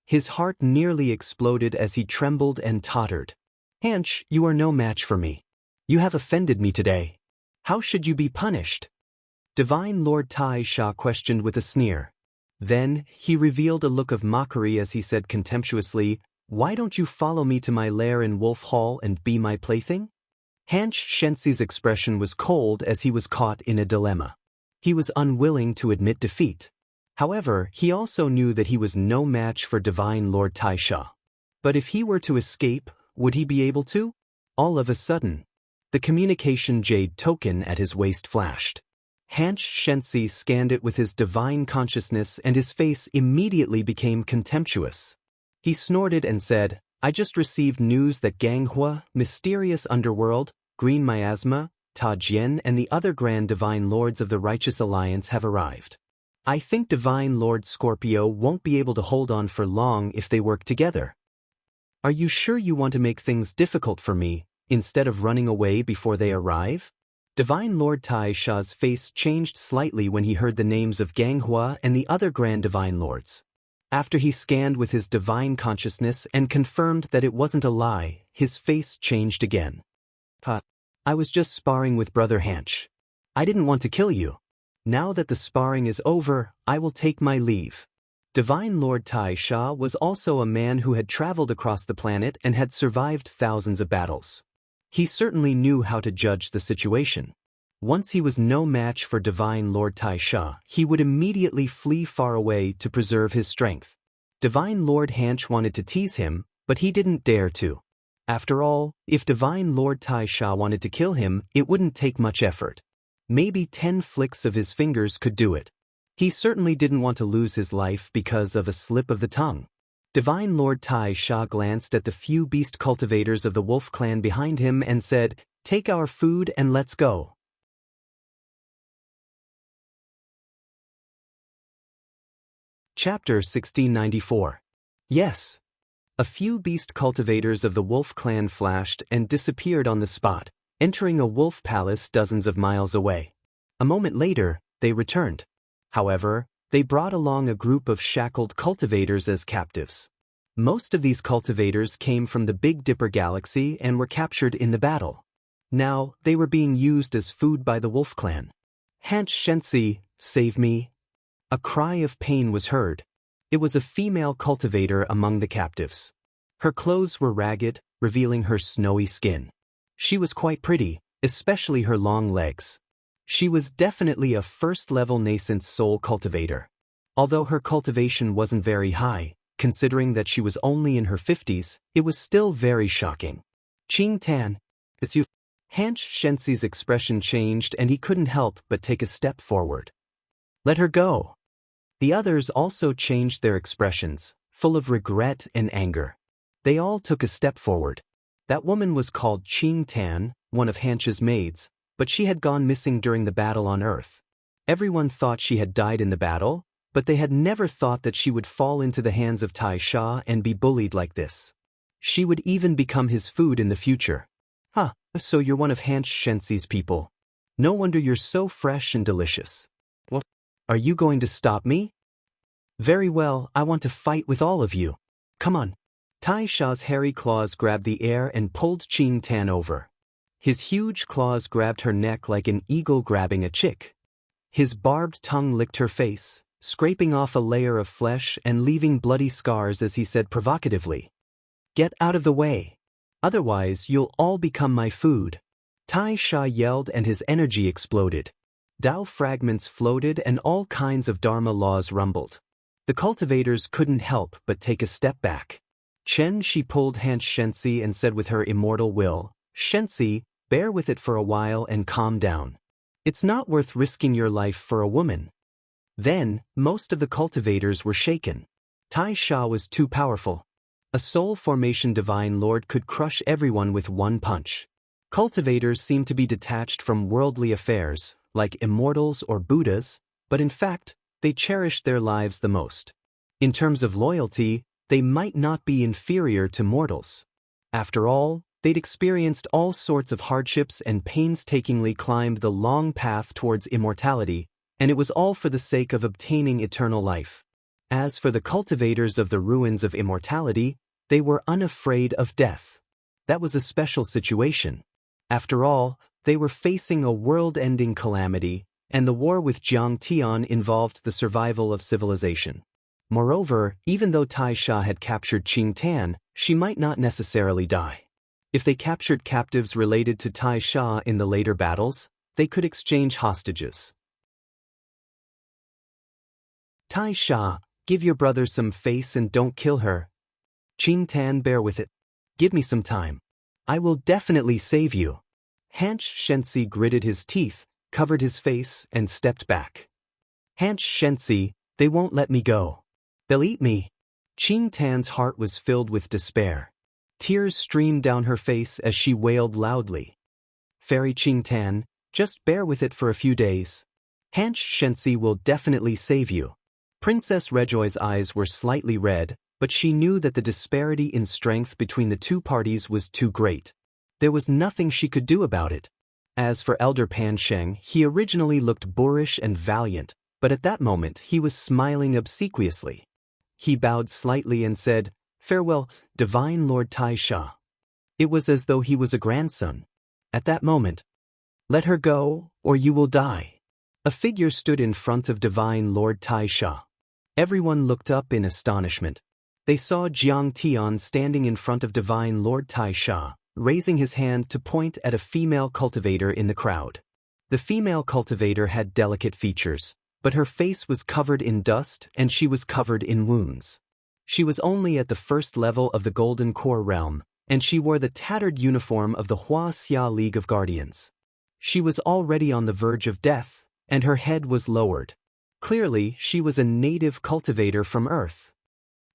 His heart nearly exploded as he trembled and tottered. Hanch, you are no match for me. You have offended me today. How should you be punished? Divine Lord Taisha questioned with a sneer. Then, he revealed a look of mockery as he said contemptuously, "Why don't you follow me to my lair in Wolf Hall and be my plaything?" Xianxia's expression was cold as he was caught in a dilemma. He was unwilling to admit defeat. However, he also knew that he was no match for Divine Lord Taisha. But if he were to escape, would he be able to? All of a sudden, the communication jade token at his waist flashed. Xianxia scanned it with his divine consciousness and his face immediately became contemptuous. He snorted and said, "I just received news that Ganghua, Mysterious Underworld, Green Miasma, Ta Jian and the other Grand Divine Lords of the Righteous Alliance have arrived. I think Divine Lord Scorpio won't be able to hold on for long if they work together. Are you sure you want to make things difficult for me, instead of running away before they arrive? Divine Lord Tai Sha's face changed slightly when he heard the names of Ganghua and the other Grand Divine Lords. After he scanned with his divine consciousness and confirmed that it wasn't a lie, his face changed again. I was just sparring with Brother Hanch. I didn't want to kill you. Now that the sparring is over, I will take my leave. Divine Lord Tai Sha was also a man who had traveled across the planet and had survived thousands of battles. He certainly knew how to judge the situation. Once he was no match for Divine Lord Tai Sha, he would immediately flee far away to preserve his strength. Divine Lord Hanch wanted to tease him, but he didn't dare to. After all, if Divine Lord Tai Sha wanted to kill him, it wouldn't take much effort. Maybe 10 flicks of his fingers could do it. He certainly didn't want to lose his life because of a slip of the tongue. Divine Lord Tai Sha glanced at the few beast cultivators of the wolf clan behind him and said, "Take our food and let's go." Chapter 1694. Yes. A few beast cultivators of the wolf clan flashed and disappeared on the spot, entering a wolf palace dozens of miles away. A moment later, they returned. However, they brought along a group of shackled cultivators as captives. Most of these cultivators came from the Big Dipper galaxy and were captured in the battle. Now, they were being used as food by the wolf clan. "Hanch Xianxia, save me." A cry of pain was heard. It was a female cultivator among the captives. Her clothes were ragged, revealing her snowy skin. She was quite pretty, especially her long legs. She was definitely a first-level nascent soul cultivator. Although her cultivation wasn't very high, considering that she was only in her 50s, it was still very shocking. "Qing Tan, it's you." Hanch Xianxia's expression changed and he couldn't help but take a step forward. "Let her go." The others also changed their expressions, full of regret and anger. They all took a step forward. That woman was called Qing Tan, one of Hanch's maids, but she had gone missing during the battle on Earth. Everyone thought she had died in the battle, but they had never thought that she would fall into the hands of Tai Sha and be bullied like this. She would even become his food in the future. So you're one of Hanch Xianxia's people. No wonder you're so fresh and delicious. What? Are you going to stop me? Very well, I want to fight with all of you. Come on. Tai Sha's hairy claws grabbed the air and pulled Qing Tan over. His huge claws grabbed her neck like an eagle grabbing a chick. His barbed tongue licked her face, scraping off a layer of flesh and leaving bloody scars as he said provocatively, "Get out of the way. Otherwise you'll all become my food." Tai Sha yelled and his energy exploded. Dao fragments floated and all kinds of Dharma laws rumbled. The cultivators couldn't help but take a step back. She pulled Hanch Xianxia and said with her immortal will, "Xianxia, bear with it for a while and calm down. It's not worth risking your life for a woman." Then, most of the cultivators were shaken. Tai Sha was too powerful. A soul formation divine lord could crush everyone with one punch. Cultivators seemed to be detached from worldly affairs, like immortals or Buddhas, but in fact, they cherished their lives the most. In terms of loyalty, they might not be inferior to mortals. After all, they'd experienced all sorts of hardships and painstakingly climbed the long path towards immortality, and it was all for the sake of obtaining eternal life. As for the cultivators of the ruins of immortality, they were unafraid of death. That was a special situation. After all, they were facing a world-ending calamity, and the war with Jiang Tian involved the survival of civilization. Moreover, even though Tai Sha had captured Qing Tan, she might not necessarily die. If they captured captives related to Tai Sha in the later battles, they could exchange hostages. Tai Sha, give your brother some face and don't kill her. Qing Tan, bear with it. Give me some time. I will definitely save you. Hanch Xianxia gritted his teeth, covered his face, and stepped back. Hanch Xianxia, they won't let me go. They'll eat me. Qing Tan's heart was filled with despair. Tears streamed down her face as she wailed loudly. Fairy Qing Tan, just bear with it for a few days. Hanch Xianxia will definitely save you. Princess Rejoi's eyes were slightly red, but she knew that the disparity in strength between the two parties was too great. There was nothing she could do about it. As for Elder Pan Sheng, he originally looked boorish and valiant, but at that moment he was smiling obsequiously. He bowed slightly and said, "Farewell, Divine Lord Tai Sha." It was as though he was a grandson. At that moment, "Let her go, or you will die." A figure stood in front of Divine Lord Tai Sha. Everyone looked up in astonishment. They saw Jiang Tian standing in front of Divine Lord Tai Sha, raising his hand to point at a female cultivator in the crowd. The female cultivator had delicate features, but her face was covered in dust and she was covered in wounds. She was only at the first level of the Golden Core realm, and she wore the tattered uniform of the Wuxia League of Guardians. She was already on the verge of death, and her head was lowered. Clearly, she was a native cultivator from Earth.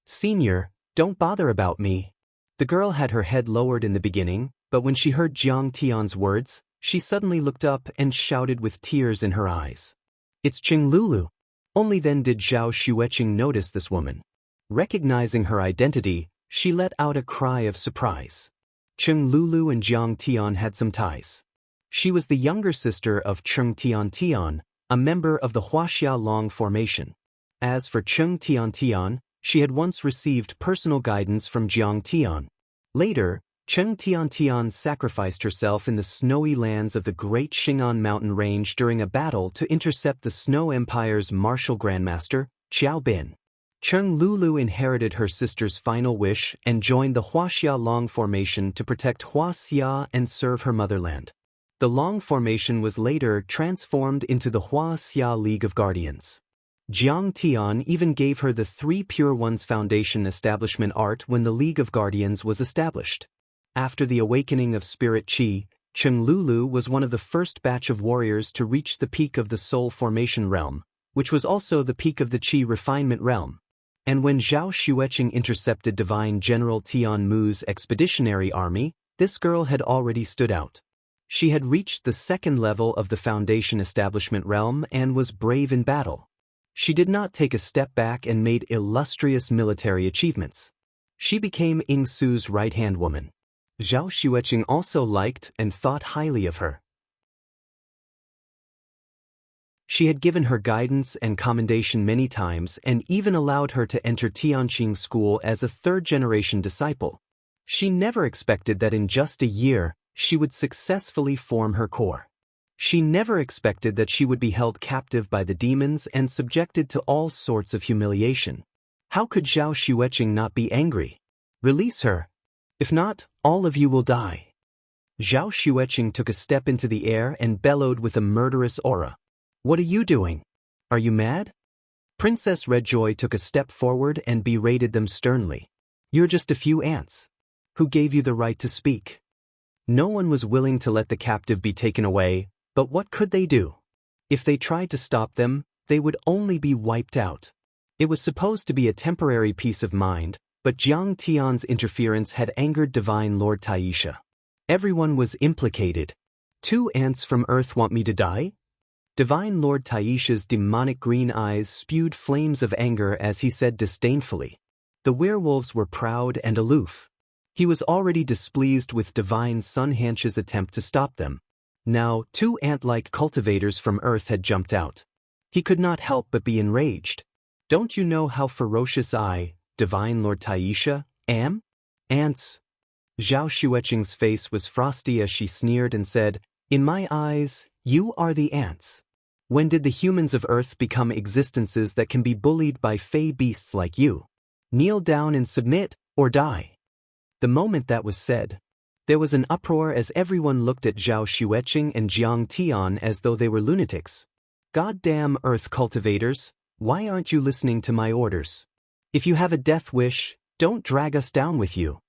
"Senior, don't bother about me." The girl had her head lowered in the beginning, but when she heard Jiang Tian's words, she suddenly looked up and shouted with tears in her eyes. "It's Cheng Lulu." Only then did Zhao Xueqing notice this woman. Recognizing her identity, she let out a cry of surprise. Cheng Lulu and Jiang Tian had some ties. She was the younger sister of Cheng Tian, a member of the Wuxia Long formation. As for Cheng Tian, she had once received personal guidance from Jiang Tian. Later, Cheng Tian sacrificed herself in the snowy lands of the Great Xing'an mountain range during a battle to intercept the Snow Empire's martial grandmaster, Xiao Bin. Cheng Lulu inherited her sister's final wish and joined the Wuxia Long formation to protect Wuxia and serve her motherland. The Long formation was later transformed into the Wuxia League of Guardians. Jiang Tian even gave her the Three Pure Ones Foundation establishment art when the League of Guardians was established. After the awakening of Spirit Qi, Cheng Lulu was one of the first batch of warriors to reach the peak of the Soul Formation realm, which was also the peak of the Qi Refinement realm. And when Zhao Xueqing intercepted Divine General Tian Mu's expeditionary army, this girl had already stood out. She had reached the second level of the Foundation establishment realm and was brave in battle. She did not take a step back and made illustrious military achievements. She became Ying Su's right-hand woman. Zhao Xueqing also liked and thought highly of her. She had given her guidance and commendation many times and even allowed her to enter Tianqing school as a third-generation disciple. She never expected that in just a year, she would successfully form her core. She never expected that she would be held captive by the demons and subjected to all sorts of humiliation. How could Zhao Xueqing not be angry? Release her. If not, all of you will die. Zhao Xueqing took a step into the air and bellowed with a murderous aura. "What are you doing? Are you mad?" Princess Redjoy took a step forward and berated them sternly. "You're just a few ants. Who gave you the right to speak?" No one was willing to let the captive be taken away, but what could they do? If they tried to stop them, they would only be wiped out. It was supposed to be a temporary peace of mind, but Jiang Tian's interference had angered Divine Lord Tai Sha. Everyone was implicated. "Two ants from Earth want me to die?" Divine Lord Tai Sha's demonic green eyes spewed flames of anger as he said disdainfully. The werewolves were proud and aloof. He was already displeased with Divine Sun Hansh's attempt to stop them. Now, two ant-like cultivators from Earth had jumped out. He could not help but be enraged. "Don't you know how ferocious I, Divine Lord Tai Sha, am? Ants." Zhao Xueqing's face was frosty as she sneered and said, "In my eyes, you are the ants. When did the humans of Earth become existences that can be bullied by fey beasts like you? Kneel down and submit, or die." The moment that was said, there was an uproar as everyone looked at Zhao Xueqing and Jiang Tian as though they were lunatics. "Goddamn Earth cultivators, why aren't you listening to my orders? If you have a death wish, don't drag us down with you."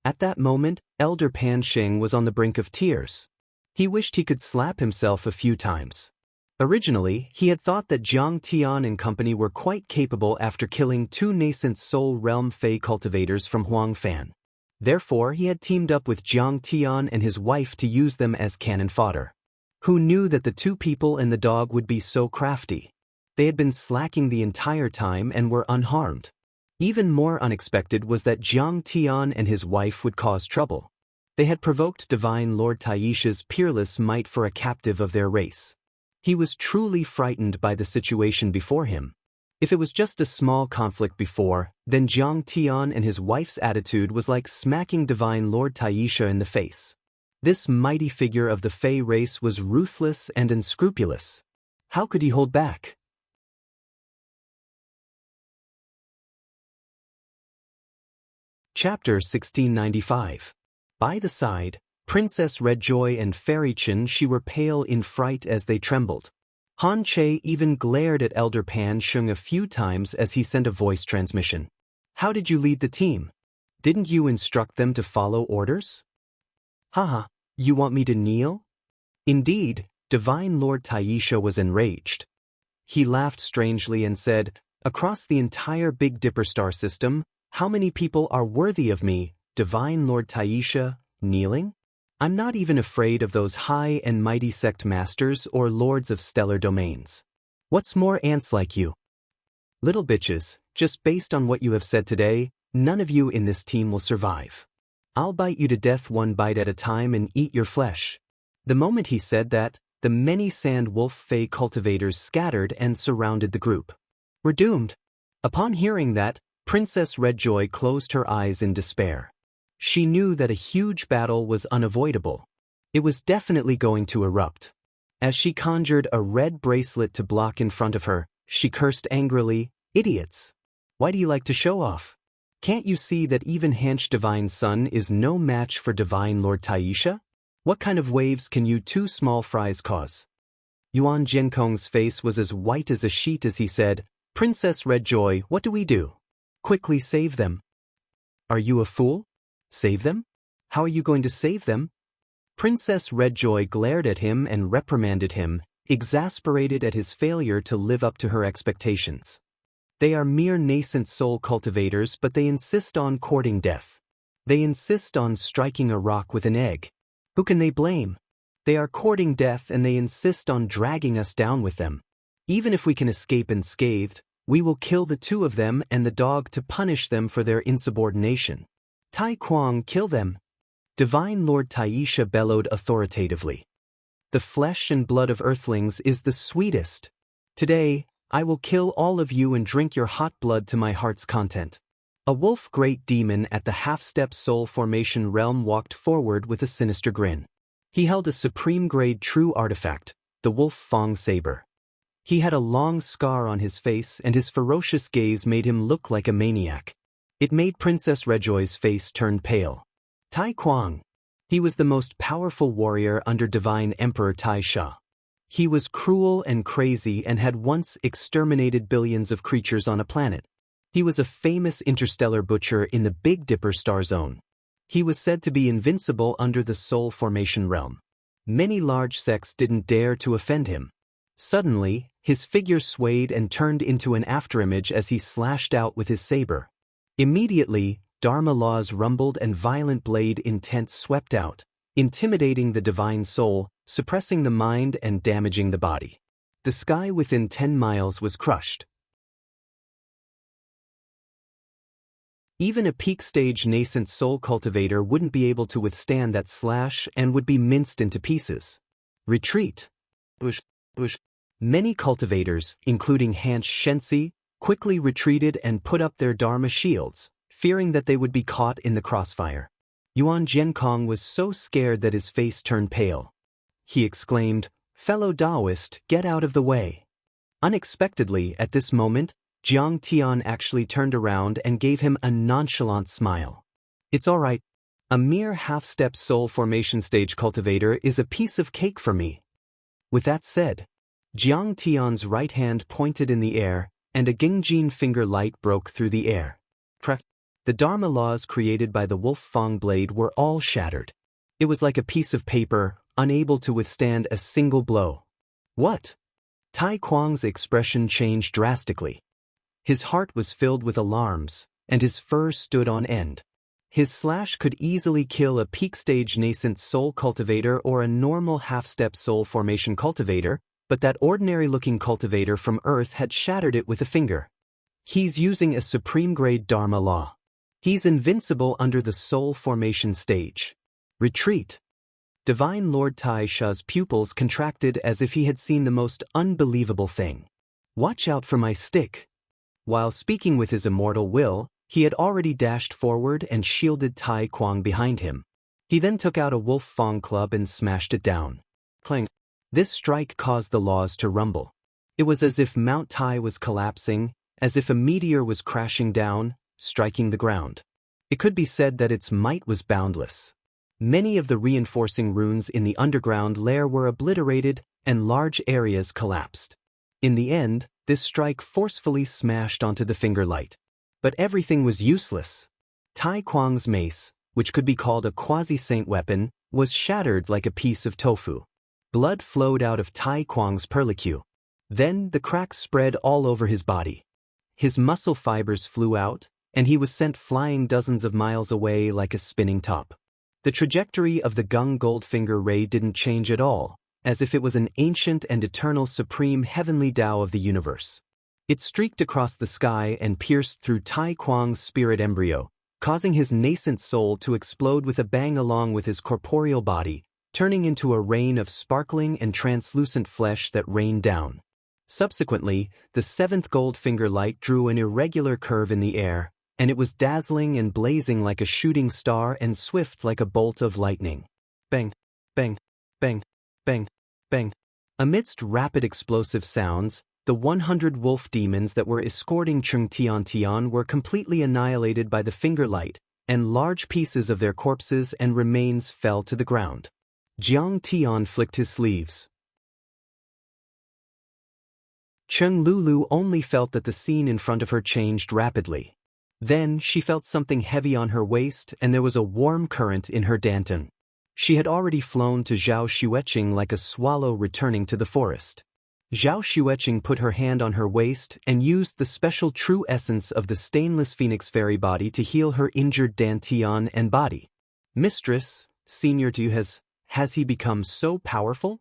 At that moment, Elder Pan Sheng was on the brink of tears. He wished he could slap himself a few times. Originally, he had thought that Jiang Tian and company were quite capable after killing two nascent Soul Realm Fey cultivators from Huangfan. Therefore, he had teamed up with Jiang Tian and his wife to use them as cannon fodder. Who knew that the two people and the dog would be so crafty? They had been slacking the entire time and were unharmed. Even more unexpected was that Jiang Tian and his wife would cause trouble. They had provoked Divine Lord Taisha's peerless might for a captive of their race. He was truly frightened by the situation before him. If it was just a small conflict before, then Jiang Tian and his wife's attitude was like smacking Divine Lord Taisha in the face. This mighty figure of the Fey race was ruthless and unscrupulous. How could he hold back? Chapter 1695. By the side, Princess Redjoy and Fairy Chen she were pale in fright as they trembled. Han Che even glared at Elder Pan Sheng a few times as he sent a voice transmission. How did you lead the team? Didn't you instruct them to follow orders? Haha, you want me to kneel? Indeed, Divine Lord Taisha was enraged. He laughed strangely and said, across the entire Big Dipper star system, how many people are worthy of me, Divine Lord Taisha, kneeling? I'm not even afraid of those high and mighty sect masters or lords of stellar domains. What's more, ants like you? Little bitches, just based on what you have said today, none of you in this team will survive. I'll bite you to death one bite at a time and eat your flesh. The moment he said that, the many sand wolf fey cultivators scattered and surrounded the group. We're doomed. Upon hearing that, Princess Redjoy closed her eyes in despair. She knew that a huge battle was unavoidable. It was definitely going to erupt. As she conjured a red bracelet to block in front of her, she cursed angrily, idiots! Why do you like to show off? Can't you see that even Hanch Divine Son is no match for Divine Lord Taisha? What kind of waves can you two small fries cause? Yuan Jiankong's face was as white as a sheet as he said, Princess Redjoy, what do we do? Quickly save them. Are you a fool? Save them? How are you going to save them? Princess Redjoy glared at him and reprimanded him, exasperated at his failure to live up to her expectations. They are mere nascent soul cultivators, but they insist on courting death. They insist on striking a rock with an egg. Who can they blame? They are courting death and they insist on dragging us down with them. Even if we can escape unscathed, we will kill the two of them and the dog to punish them for their insubordination. Tai Kuang, kill them! Divine Lord Taisha bellowed authoritatively. The flesh and blood of earthlings is the sweetest. Today, I will kill all of you and drink your hot blood to my heart's content. A wolf great demon at the half-step soul formation realm walked forward with a sinister grin. He held a supreme-grade true artifact, the Wolf Fong Saber. He had a long scar on his face and his ferocious gaze made him look like a maniac. It made Princess Redjoy's face turn pale. Tai Kuang. He was the most powerful warrior under Divine Emperor Taisha. He was cruel and crazy and had once exterminated billions of creatures on a planet. He was a famous interstellar butcher in the Big Dipper star zone. He was said to be invincible under the soul formation realm. Many large sects didn't dare to offend him. Suddenly, his figure swayed and turned into an afterimage as he slashed out with his saber. Immediately, Dharma laws rumbled and violent blade intent swept out, intimidating the divine soul, suppressing the mind and damaging the body. The sky within 10 miles was crushed. Even a peak-stage nascent soul cultivator wouldn't be able to withstand that slash and would be minced into pieces. Retreat. Many cultivators, including Hanch Xianxia, quickly retreated and put up their Dharma shields, fearing that they would be caught in the crossfire. Yuan Jiankong was so scared that his face turned pale. He exclaimed, "Fellow Daoist, get out of the way." Unexpectedly, at this moment, Jiang Tian actually turned around and gave him a nonchalant smile. "It's all right. A mere half-step soul formation stage cultivator is a piece of cake for me." With that said, Jiang Tian's right hand pointed in the air, and a Gingjin finger light broke through the air. The Dharma laws created by the Wolf Fong blade were all shattered. It was like a piece of paper, unable to withstand a single blow. What? Tai Kuang's expression changed drastically. His heart was filled with alarms, and his fur stood on end. His slash could easily kill a peak-stage nascent soul cultivator or a normal half-step soul formation cultivator, but that ordinary-looking cultivator from Earth had shattered it with a finger. He's using a supreme-grade Dharma law. He's invincible under the soul formation stage. Retreat. Divine Lord Tai Sha's pupils contracted as if he had seen the most unbelievable thing. Watch out for my stick. While speaking with his immortal will, he had already dashed forward and shielded Tai Kwang behind him. He then took out a wolf fang club and smashed it down. Clang. This strike caused the laws to rumble. It was as if Mount Tai was collapsing, as if a meteor was crashing down, striking the ground. It could be said that its might was boundless. Many of the reinforcing runes in the underground lair were obliterated, and large areas collapsed. In the end, this strike forcefully smashed onto the finger light. But everything was useless. Tai Kwang's mace, which could be called a quasi-saint weapon, was shattered like a piece of tofu. Blood flowed out of Tai Kwang's perlicue. Then the cracks spread all over his body. His muscle fibers flew out, and he was sent flying dozens of miles away like a spinning top. The trajectory of the Gung Goldfinger ray didn't change at all, as if it was an ancient and eternal supreme heavenly Tao of the universe. It streaked across the sky and pierced through Tai Kwang's spirit embryo, causing his nascent soul to explode with a bang along with his corporeal body, turning into a rain of sparkling and translucent flesh that rained down. Subsequently, the seventh Goldfinger light drew an irregular curve in the air, and it was dazzling and blazing like a shooting star and swift like a bolt of lightning. Bang, bang, bang, bang, bang. Amidst rapid explosive sounds, the 100 wolf demons that were escorting Chung Tian were completely annihilated by the finger light, and large pieces of their corpses and remains fell to the ground. Jiang Tian flicked his sleeves. Cheng Lulu only felt that the scene in front of her changed rapidly. Then she felt something heavy on her waist and there was a warm current in her danton. She had already flown to Zhao Xueqing like a swallow returning to the forest. Zhao Xueqing put her hand on her waist and used the special true essence of the stainless phoenix fairy body to heal her injured dantian and body. Mistress, Senior Du has he become so powerful?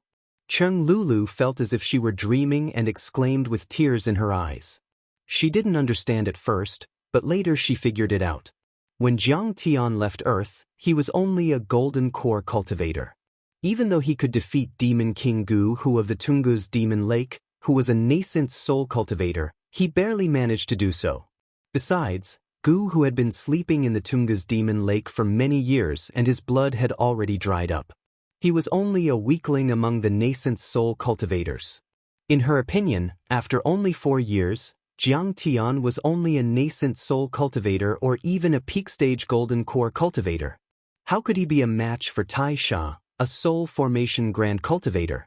Cheng Lulu felt as if she were dreaming and exclaimed with tears in her eyes. She didn't understand at first, but later she figured it out. When Jiang Tian left Earth, he was only a golden core cultivator. Even though he could defeat Demon King Gu Hu of the Tungu's Demon Lake, who was a nascent soul cultivator, he barely managed to do so. Besides, Gu Hu had been sleeping in the Tungu's Demon Lake for many years and his blood had already dried up. He was only a weakling among the nascent soul cultivators. In her opinion, after only 4 years, Jiang Tian was only a nascent soul cultivator or even a peak-stage golden core cultivator. How could he be a match for Tai Sha, a soul formation grand cultivator?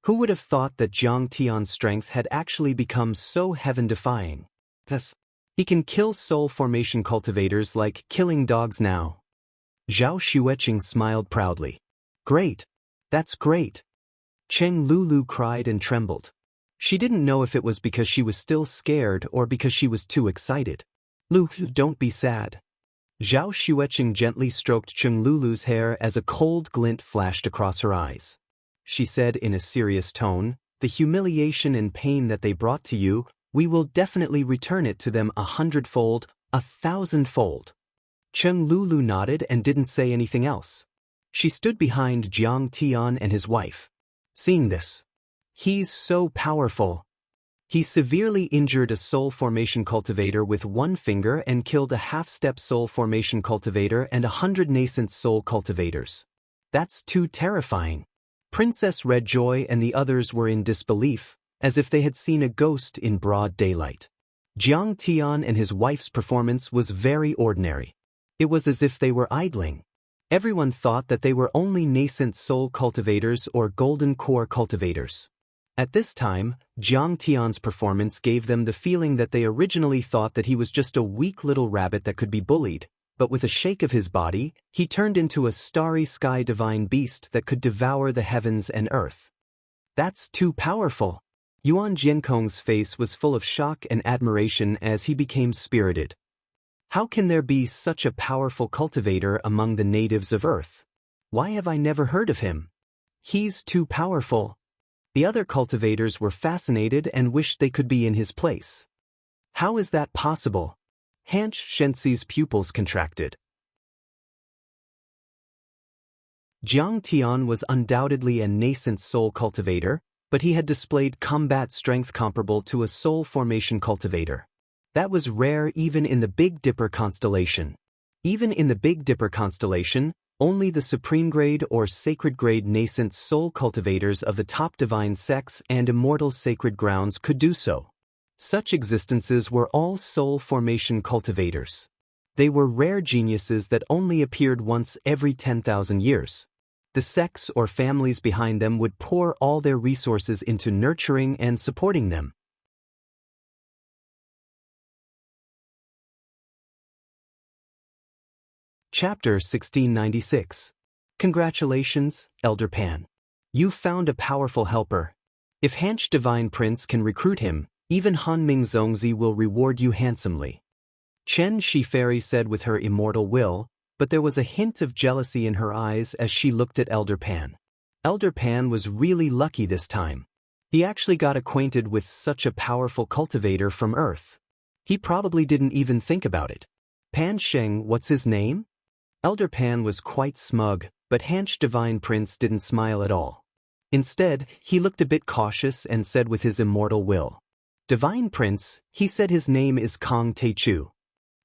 Who would have thought that Jiang Tian's strength had actually become so heaven-defying? Yes, he can kill soul formation cultivators like killing dogs now. Zhao Xueqing smiled proudly. Great. That's great. Cheng Lulu cried and trembled. She didn't know if it was because she was still scared or because she was too excited. Lu, don't be sad. Zhao Xueqing gently stroked Cheng Lulu's hair as a cold glint flashed across her eyes. She said in a serious tone, the humiliation and pain that they brought to you, we will definitely return it to them 100-fold, 1,000-fold. Cheng Lulu nodded and didn't say anything else. She stood behind Jiang Tian and his wife. Seeing this, he's so powerful. He severely injured a soul formation cultivator with 1 finger and killed a half-step soul formation cultivator and 100 nascent soul cultivators. That's too terrifying. Princess Red Joy and the others were in disbelief, as if they had seen a ghost in broad daylight. Jiang Tian and his wife's performance was very ordinary. It was as if they were idling. Everyone thought that they were only nascent soul cultivators or golden core cultivators. At this time, Jiang Tian's performance gave them the feeling that they originally thought that he was just a weak little rabbit that could be bullied, but with a shake of his body, he turned into a starry sky divine beast that could devour the heavens and earth. That's too powerful. Yuan Jiankong's face was full of shock and admiration as he became spirited. How can there be such a powerful cultivator among the natives of Earth? Why have I never heard of him? He's too powerful. The other cultivators were fascinated and wished they could be in his place. How is that possible? Hanch Shenxi's pupils contracted. Jiang Tian was undoubtedly a nascent soul cultivator, but he had displayed combat strength comparable to a soul formation cultivator. That was rare even in the Big Dipper constellation. Even in the Big Dipper constellation, only the supreme grade or sacred grade nascent soul cultivators of the top divine sects and immortal sacred grounds could do so. Such existences were all soul formation cultivators. They were rare geniuses that only appeared once every 10,000 years. The sects or families behind them would pour all their resources into nurturing and supporting them. Chapter 1696. Congratulations, Elder Pan. You've found a powerful helper. If Hanch Divine Prince can recruit him, even Han Ming Zongzi will reward you handsomely. Chen Shi Fairy said with her immortal will, but there was a hint of jealousy in her eyes as she looked at Elder Pan. Elder Pan was really lucky this time. He actually got acquainted with such a powerful cultivator from Earth. He probably didn't even think about it. Pan Sheng, what's his name? Elder Pan was quite smug, but Hanch Divine Prince didn't smile at all. Instead, he looked a bit cautious and said with his immortal will, Divine Prince, he said his name is Kong Teichu.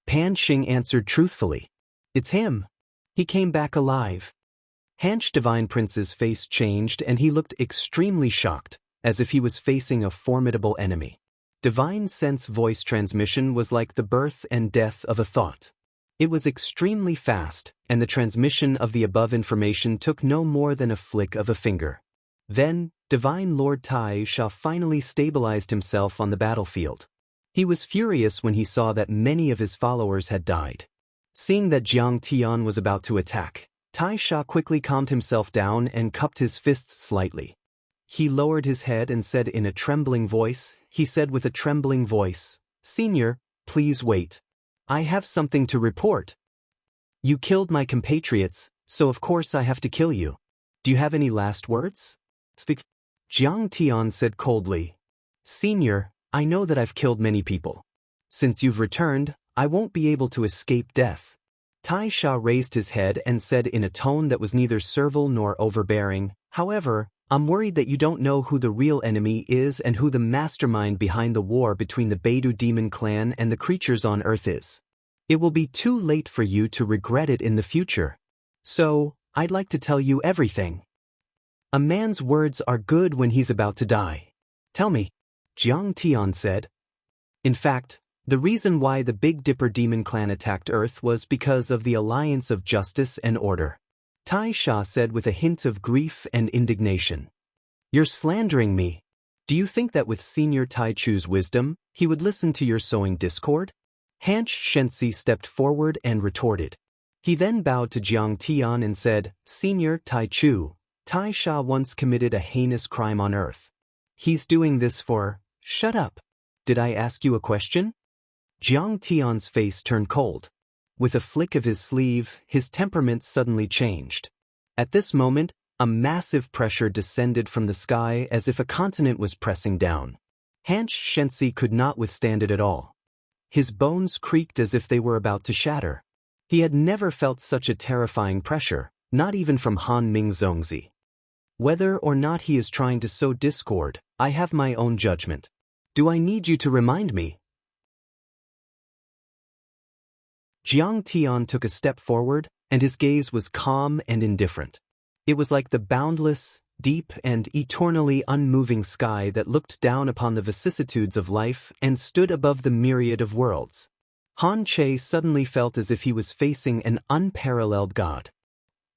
Pan Sheng answered truthfully. It's him. He came back alive. Hanch Divine Prince's face changed and he looked extremely shocked, as if he was facing a formidable enemy. Divine Sense voice transmission was like the birth and death of a thought. It was extremely fast, and the transmission of the above information took no more than a flick of a finger. Then, Divine Lord Tai Sha finally stabilized himself on the battlefield. He was furious when he saw that many of his followers had died. Seeing that Jiang Tian was about to attack, Tai Sha quickly calmed himself down and cupped his fists slightly. He lowered his head and said in a trembling voice, Senior, please wait. I have something to report. You killed my compatriots, so of course I have to kill you. Do you have any last words? Speak. Jiang Tian said coldly. Senior, I know that I've killed many people. Since you've returned, I won't be able to escape death. Tai Sha raised his head and said in a tone that was neither servile nor overbearing, however, I'm worried that you don't know who the real enemy is and who the mastermind behind the war between the Beidou demon clan and the creatures on Earth is. It will be too late for you to regret it in the future. So, I'd like to tell you everything. A man's words are good when he's about to die. Tell me, Jiang Tian said. In fact, the reason why the Big Dipper demon clan attacked Earth was because of the alliance of justice and order. Tai Sha said with a hint of grief and indignation. You're slandering me. Do you think that with Senior Tai Chu's wisdom, he would listen to your sowing discord? Hanch Xianxia stepped forward and retorted. He then bowed to Jiang Tian and said, Senior Tai Chu, Tai Sha once committed a heinous crime on Earth. He's doing this for... Shut up. Did I ask you a question? Jiang Tian's face turned cold. With a flick of his sleeve, his temperament suddenly changed. At this moment, a massive pressure descended from the sky as if a continent was pressing down. Hanch Xianxia could not withstand it at all. His bones creaked as if they were about to shatter. He had never felt such a terrifying pressure, not even from Han Ming Zongzi. Whether or not he is trying to sow discord, I have my own judgment. Do I need you to remind me? Jiang Tian took a step forward, and his gaze was calm and indifferent. It was like the boundless, deep and eternally unmoving sky that looked down upon the vicissitudes of life and stood above the myriad of worlds. Han Che suddenly felt as if he was facing an unparalleled god.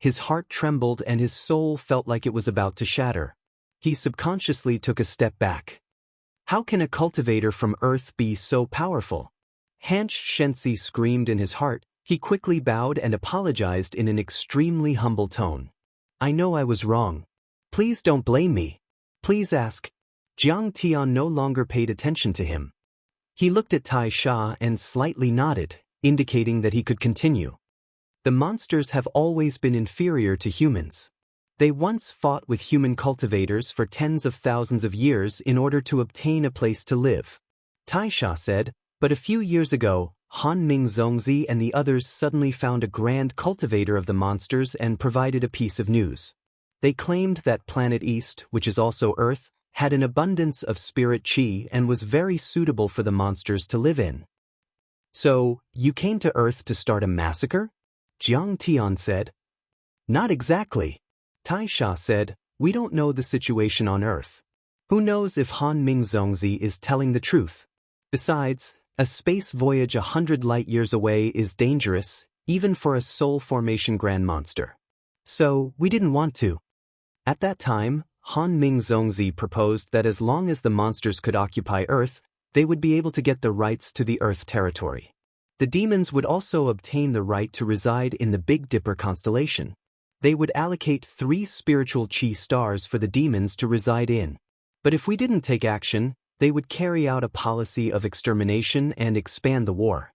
His heart trembled and his soul felt like it was about to shatter. He subconsciously took a step back. How can a cultivator from Earth be so powerful? Hanch Xianxia screamed in his heart. He quickly bowed and apologized in an extremely humble tone. I know I was wrong. Please don't blame me. Please ask. Jiang Tian no longer paid attention to him. He looked at Tai Sha and slightly nodded, indicating that he could continue. The monsters have always been inferior to humans. They once fought with human cultivators for tens of thousands of years in order to obtain a place to live. Tai Sha said, but a few years ago, Han Ming Zongzi and the others suddenly found a grand cultivator of the monsters and provided a piece of news. They claimed that Planet East, which is also Earth, had an abundance of spirit chi and was very suitable for the monsters to live in. So, you came to Earth to start a massacre? Jiang Tian said. Not exactly. Tai Sha said, we don't know the situation on Earth. Who knows if Han Ming Zongzi is telling the truth? Besides, a space voyage 100 light-years away is dangerous, even for a soul formation grand monster. So, we didn't want to. At that time, Han Ming Zongzi proposed that as long as the monsters could occupy Earth, they would be able to get the rights to the Earth territory. The demons would also obtain the right to reside in the Big Dipper constellation. They would allocate 3 spiritual chi stars for the demons to reside in. But if we didn't take action, they would carry out a policy of extermination and expand the war.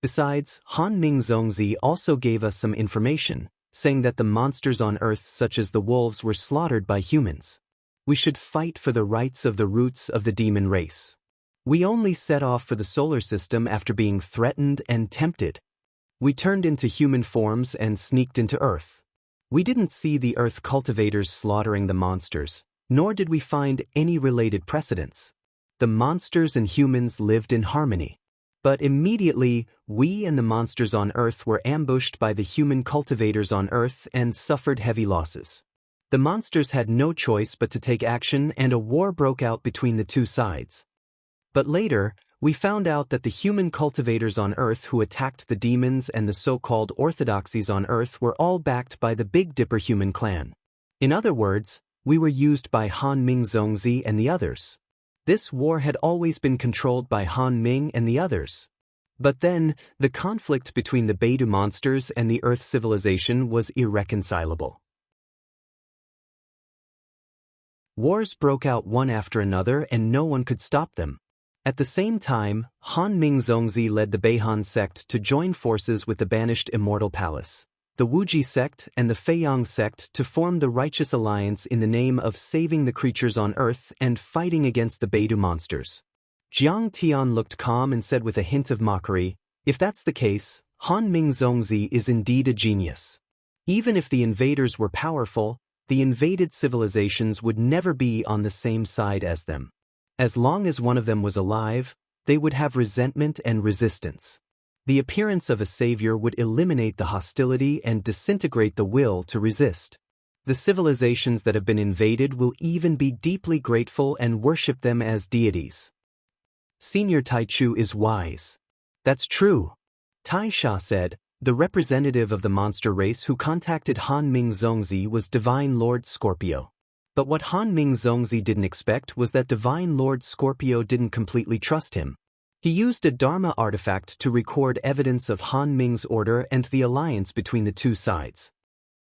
Besides, Han Ming Zongzi also gave us some information, saying that the monsters on Earth such as the wolves were slaughtered by humans. We should fight for the rights of the roots of the demon race. We only set off for the solar system after being threatened and tempted. We turned into human forms and sneaked into Earth. We didn't see the Earth cultivators slaughtering the monsters, nor did we find any related precedents. The monsters and humans lived in harmony. But immediately, we and the monsters on Earth were ambushed by the human cultivators on Earth and suffered heavy losses. The monsters had no choice but to take action and a war broke out between the two sides. But later, we found out that the human cultivators on Earth who attacked the demons and the so-called orthodoxies on Earth were all backed by the Big Dipper human clan. In other words, we were used by Han Ming Zongzi and the others. This war had always been controlled by Han Ming and the others. But then, the conflict between the Beidou monsters and the Earth civilization was irreconcilable. Wars broke out one after another and no one could stop them. At the same time, Han Ming Zongzi led the Beihan sect to join forces with the banished Immortal Palace, the Wuji sect and the Feiyang sect to form the Righteous Alliance in the name of saving the creatures on Earth and fighting against the Beidou monsters. Jiang Tian looked calm and said with a hint of mockery, if that's the case, Han Ming Zongzi is indeed a genius. Even if the invaders were powerful, the invaded civilizations would never be on the same side as them. As long as one of them was alive, they would have resentment and resistance. The appearance of a savior would eliminate the hostility and disintegrate the will to resist. The civilizations that have been invaded will even be deeply grateful and worship them as deities. Senior Taichu is wise. That's true. Tai Sha said, the representative of the monster race who contacted Han Ming Zongzi was Divine Lord Scorpio. But what Han Ming Zongzi didn't expect was that Divine Lord Scorpio didn't completely trust him. He used a Dharma artifact to record evidence of Han Ming's order and the alliance between the two sides.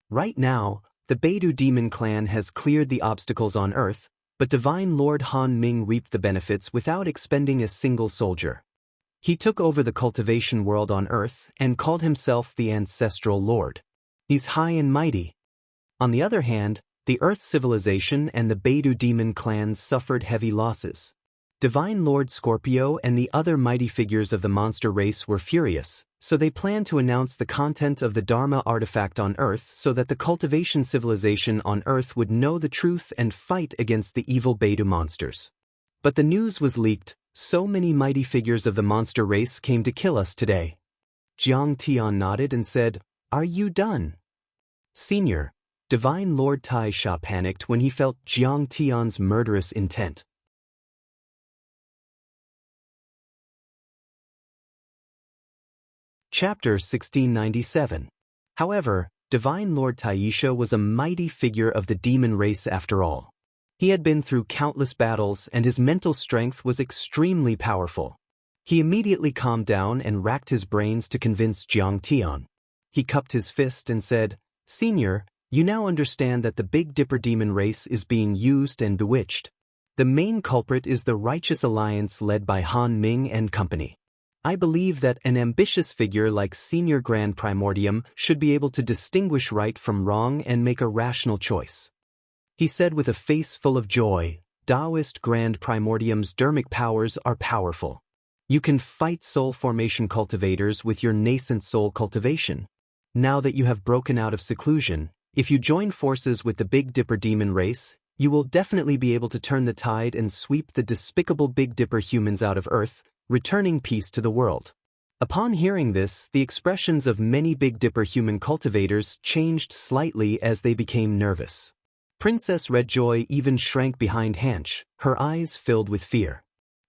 Right now, the Beidou demon clan has cleared the obstacles on Earth, but Divine Lord Han Ming reaped the benefits without expending a single soldier. He took over the cultivation world on Earth and called himself the Ancestral Lord. He's high and mighty. On the other hand, the Earth civilization and the Beidou demon clans suffered heavy losses. Divine Lord Scorpio and the other mighty figures of the monster race were furious, so they planned to announce the content of the Dharma artifact on Earth so that the cultivation civilization on Earth would know the truth and fight against the evil Beidou monsters. But the news was leaked, so many mighty figures of the monster race came to kill us today. Jiang Tian nodded and said, are you done? Senior, Divine Lord Tai Sha panicked when he felt Jiang Tian's murderous intent. Chapter 1697. However, Divine Lord Taisha was a mighty figure of the demon race after all. He had been through countless battles and his mental strength was extremely powerful. He immediately calmed down and racked his brains to convince Jiang Tian. He cupped his fist and said, Senior, you now understand that the Big Dipper demon race is being used and bewitched. The main culprit is the Righteous Alliance led by Han Ming and company. I believe that an ambitious figure like Senior Grand Primordium should be able to distinguish right from wrong and make a rational choice. He said with a face full of joy, Daoist Grand Primordium's dermic powers are powerful. You can fight soul formation cultivators with your nascent soul cultivation. Now that you have broken out of seclusion, if you join forces with the Big Dipper demon race, you will definitely be able to turn the tide and sweep the despicable Big Dipper humans out of Earth, returning peace to the world. Upon hearing this, the expressions of many Big Dipper human cultivators changed slightly as they became nervous. Princess Redjoy even shrank behind Hanch, her eyes filled with fear.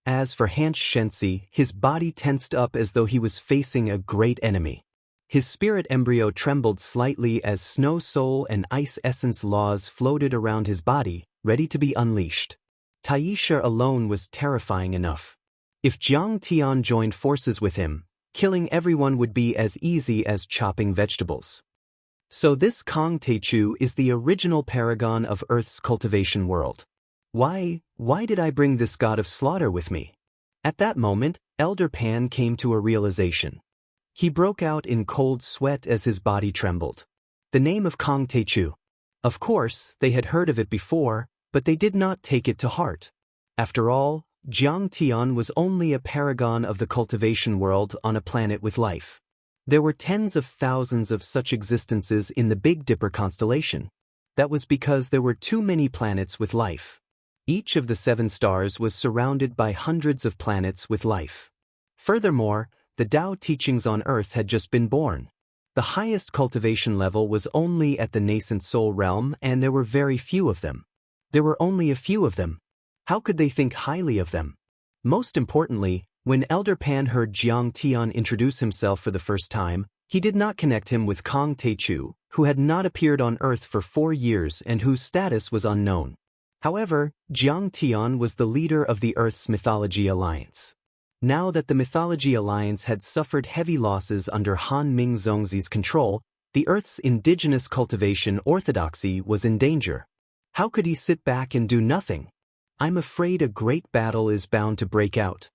As for Xianxia, his body tensed up as though he was facing a great enemy. His spirit embryo trembled slightly as snow soul and ice essence laws floated around his body, ready to be unleashed. Taisha alone was terrifying enough. If Jiang Tian joined forces with him, killing everyone would be as easy as chopping vegetables. So this Kong Teichu is the original paragon of Earth's cultivation world. Why did I bring this god of slaughter with me? At that moment, Elder Pan came to a realization. He broke out in cold sweat as his body trembled. The name of Kong Teichu. Of course, they had heard of it before, but they did not take it to heart. After all, Jiang Tian was only a paragon of the cultivation world on a planet with life. There were tens of thousands of such existences in the Big Dipper constellation. That was because there were too many planets with life. Each of the 7 stars was surrounded by hundreds of planets with life. Furthermore, the Tao teachings on Earth had just been born. The highest cultivation level was only at the nascent soul realm, and there were very few of them. There were only a few of them. How could they think highly of them? Most importantly, when Elder Pan heard Jiang Tian introduce himself for the first time, he did not connect him with Kong Teichu, who had not appeared on Earth for 4 years and whose status was unknown. However, Jiang Tian was the leader of the Earth's Mythology Alliance. Now that the Mythology Alliance had suffered heavy losses under Han Ming Zongzi's control, the Earth's indigenous cultivation orthodoxy was in danger. How could he sit back and do nothing? I'm afraid a great battle is bound to break out.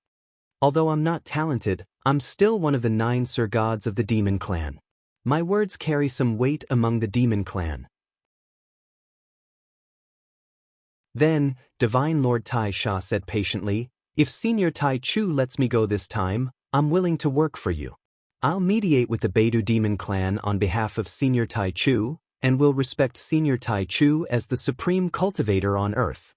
Although I'm not talented, I'm still one of the 9 Sir Gods of the Demon Clan. My words carry some weight among the Demon Clan. Then, Divine Lord Tai Sha said patiently, if Senior Tai Chu lets me go this time, I'm willing to work for you. I'll mediate with the Beidou Demon Clan on behalf of Senior Tai Chu, and will respect Senior Tai Chu as the supreme cultivator on Earth.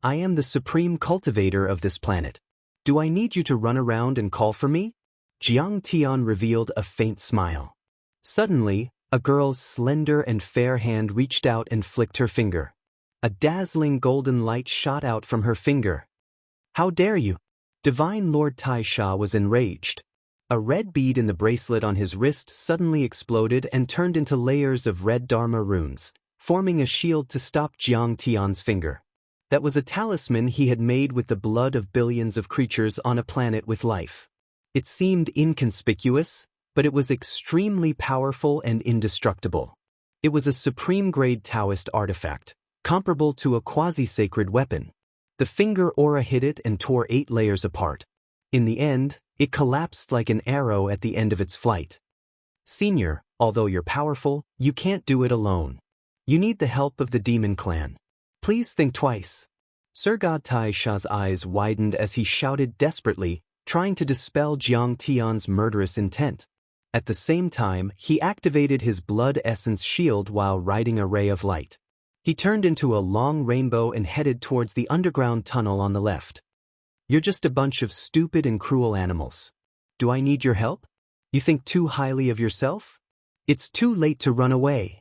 I am the supreme cultivator of this planet. Do I need you to run around and call for me? Jiang Tian revealed a faint smile. Suddenly, a girl's slender and fair hand reached out and flicked her finger. A dazzling golden light shot out from her finger. How dare you? Divine Lord Tai Sha was enraged. A red bead in the bracelet on his wrist suddenly exploded and turned into layers of red Dharma runes, forming a shield to stop Jiang Tian's finger. That was a talisman he had made with the blood of billions of creatures on a planet with life. It seemed inconspicuous, but it was extremely powerful and indestructible. It was a supreme-grade Daoist artifact, comparable to a quasi-sacred weapon. The finger aura hit it and tore 8 layers apart. In the end, it collapsed like an arrow at the end of its flight. Senior, although you're powerful, you can't do it alone. You need the help of the Demon Clan. Please think twice. Sir God Tai Sha's eyes widened as he shouted desperately, trying to dispel Jiang Tian's murderous intent. At the same time, he activated his blood essence shield while riding a ray of light. He turned into a long rainbow and headed towards the underground tunnel on the left. You're just a bunch of stupid and cruel animals. Do I need your help? You think too highly of yourself? It's too late to run away.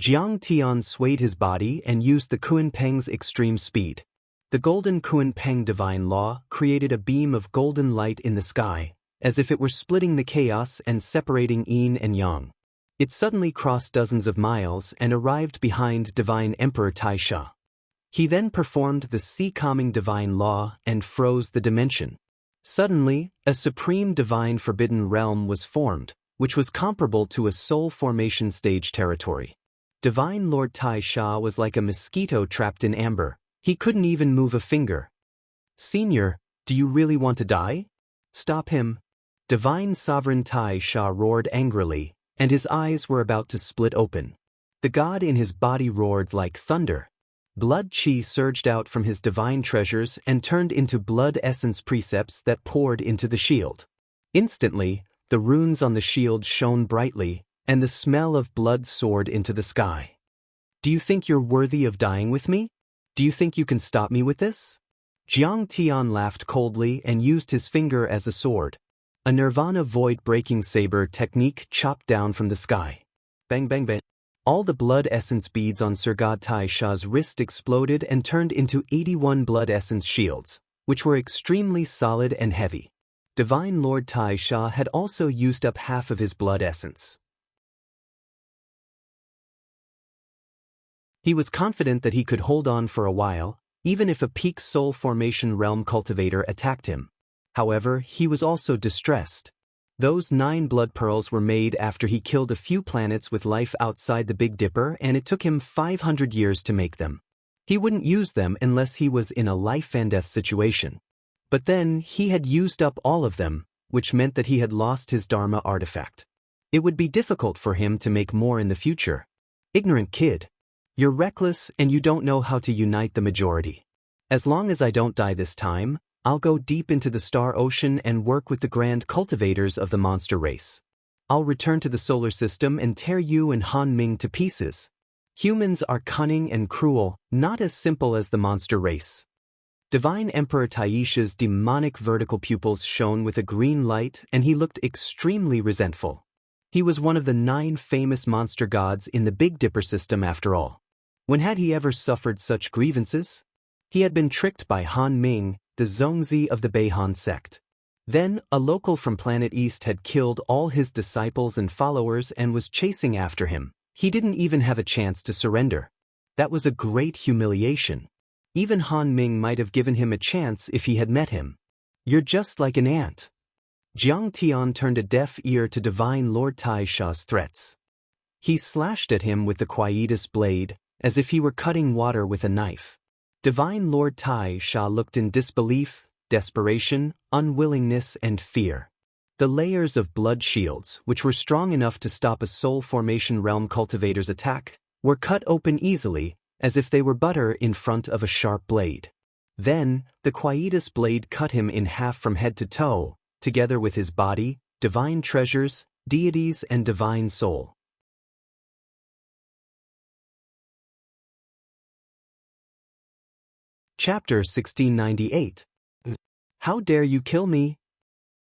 Jiang Tian swayed his body and used the Kunpeng's extreme speed. The golden Kunpeng divine law created a beam of golden light in the sky, as if it were splitting the chaos and separating yin and yang. It suddenly crossed dozens of miles and arrived behind Divine Emperor Tai Sha. He then performed the sea-calming divine law and froze the dimension. Suddenly, a supreme divine forbidden realm was formed, which was comparable to a soul formation stage territory. Divine Lord Tai Sha was like a mosquito trapped in amber. He couldn't even move a finger. Senior, do you really want to die? Stop him. Divine Sovereign Tai Sha roared angrily, and his eyes were about to split open. The god in his body roared like thunder. Blood chi surged out from his divine treasures and turned into blood essence precepts that poured into the shield. Instantly, the runes on the shield shone brightly, and the smell of blood soared into the sky. Do you think you're worthy of dying with me? Do you think you can stop me with this? Jiang Tian laughed coldly and used his finger as a sword. A nirvana void-breaking saber technique chopped down from the sky. Bang bang bang. All the blood essence beads on Sir God Tai Sha's wrist exploded and turned into 81 blood essence shields, which were extremely solid and heavy. Divine Lord Tai Sha had also used up half of his blood essence. He was confident that he could hold on for a while, even if a peak soul formation realm cultivator attacked him. However, he was also distressed. Those 9 blood pearls were made after he killed a few planets with life outside the Big Dipper, and it took him 500 years to make them. He wouldn't use them unless he was in a life-and-death situation. But then, he had used up all of them, which meant that he had lost his Dharma artifact. It would be difficult for him to make more in the future. Ignorant kid. You're reckless and you don't know how to unite the majority. As long as I don't die this time, I'll go deep into the star ocean and work with the grand cultivators of the monster race. I'll return to the solar system and tear you and Han Ming to pieces. Humans are cunning and cruel, not as simple as the monster race. Divine Emperor Taisha's demonic vertical pupils shone with a green light, and he looked extremely resentful. He was one of the 9 famous monster gods in the Big Dipper system after all. When had he ever suffered such grievances? He had been tricked by Han Ming, the Zongzi of the Beihan sect. Then, a local from Planet East had killed all his disciples and followers and was chasing after him. He didn't even have a chance to surrender. That was a great humiliation. Even Han Ming might have given him a chance if he had met him. You're just like an ant. Jiang Tian turned a deaf ear to Divine Lord Tai Sha's threats. He slashed at him with the quietus blade, as if he were cutting water with a knife. Divine Lord Tai Sha looked in disbelief, desperation, unwillingness, and fear. The layers of blood shields, which were strong enough to stop a soul formation realm cultivator's attack, were cut open easily, as if they were butter in front of a sharp blade. Then, the quietus blade cut him in half from head to toe, together with his body, divine treasures, deities, and divine soul. Chapter 1698. How dare you kill me?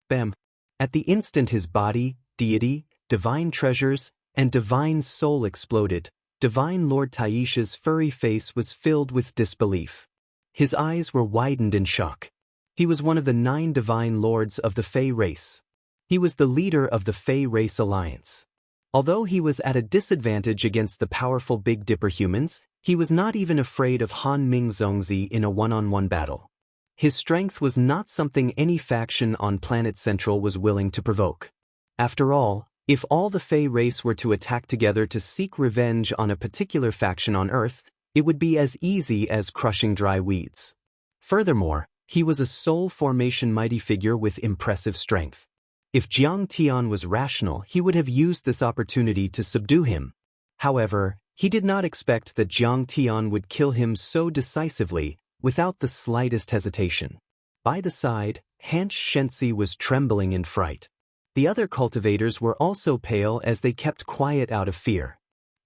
Bam. At the instant his body, deity, divine treasures, and divine soul exploded, Divine Lord Taisha's furry face was filled with disbelief. His eyes were widened in shock. He was one of the 9 divine lords of the Fey race. He was the leader of the Fey race alliance. Although he was at a disadvantage against the powerful Big Dipper humans, he was not even afraid of Han Ming Zongzi in a one-on-one battle. His strength was not something any faction on Planet Central was willing to provoke. After all, if all the Fey race were to attack together to seek revenge on a particular faction on Earth, it would be as easy as crushing dry weeds. Furthermore, he was a soul formation mighty figure with impressive strength. If Jiang Tian was rational, he would have used this opportunity to subdue him. However, he did not expect that Jiang Tian would kill him so decisively, without the slightest hesitation. By the side, Hansh Shensi was trembling in fright. The other cultivators were also pale as they kept quiet out of fear.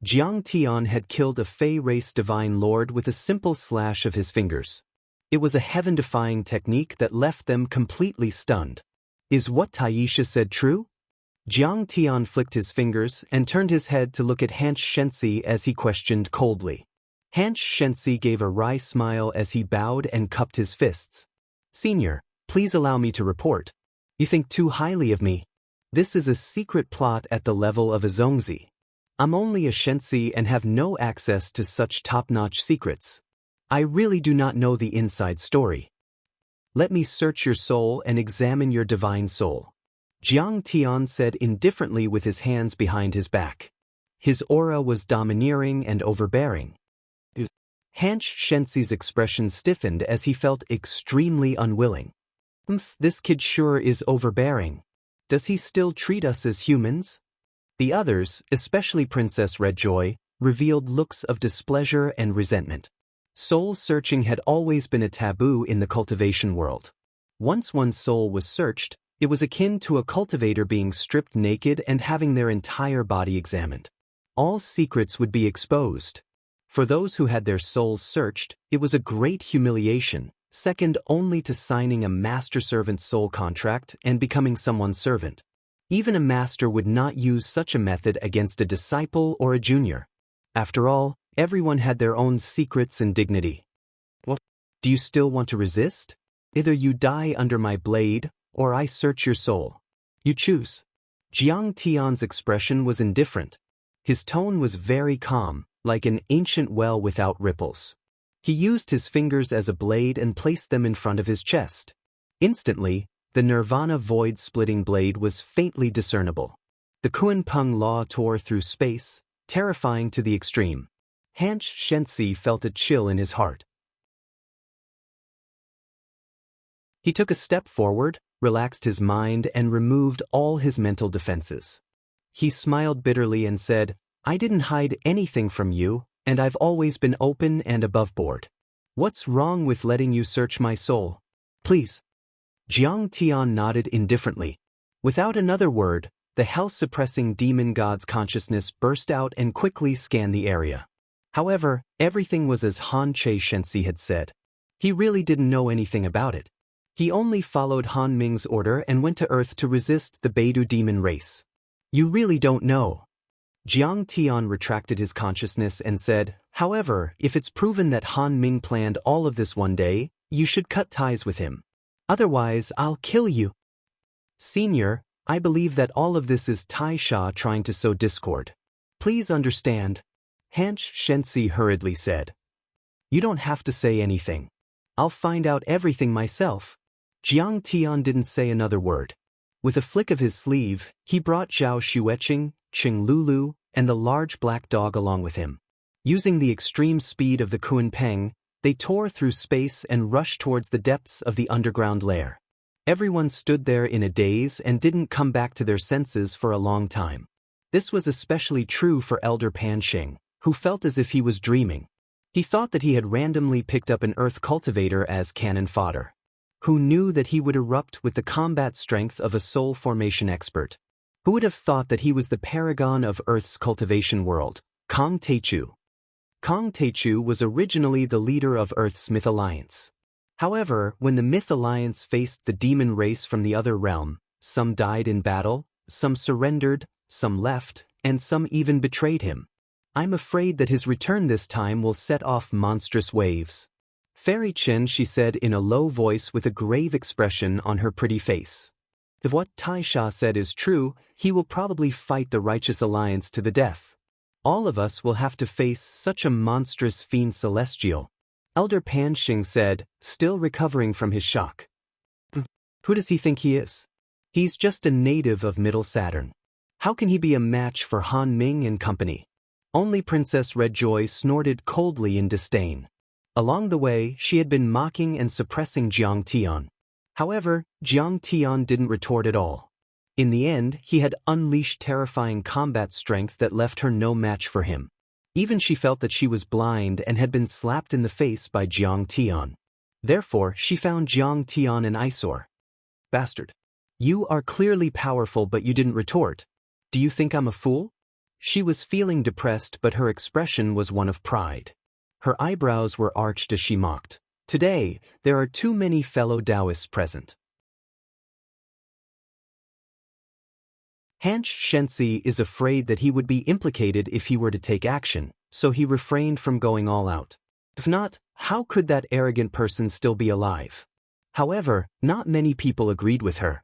Jiang Tian had killed a Fey race divine lord with a simple slash of his fingers. It was a heaven-defying technique that left them completely stunned. Is what Taisha said true? Jiang Tian flicked his fingers and turned his head to look at Hansh Shensi as he questioned coldly. Hansh Shensi gave a wry smile as he bowed and cupped his fists. Senior, please allow me to report. You think too highly of me. This is a secret plot at the level of a Zongzi. I'm only a Shensi and have no access to such top-notch secrets. I really do not know the inside story. Let me search your soul and examine your divine soul. Jiang Tian said indifferently with his hands behind his back. His aura was domineering and overbearing. Hansh Shensi's expression stiffened as he felt extremely unwilling. This kid sure is overbearing. Does he still treat us as humans? The others, especially Princess Redjoy, revealed looks of displeasure and resentment. Soul searching had always been a taboo in the cultivation world. Once one's soul was searched, it was akin to a cultivator being stripped naked and having their entire body examined. All secrets would be exposed. For those who had their souls searched, it was a great humiliation, second only to signing a master-servant soul contract and becoming someone's servant. Even a master would not use such a method against a disciple or a junior. After all, everyone had their own secrets and dignity. What? Do you still want to resist? Either you die under my blade, or I search your soul. You choose. Jiang Tian's expression was indifferent. His tone was very calm, like an ancient well without ripples. He used his fingers as a blade and placed them in front of his chest. Instantly, the nirvana void-splitting blade was faintly discernible. The Kunpeng law tore through space, terrifying to the extreme. Hanch Shensi felt a chill in his heart. He took a step forward, relaxed his mind and removed all his mental defenses. He smiled bitterly and said, I didn't hide anything from you, and I've always been open and above board. What's wrong with letting you search my soul? Please. Jiang Tian nodded indifferently. Without another word, the health-suppressing demon god's consciousness burst out and quickly scanned the area. However, everything was as Han Che Shensi had said. He really didn't know anything about it. He only followed Han Ming's order and went to Earth to resist the Beidou demon race. You really don't know. Jiang Tian retracted his consciousness and said, however, if it's proven that Han Ming planned all of this one day, you should cut ties with him. Otherwise, I'll kill you. Senior, I believe that all of this is Tai Sha trying to sow discord. Please understand. Hanch Shensi hurriedly said. You don't have to say anything. I'll find out everything myself. Jiang Tian didn't say another word. With a flick of his sleeve, he brought Zhao Xueqing, Qing Lulu, and the large black dog along with him. Using the extreme speed of the Kunpeng, they tore through space and rushed towards the depths of the underground lair. Everyone stood there in a daze and didn't come back to their senses for a long time. This was especially true for Elder Panxing, who felt as if he was dreaming. He thought that he had randomly picked up an earth cultivator as cannon fodder. Who knew that he would erupt with the combat strength of a soul formation expert? Who would have thought that he was the paragon of Earth's cultivation world, Kong Teichu? Kong Teichu was originally the leader of Earth's Myth Alliance. However, when the Myth Alliance faced the demon race from the other realm, some died in battle, some surrendered, some left, and some even betrayed him. I'm afraid that his return this time will set off monstrous waves. Fairy Chen, she said in a low voice with a grave expression on her pretty face. If what Tai Sha said is true, he will probably fight the Righteous Alliance to the death. All of us will have to face such a monstrous fiend celestial. Elder Panxing said, still recovering from his shock. Who does he think he is? He's just a native of Middle Saturn. How can he be a match for Han Ming and company? Only Princess Redjoy snorted coldly in disdain. Along the way, she had been mocking and suppressing Jiang Tian. However, Jiang Tian didn't retort at all. In the end, he had unleashed terrifying combat strength that left her no match for him. Even she felt that she was blind and had been slapped in the face by Jiang Tian. Therefore, she found Jiang Tian an eyesore. Bastard. You are clearly powerful but you didn't retort. Do you think I'm a fool? She was feeling depressed but her expression was one of pride. Her eyebrows were arched as she mocked. Today, there are too many fellow Daoists present. Hanch Shensi is afraid that he would be implicated if he were to take action, so he refrained from going all out. If not, how could that arrogant person still be alive? However, not many people agreed with her.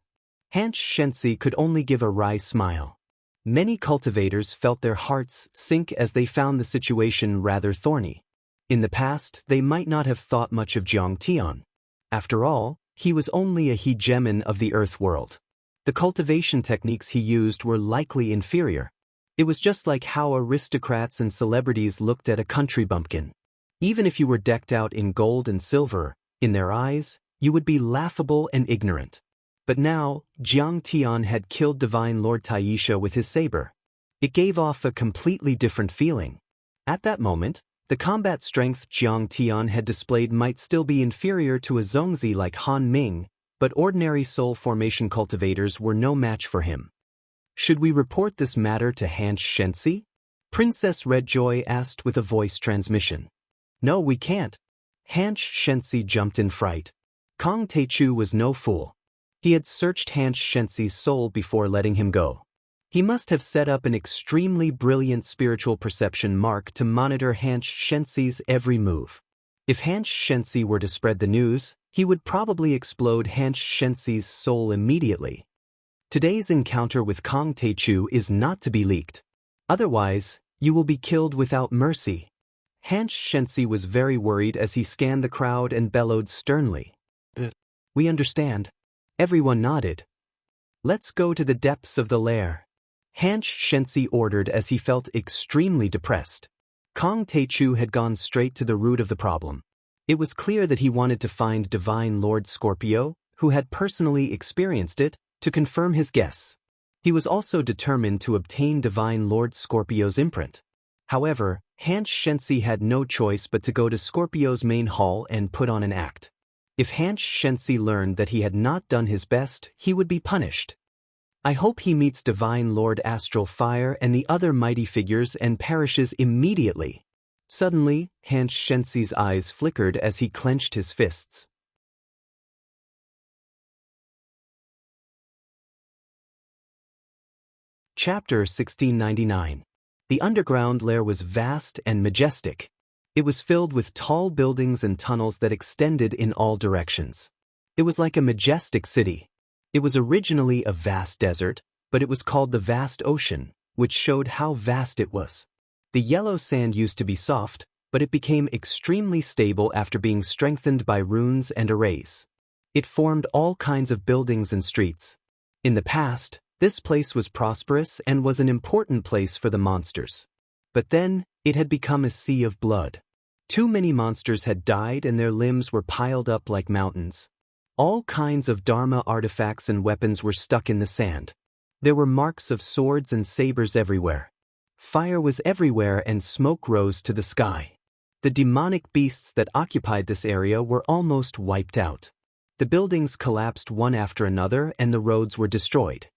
Hanch Shensi could only give a wry smile. Many cultivators felt their hearts sink as they found the situation rather thorny. In the past, they might not have thought much of Jiang Tian. After all, he was only a hegemon of the Earth world. The cultivation techniques he used were likely inferior. It was just like how aristocrats and celebrities looked at a country bumpkin. Even if you were decked out in gold and silver, in their eyes, you would be laughable and ignorant. But now, Jiang Tian had killed Divine Lord Taisha with his saber. It gave off a completely different feeling. At that moment, The combat strength Jiang Tian had displayed might still be inferior to a Zongzi like Han Ming, but ordinary soul formation cultivators were no match for him. Should we report this matter to Han Xianxia? Princess Redjoy asked with a voice transmission. No, we can't. Han Xianxia jumped in fright. Kong Teichu was no fool. He had searched Han Xianxia's soul before letting him go. He must have set up an extremely brilliant spiritual perception mark to monitor Han Xianxia's every move. If Han Xianxia were to spread the news, he would probably explode Han Xianxia's soul immediately. Today's encounter with Kong Teichu is not to be leaked. Otherwise, you will be killed without mercy. Han Xianxia was very worried as he scanned the crowd and bellowed sternly. We understand. Everyone nodded. Let's go to the depths of the lair. Han Xianxia ordered as he felt extremely depressed. Kong Teichu had gone straight to the root of the problem. It was clear that he wanted to find Divine Lord Scorpio, who had personally experienced it, to confirm his guess. He was also determined to obtain Divine Lord Scorpio's imprint. However, Han Xianxia had no choice but to go to Scorpio's main hall and put on an act. If Han Xianxia learned that he had not done his best, he would be punished. I hope he meets Divine Lord Astral Fire and the other mighty figures and perishes immediately. Suddenly, Han Xianxia's eyes flickered as he clenched his fists. Chapter 1699. The underground lair was vast and majestic. It was filled with tall buildings and tunnels that extended in all directions. It was like a majestic city. It was originally a vast desert, but it was called the vast ocean, which showed how vast it was. The yellow sand used to be soft, but it became extremely stable after being strengthened by runes and arrays. It formed all kinds of buildings and streets. In the past, this place was prosperous and was an important place for the monsters. But then, it had become a sea of blood. Too many monsters had died and their limbs were piled up like mountains. All kinds of Dharma artifacts and weapons were stuck in the sand. There were marks of swords and sabers everywhere. Fire was everywhere and smoke rose to the sky. The demonic beasts that occupied this area were almost wiped out. The buildings collapsed one after another and the roads were destroyed.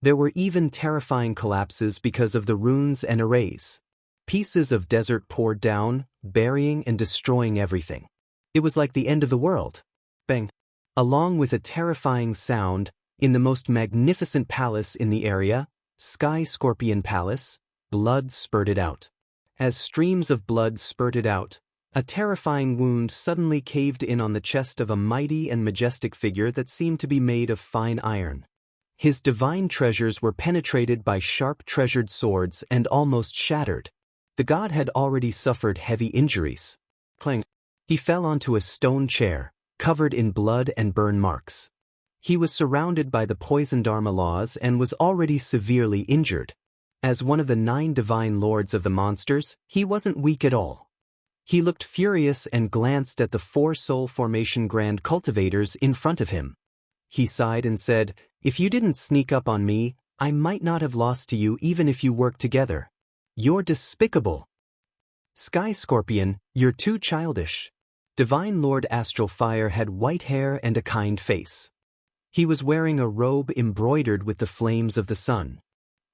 There were even terrifying collapses because of the runes and arrays. Pieces of desert poured down, burying and destroying everything. It was like the end of the world. Bang! Along with a terrifying sound, in the most magnificent palace in the area, Sky Scorpion Palace, blood spurted out. As streams of blood spurted out, a terrifying wound suddenly caved in on the chest of a mighty and majestic figure that seemed to be made of fine iron. His divine treasures were penetrated by sharp treasured swords and almost shattered. The god had already suffered heavy injuries. Clang! He fell onto a stone chair, covered in blood and burn marks. He was surrounded by the poison Dharma laws and was already severely injured. As one of the 9 divine lords of the monsters, he wasn't weak at all. He looked furious and glanced at the 4 soul formation grand cultivators in front of him. He sighed and said, "If you didn't sneak up on me, I might not have lost to you even if you worked together. You're despicable. Sky Scorpion, you're too childish." Divine Lord Astral Fire had white hair and a kind face. He was wearing a robe embroidered with the flames of the sun.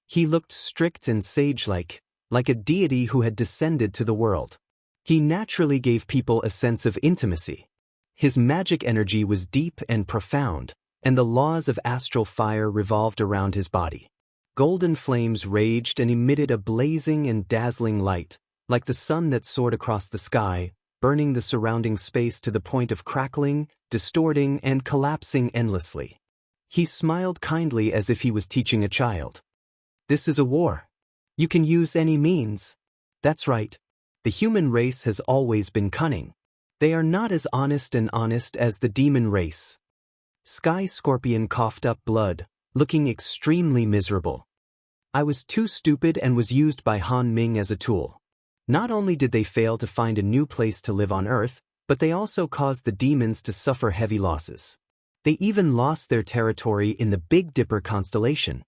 He looked strict and sage-like, like a deity who had descended to the world. He naturally gave people a sense of intimacy. His magic energy was deep and profound, and the laws of astral fire revolved around his body. Golden flames raged and emitted a blazing and dazzling light, like the sun that soared across the sky, burning the surrounding space to the point of crackling, distorting, and collapsing endlessly. He smiled kindly as if he was teaching a child. "This is a war. You can use any means." That's right. The human race has always been cunning. They are not as honest as the demon race. Sky Scorpion coughed up blood, looking extremely miserable. "I was too stupid and was used by Han Ming as a tool. Not only did they fail to find a new place to live on Earth, but they also caused the demons to suffer heavy losses. They even lost their territory in the Big Dipper constellation."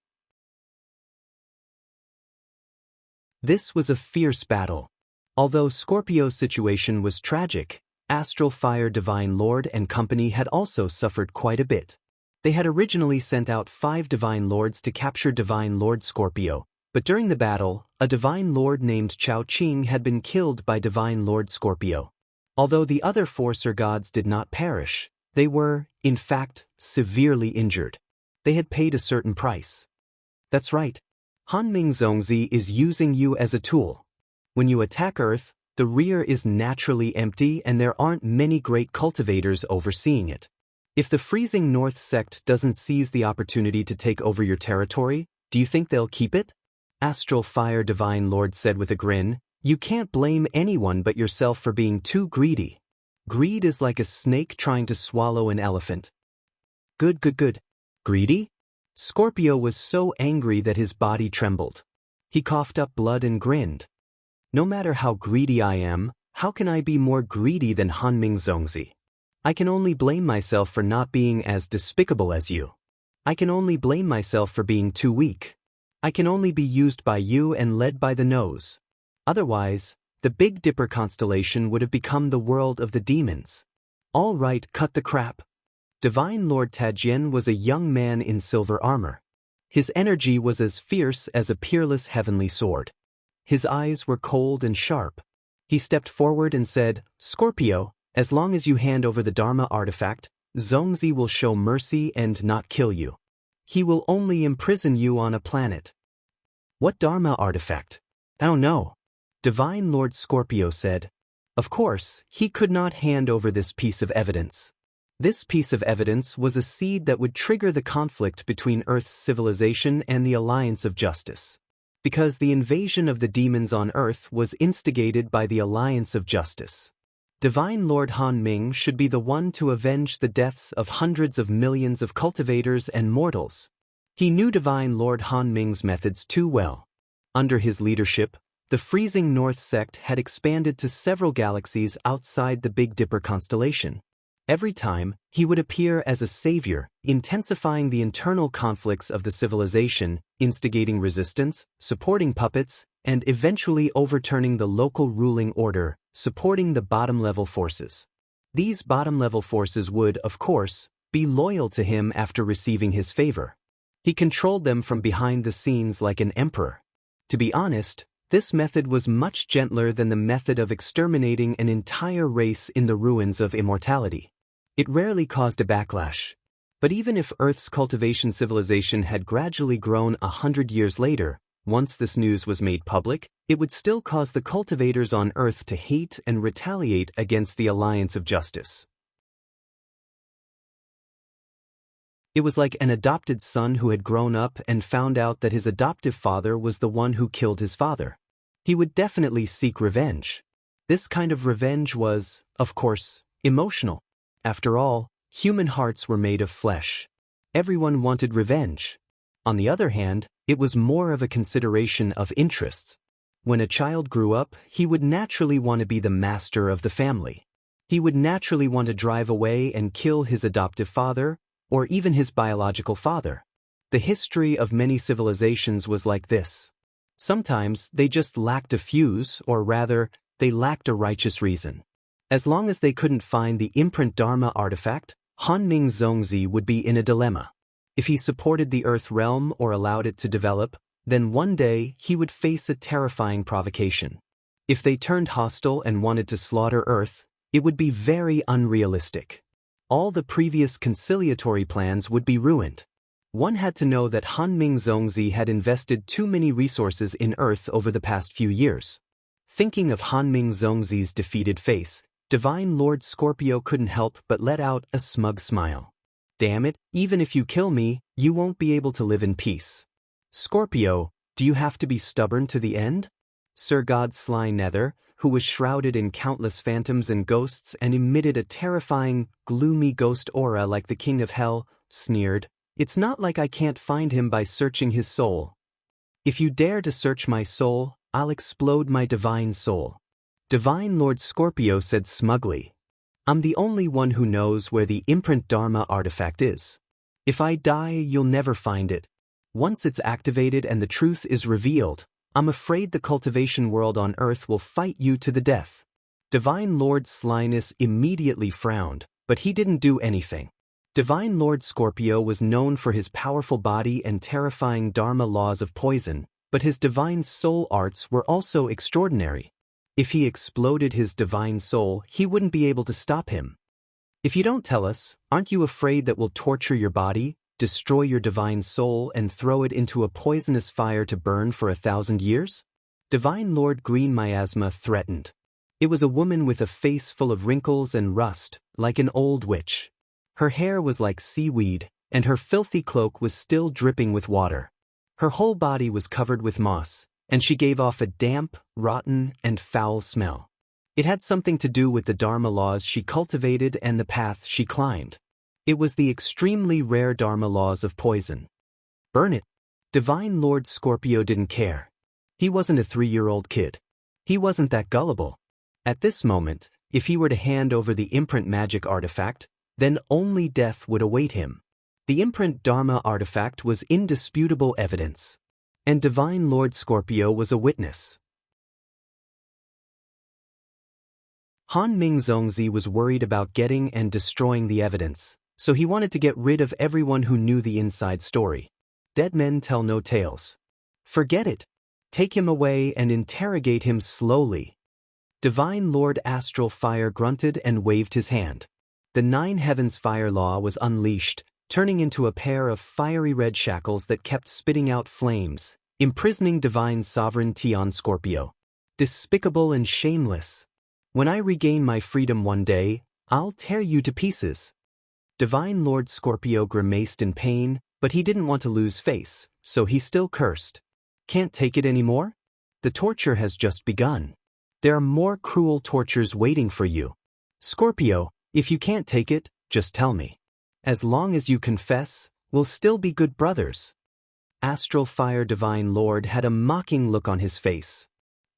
This was a fierce battle. Although Scorpio's situation was tragic, Astral Fire Divine Lord and company had also suffered quite a bit. They had originally sent out 5 Divine Lords to capture Divine Lord Scorpio, but during the battle, a Divine Lord named Chao Qing had been killed by Divine Lord Scorpio. Although the other 4 Sir Gods did not perish, they were, in fact, severely injured. They had paid a certain price. That's right. Hanming Zongzi is using you as a tool. When you attack Earth, the rear is naturally empty and there aren't many great cultivators overseeing it. If the freezing North sect doesn't seize the opportunity to take over your territory, do you think they'll keep it? Astral Fire Divine Lord said with a grin, you can't blame anyone but yourself for being too greedy. Greed is like a snake trying to swallow an elephant. Good. Greedy? Scorpio was so angry that his body trembled. He coughed up blood and grinned. No matter how greedy I am, how can I be more greedy than Hanming Zongzi? I can only blame myself for not being as despicable as you. I can only blame myself for being too weak. I can only be used by you and led by the nose. Otherwise, the Big Dipper constellation would have become the world of the demons. All right, cut the crap. Divine Lord Tajian was a young man in silver armor. His energy was as fierce as a peerless heavenly sword. His eyes were cold and sharp. He stepped forward and said, Scorpio, as long as you hand over the Dharma artifact, Zongzi will show mercy and not kill you. He will only imprison you on a planet. What Dharma artifact? Oh no. Divine Lord Scorpio said. Of course, he could not hand over this piece of evidence. This piece of evidence was a seed that would trigger the conflict between Earth's civilization and the Alliance of Justice. Because the invasion of the demons on Earth was instigated by the Alliance of Justice. Divine Lord Han Ming should be the one to avenge the deaths of hundreds of millions of cultivators and mortals. He knew Divine Lord Han Ming's methods too well. Under his leadership, the freezing North sect had expanded to several galaxies outside the Big Dipper constellation. Every time, he would appear as a savior, intensifying the internal conflicts of the civilization, instigating resistance, supporting puppets, and eventually overturning the local ruling order, supporting the bottom-level forces. These bottom-level forces would, of course, be loyal to him after receiving his favor. He controlled them from behind the scenes like an emperor. To be honest, this method was much gentler than the method of exterminating an entire race in the ruins of immortality. It rarely caused a backlash. But even if Earth's cultivation civilization had gradually grown 100 years later, once this news was made public, it would still cause the cultivators on Earth to hate and retaliate against the Alliance of Justice. It was like an adopted son who had grown up and found out that his adoptive father was the one who killed his father. He would definitely seek revenge. This kind of revenge was, of course, emotional. After all, human hearts were made of flesh. Everyone wanted revenge. On the other hand, it was more of a consideration of interests. When a child grew up, he would naturally want to be the master of the family. He would naturally want to drive away and kill his adoptive father, or even his biological father. The history of many civilizations was like this. Sometimes they just lacked a fuse, or rather, they lacked a righteous reason. As long as they couldn't find the imprint Dharma artifact, Hanming Zongzi would be in a dilemma. If he supported the Earth realm or allowed it to develop, then one day he would face a terrifying provocation. If they turned hostile and wanted to slaughter Earth, it would be very unrealistic. All the previous conciliatory plans would be ruined. One had to know that Hanming Zongzi had invested too many resources in Earth over the past few years. Thinking of Hanming Zongzi's defeated face, Divine Lord Scorpio couldn't help but let out a smug smile. Damn it, even if you kill me, you won't be able to live in peace. Scorpio, do you have to be stubborn to the end? Sir God Sly Nether, who was shrouded in countless phantoms and ghosts and emitted a terrifying, gloomy ghost aura like the King of Hell, sneered, It's not like I can't find him by searching his soul. If you dare to search my soul, I'll explode my divine soul. Divine Lord Scorpio said smugly, I'm the only one who knows where the imprint Dharma artifact is. If I die, you'll never find it. Once it's activated and the truth is revealed, I'm afraid the cultivation world on Earth will fight you to the death. Divine Lord Slyness immediately frowned, but he didn't do anything. Divine Lord Scorpio was known for his powerful body and terrifying Dharma laws of poison, but his divine soul arts were also extraordinary. If he exploded his divine soul, he wouldn't be able to stop him. If you don't tell us, aren't you afraid that we'll torture your body, destroy your divine soul, and throw it into a poisonous fire to burn for 1,000 years? Divine Lord Green Miasma threatened. It was a woman with a face full of wrinkles and rust, like an old witch. Her hair was like seaweed, and her filthy cloak was still dripping with water. Her whole body was covered with moss, and she gave off a damp, rotten, and foul smell. It had something to do with the Dharma laws she cultivated and the path she climbed. It was the extremely rare Dharma laws of poison. Burn it. Divine Lord Scorpio didn't care. He wasn't a 3-year-old kid. He wasn't that gullible. At this moment, if he were to hand over the imprint magic artifact, then only death would await him. The imprint Dharma artifact was indisputable evidence. And Divine Lord Scorpio was a witness. Han Mingzongzi was worried about getting and destroying the evidence, so he wanted to get rid of everyone who knew the inside story. Dead men tell no tales. Forget it. Take him away and interrogate him slowly. Divine Lord Astral Fire grunted and waved his hand. The 9 Heavens Fire Law was unleashed, turning into a pair of fiery red shackles that kept spitting out flames, imprisoning Divine Sovereign Tian Scorpio. Despicable and shameless. When I regain my freedom one day, I'll tear you to pieces. Divine Lord Scorpio grimaced in pain, but he didn't want to lose face, so he still cursed. Can't take it anymore? The torture has just begun. There are more cruel tortures waiting for you. Scorpio, if you can't take it, just tell me. As long as you confess, we'll still be good brothers. Astral Fire Divine Lord had a mocking look on his face.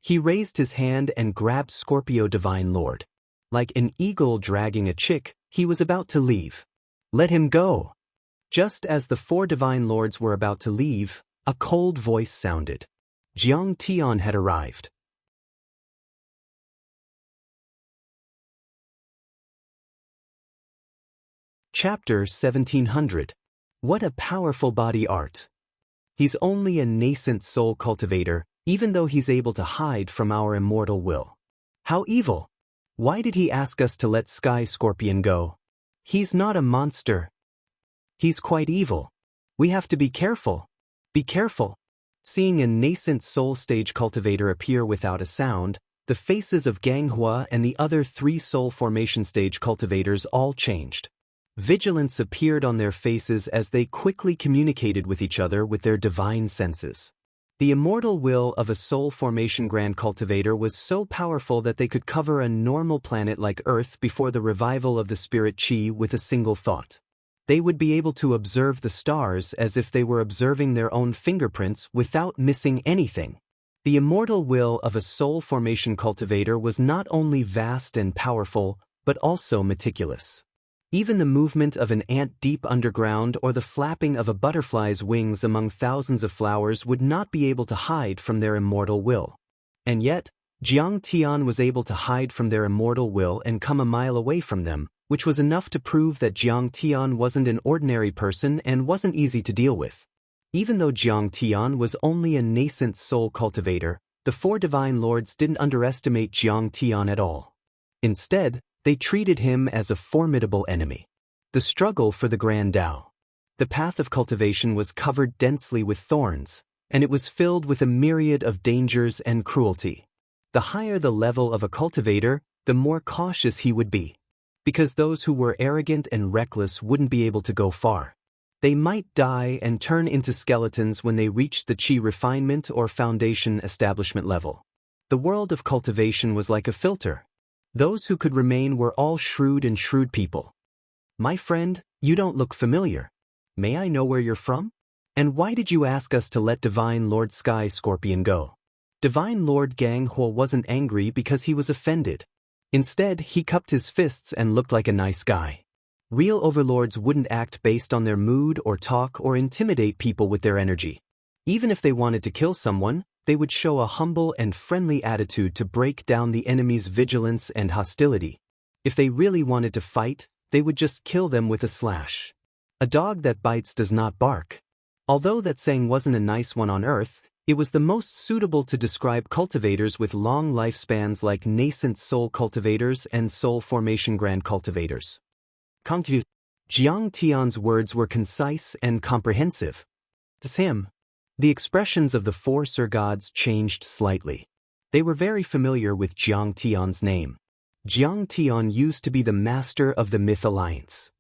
He raised his hand and grabbed Scorpio Divine Lord. Like an eagle dragging a chick, he was about to leave. Let him go. Just as the 4 Divine Lords were about to leave, a cold voice sounded. Jiang Tian had arrived. Chapter 1700. What a powerful body art. He's only a nascent soul cultivator, even though he's able to hide from our immortal will. How evil! Why did he ask us to let Sky Scorpion go? He's not a monster. He's quite evil. We have to be careful. Be careful. Seeing a nascent soul stage cultivator appear without a sound, the faces of Ganghua and the other 3 soul formation stage cultivators all changed. Vigilance appeared on their faces as they quickly communicated with each other with their divine senses. The immortal will of a soul formation grand cultivator was so powerful that they could cover a normal planet like Earth before the revival of the spirit chi with a single thought. They would be able to observe the stars as if they were observing their own fingerprints without missing anything. The immortal will of a soul formation cultivator was not only vast and powerful, but also meticulous. Even the movement of an ant deep underground or the flapping of a butterfly's wings among thousands of flowers would not be able to hide from their immortal will. And yet, Jiang Tian was able to hide from their immortal will and come a mile away from them, which was enough to prove that Jiang Tian wasn't an ordinary person and wasn't easy to deal with. Even though Jiang Tian was only a nascent soul cultivator, the 4 Divine Lords didn't underestimate Jiang Tian at all. Instead, they treated him as a formidable enemy. The struggle for the Grand Tao. The path of cultivation was covered densely with thorns, and it was filled with a myriad of dangers and cruelty. The higher the level of a cultivator, the more cautious he would be. Because those who were arrogant and reckless wouldn't be able to go far. They might die and turn into skeletons when they reached the chi refinement or foundation establishment level. The world of cultivation was like a filter. Those who could remain were all shrewd people. My friend, you don't look familiar. May I know where you're from? And why did you ask us to let Divine Lord Sky Scorpion go? Divine Lord Gang Huo wasn't angry because he was offended. Instead, he cupped his fists and looked like a nice guy. Real overlords wouldn't act based on their mood or talk or intimidate people with their energy. Even if they wanted to kill someone, they would show a humble and friendly attitude to break down the enemy's vigilance and hostility. If they really wanted to fight, they would just kill them with a slash. A dog that bites does not bark. Although that saying wasn't a nice one on Earth, it was the most suitable to describe cultivators with long lifespans like nascent soul cultivators and soul formation grand cultivators. Jiang Tian's words were concise and comprehensive. To him, the expressions of the four Sir Gods changed slightly. They were very familiar with Jiang Tian's name. Jiang Tian used to be the master of the Myth Alliance.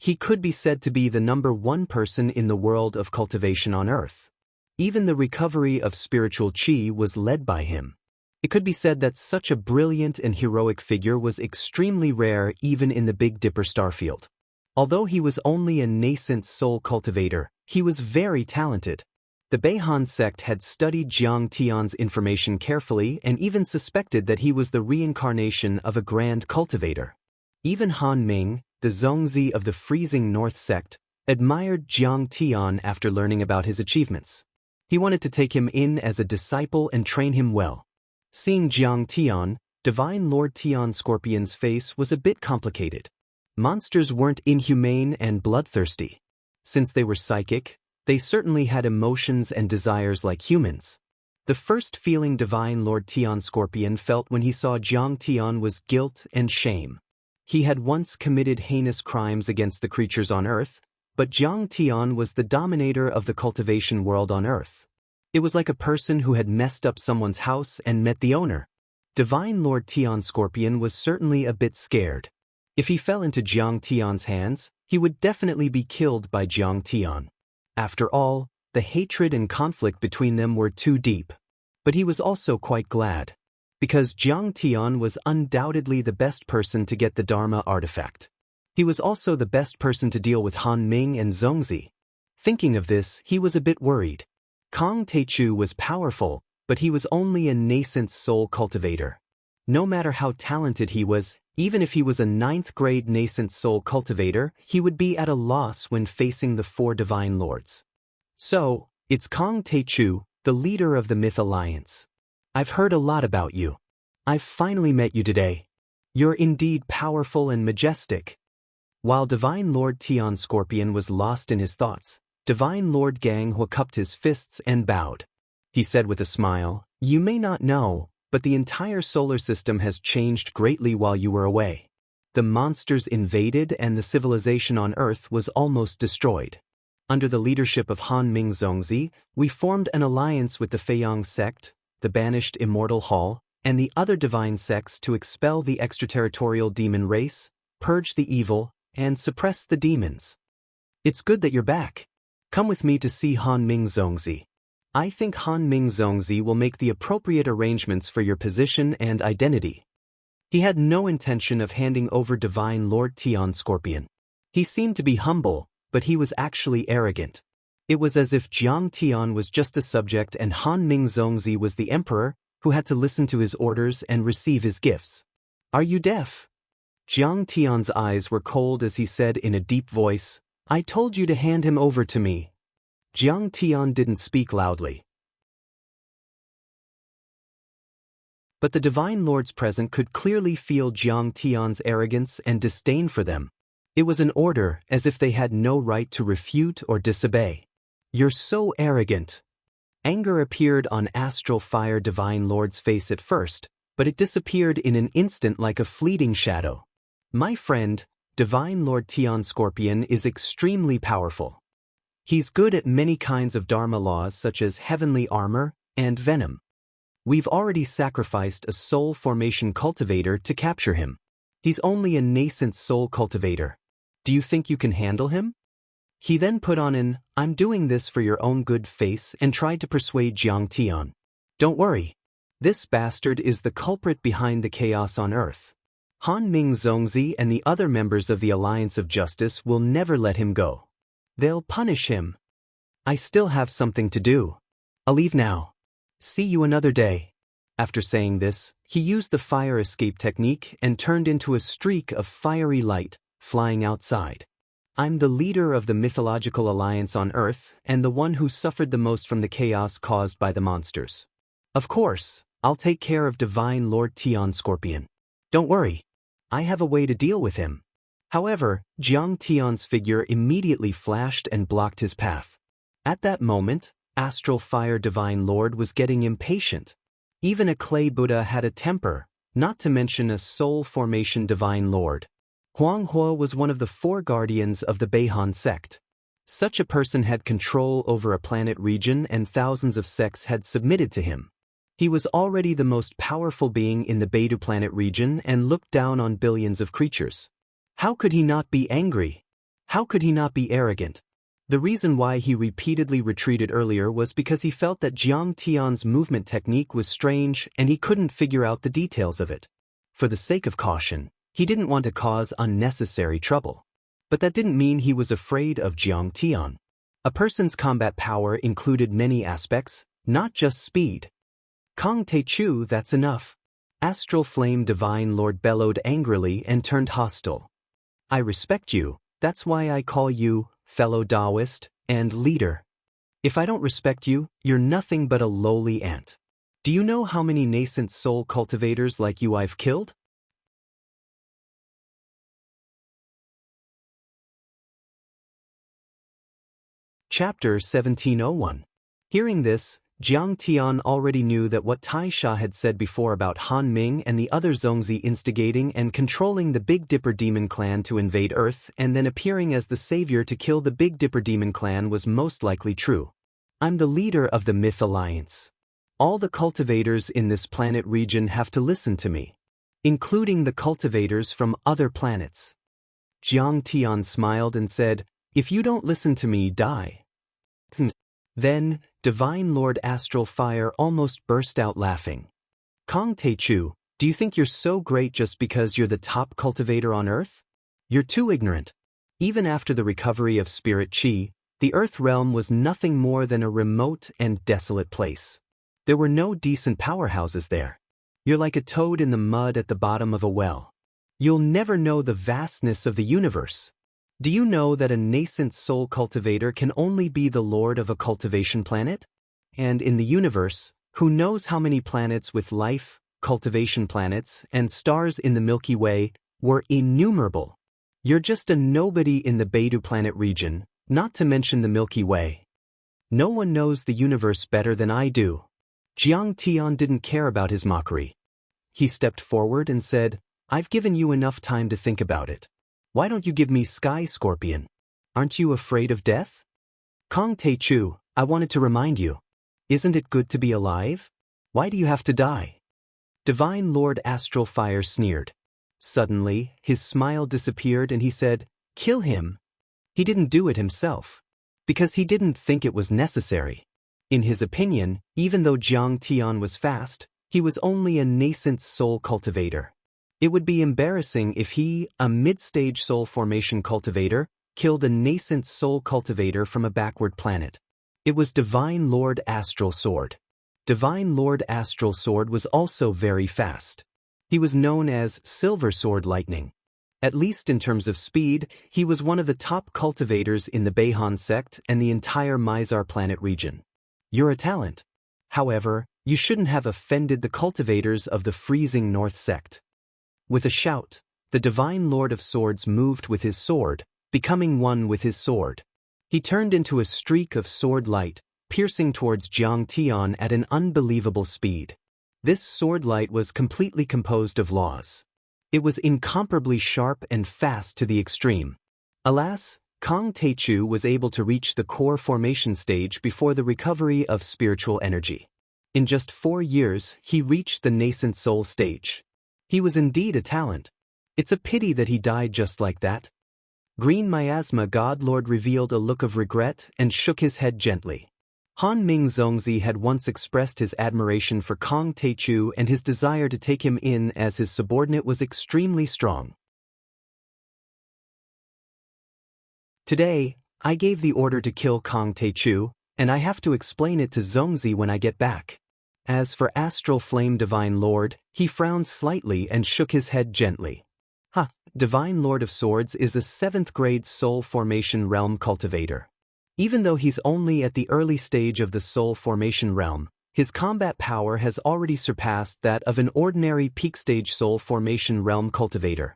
He could be said to be the #1 person in the world of cultivation on Earth. Even the recovery of spiritual qi was led by him. It could be said that such a brilliant and heroic figure was extremely rare even in the Big Dipper starfield. Although he was only a nascent soul cultivator, he was very talented. The Beihan sect had studied Jiang Tian's information carefully and even suspected that he was the reincarnation of a grand cultivator. Even Han Ming, the Zongzi of the Freezing North sect, admired Jiang Tian after learning about his achievements. He wanted to take him in as a disciple and train him well. Seeing Jiang Tian, Divine Lord Tian Scorpion's face was a bit complicated. Monsters weren't inhumane and bloodthirsty. Since they were psychic, they certainly had emotions and desires like humans. The first feeling Divine Lord Tian Scorpion felt when he saw Jiang Tian was guilt and shame. He had once committed heinous crimes against the creatures on Earth, but Jiang Tian was the dominator of the cultivation world on Earth. It was like a person who had messed up someone's house and met the owner. Divine Lord Tian Scorpion was certainly a bit scared. If he fell into Jiang Tian's hands, he would definitely be killed by Jiang Tian. After all, the hatred and conflict between them were too deep. But he was also quite glad, because Jiang Tian was undoubtedly the best person to get the Dharma artifact. He was also the best person to deal with Han Ming and Zongzi. Thinking of this, he was a bit worried. Kong Teichu was powerful, but he was only a nascent soul cultivator. No matter how talented he was, even if he was a 9th grade nascent soul cultivator, he would be at a loss when facing the 4 divine lords. So, it's Kong Teichu, the leader of the Myth Alliance. I've heard a lot about you. I've finally met you today. You're indeed powerful and majestic. While Divine Lord Tian Scorpion was lost in his thoughts, Divine Lord Gang Hua cupped his fists and bowed. He said with a smile, "You may not know, but the entire solar system has changed greatly while you were away. The monsters invaded and the civilization on Earth was almost destroyed. Under the leadership of Han Ming Zongzi, we formed an alliance with the Feiyang sect, the banished Immortal Hall, and the other divine sects to expel the extraterritorial demon race, purge the evil, and suppress the demons. It's good that you're back. Come with me to see Han Ming Zongzi. I think Han Ming Zongzi will make the appropriate arrangements for your position and identity." He had no intention of handing over Divine Lord Tian Scorpion. He seemed to be humble, but he was actually arrogant. It was as if Jiang Tian was just a subject and Han Ming Zongzi was the emperor, who had to listen to his orders and receive his gifts. "Are you deaf?" Jiang Tian's eyes were cold as he said in a deep voice, "I told you to hand him over to me." Jiang Tian didn't speak loudly. But the Divine Lords present could clearly feel Jiang Tian's arrogance and disdain for them. It was an order, as if they had no right to refute or disobey. "You're so arrogant." Anger appeared on Astral Fire Divine Lord's face at first, but it disappeared in an instant like a fleeting shadow. "My friend, Divine Lord Tian Scorpion is extremely powerful. He's good at many kinds of Dharma laws such as heavenly armor and venom. We've already sacrificed a soul formation cultivator to capture him. He's only a nascent soul cultivator. Do you think you can handle him?" He then put on an "I'm doing this for your own good" face and tried to persuade Jiang Tian. "Don't worry. This bastard is the culprit behind the chaos on Earth. Han Ming Zongzi and the other members of the Alliance of Justice will never let him go. They'll punish him. I still have something to do. I'll leave now. See you another day." After saying this, he used the fire escape technique and turned into a streak of fiery light, flying outside. I'm the leader of the mythological alliance on Earth and the one who suffered the most from the chaos caused by the monsters. Of course, I'll take care of Divine Lord Tian Scorpion. Don't worry. I have a way to deal with him. However, Jiang Tian's figure immediately flashed and blocked his path. At that moment, Astral Fire Divine Lord was getting impatient. Even a clay Buddha had a temper, not to mention a soul formation Divine Lord. Huang Hua was one of the 4 guardians of the Beihan sect. Such a person had control over a planet region and thousands of sects had submitted to him. He was already the most powerful being in the Beidu planet region and looked down on billions of creatures. How could he not be angry? How could he not be arrogant? The reason why he repeatedly retreated earlier was because he felt that Jiang Tian's movement technique was strange and he couldn't figure out the details of it. For the sake of caution, he didn't want to cause unnecessary trouble. But that didn't mean he was afraid of Jiang Tian. A person's combat power included many aspects, not just speed. Kong Te Chu, that's enough. Astral Flame Divine Lord bellowed angrily and turned hostile. I respect you, that's why I call you, fellow Daoist, and leader. If I don't respect you, you're nothing but a lowly ant. Do you know how many nascent soul cultivators like you I've killed? Chapter 1701. Hearing this, Jiang Tian already knew that what Taisha had said before about Han Ming and the other Zongzi instigating and controlling the Big Dipper Demon clan to invade Earth and then appearing as the savior to kill the Big Dipper Demon clan was most likely true. I'm the leader of the Myth Alliance. All the cultivators in this planet region have to listen to me, including the cultivators from other planets. Jiang Tian smiled and said, if you don't listen to me, die. Then, Divine Lord Astral Fire almost burst out laughing. Kong Te Chu, do you think you're so great just because you're the top cultivator on Earth? You're too ignorant. Even after the recovery of Spirit Chi, the Earth realm was nothing more than a remote and desolate place. There were no decent powerhouses there. You're like a toad in the mud at the bottom of a well. You'll never know the vastness of the universe. Do you know that a nascent soul cultivator can only be the lord of a cultivation planet? And in the universe, who knows how many planets with life, cultivation planets, and stars in the Milky Way were innumerable? You're just a nobody in the Beidu planet region, not to mention the Milky Way. No one knows the universe better than I do. Jiang Tian didn't care about his mockery. He stepped forward and said, I've given you enough time to think about it. Why don't you give me Sky Scorpion? Aren't you afraid of death? Kong Te Chu, I wanted to remind you. Isn't it good to be alive? Why do you have to die? Divine Lord Astral Fire sneered. Suddenly, his smile disappeared and he said, kill him. He didn't do it himself, because he didn't think it was necessary. In his opinion, even though Jiang Tian was fast, he was only a nascent soul cultivator. It would be embarrassing if he, a mid-stage soul formation cultivator, killed a nascent soul cultivator from a backward planet. It was Divine Lord Astral Sword. Divine Lord Astral Sword was also very fast. He was known as Silver Sword Lightning. At least in terms of speed, he was one of the top cultivators in the Beihan sect and the entire Mizar planet region. You're a talent. However, you shouldn't have offended the cultivators of the Freezing North sect. With a shout, the Divine Lord of Swords moved with his sword, becoming one with his sword. He turned into a streak of sword light, piercing towards Jiang Tian at an unbelievable speed. This sword light was completely composed of laws. It was incomparably sharp and fast to the extreme. Alas, Kong Te Chu was able to reach the core formation stage before the recovery of spiritual energy. In just 4 years, he reached the nascent soul stage. He was indeed a talent. It's a pity that he died just like that. Green Miasma God Lord revealed a look of regret and shook his head gently. Han Ming Zongzi had once expressed his admiration for Kong Te Chu and his desire to take him in as his subordinate was extremely strong. Today, I gave the order to kill Kong Te Chu, and I have to explain it to Zongzi when I get back. As for Astral Flame Divine Lord, he frowned slightly and shook his head gently. Divine Lord of Swords is a 7th grade soul formation realm cultivator. Even though he's only at the early stage of the soul formation realm, his combat power has already surpassed that of an ordinary peak stage soul formation realm cultivator.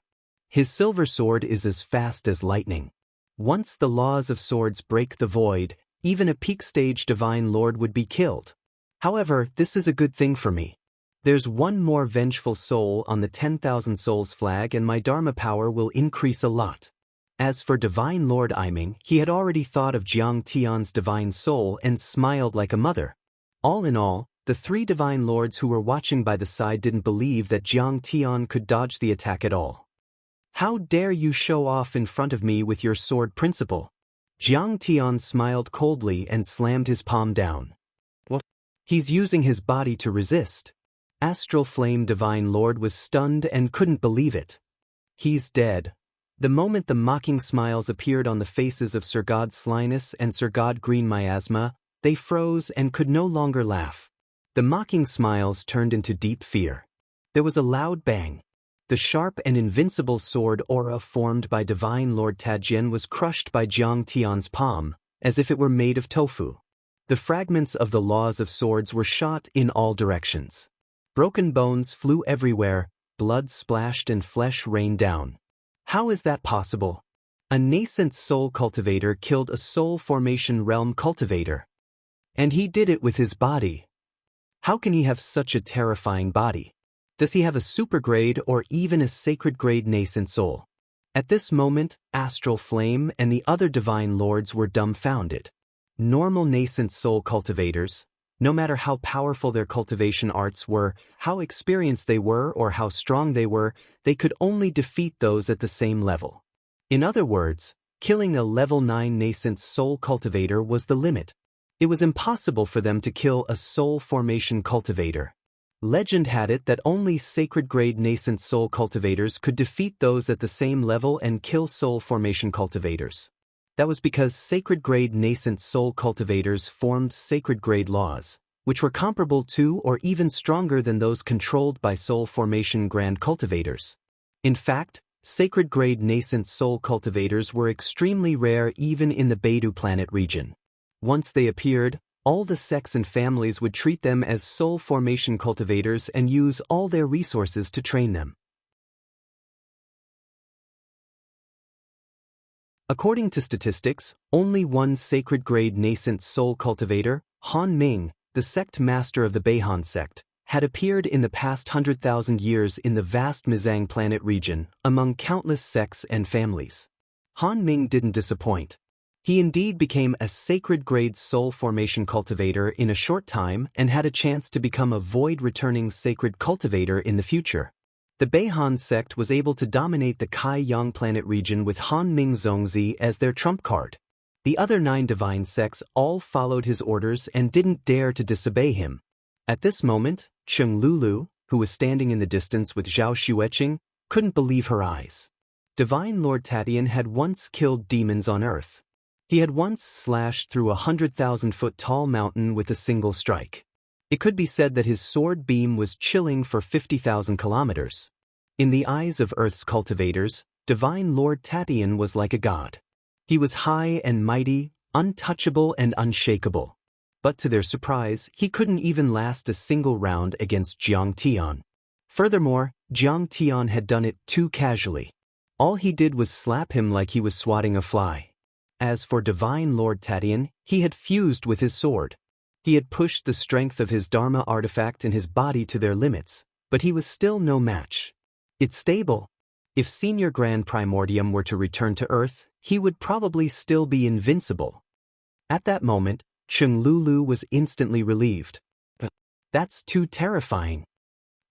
His silver sword is as fast as lightning. Once the laws of swords break the void, even a peak stage divine lord would be killed. However, this is a good thing for me. There's one more vengeful soul on the 10,000 souls flag and my dharma power will increase a lot. As for Divine Lord Iming, he had already thought of Jiang Tian's divine soul and smiled like a mother. All in all, the 3 divine lords who were watching by the side didn't believe that Jiang Tian could dodge the attack at all. How dare you show off in front of me with your sword principle? Jiang Tian smiled coldly and slammed his palm down. What? He's using his body to resist. Astral Flame Divine Lord was stunned and couldn't believe it. He's dead. The moment the mocking smiles appeared on the faces of Sir God Slyness and Sir God Green Miasma, they froze and could no longer laugh. The mocking smiles turned into deep fear. There was a loud bang. The sharp and invincible sword aura formed by Divine Lord Tajian was crushed by Jiang Tian's palm, as if it were made of tofu. The fragments of the laws of swords were shot in all directions. Broken bones flew everywhere, blood splashed and flesh rained down. How is that possible? A nascent soul cultivator killed a soul formation realm cultivator. And he did it with his body. How can he have such a terrifying body? Does he have a super grade or even a sacred grade nascent soul? At this moment, Astral Flame and the other divine lords were dumbfounded. Normal nascent soul cultivators, no matter how powerful their cultivation arts were, how experienced they were, or how strong they were, they could only defeat those at the same level. In other words, killing a level 9 nascent soul cultivator was the limit. It was impossible for them to kill a soul formation cultivator. Legend had it that only sacred grade nascent soul cultivators could defeat those at the same level and kill soul formation cultivators. That was because sacred grade nascent soul cultivators formed sacred grade laws, which were comparable to or even stronger than those controlled by soul formation grand cultivators. In fact, sacred grade nascent soul cultivators were extremely rare even in the Beidou planet region. Once they appeared, all the sects and families would treat them as soul formation cultivators and use all their resources to train them. According to statistics, only one sacred grade nascent soul cultivator, Han Ming, the sect master of the Beihan sect, had appeared in the past 100,000 years in the vast Mizang planet region, among countless sects and families. Han Ming didn't disappoint. He indeed became a sacred grade soul formation cultivator in a short time and had a chance to become a void-returning sacred cultivator in the future. The Beihan sect was able to dominate the Kai Yang planet region with Han Ming Zongzi as their trump card. The other 9 divine sects all followed his orders and didn't dare to disobey him. At this moment, Cheng Lulu, who was standing in the distance with Zhao Xueqing, couldn't believe her eyes. Divine Lord Tatian had once killed demons on Earth. He had once slashed through a 100,000-foot tall mountain with a single strike. It could be said that his sword beam was chilling for 50,000 kilometers. In the eyes of Earth's cultivators, Divine Lord Tatian was like a god. He was high and mighty, untouchable and unshakable. But to their surprise, he couldn't even last a single round against Jiang Tian. Furthermore, Jiang Tian had done it too casually. All he did was slap him like he was swatting a fly. As for Divine Lord Tatian, he had fused with his sword. He had pushed the strength of his Dharma artifact and his body to their limits, but he was still no match. It's stable. If Senior Grand Primordium were to return to Earth, he would probably still be invincible. At that moment, Cheng Lulu was instantly relieved. But that's too terrifying.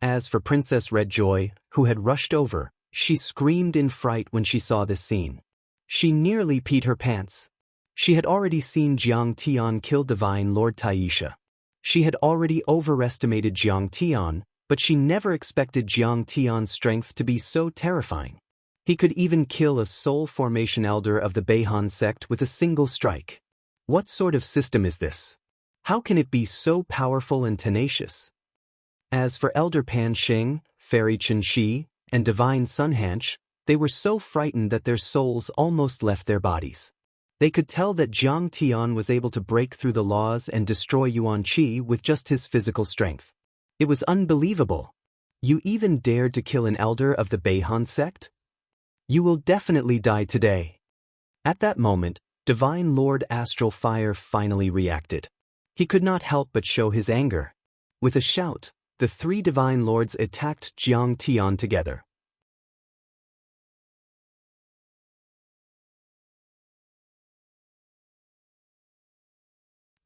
As for Princess Redjoy, who had rushed over, she screamed in fright when she saw this scene. She nearly peed her pants. She had already seen Jiang Tian kill Divine Lord Taisha. She had already overestimated Jiang Tian, but she never expected Jiang Tian's strength to be so terrifying. He could even kill a soul formation elder of the Beihan sect with a single strike. What sort of system is this? How can it be so powerful and tenacious? As for Elder Pan Xing, Fairy Chen Shi, and Divine Sun Hanch, They were so frightened that their souls almost left their bodies. They could tell that Jiang Tian was able to break through the laws and destroy Yuan Qi with just his physical strength. It was unbelievable. You even dared to kill an elder of the Beihan sect? You will definitely die today. At that moment, Divine Lord Astral Fire finally reacted. He could not help but show his anger. With a shout, the three Divine Lords attacked Jiang Tian together.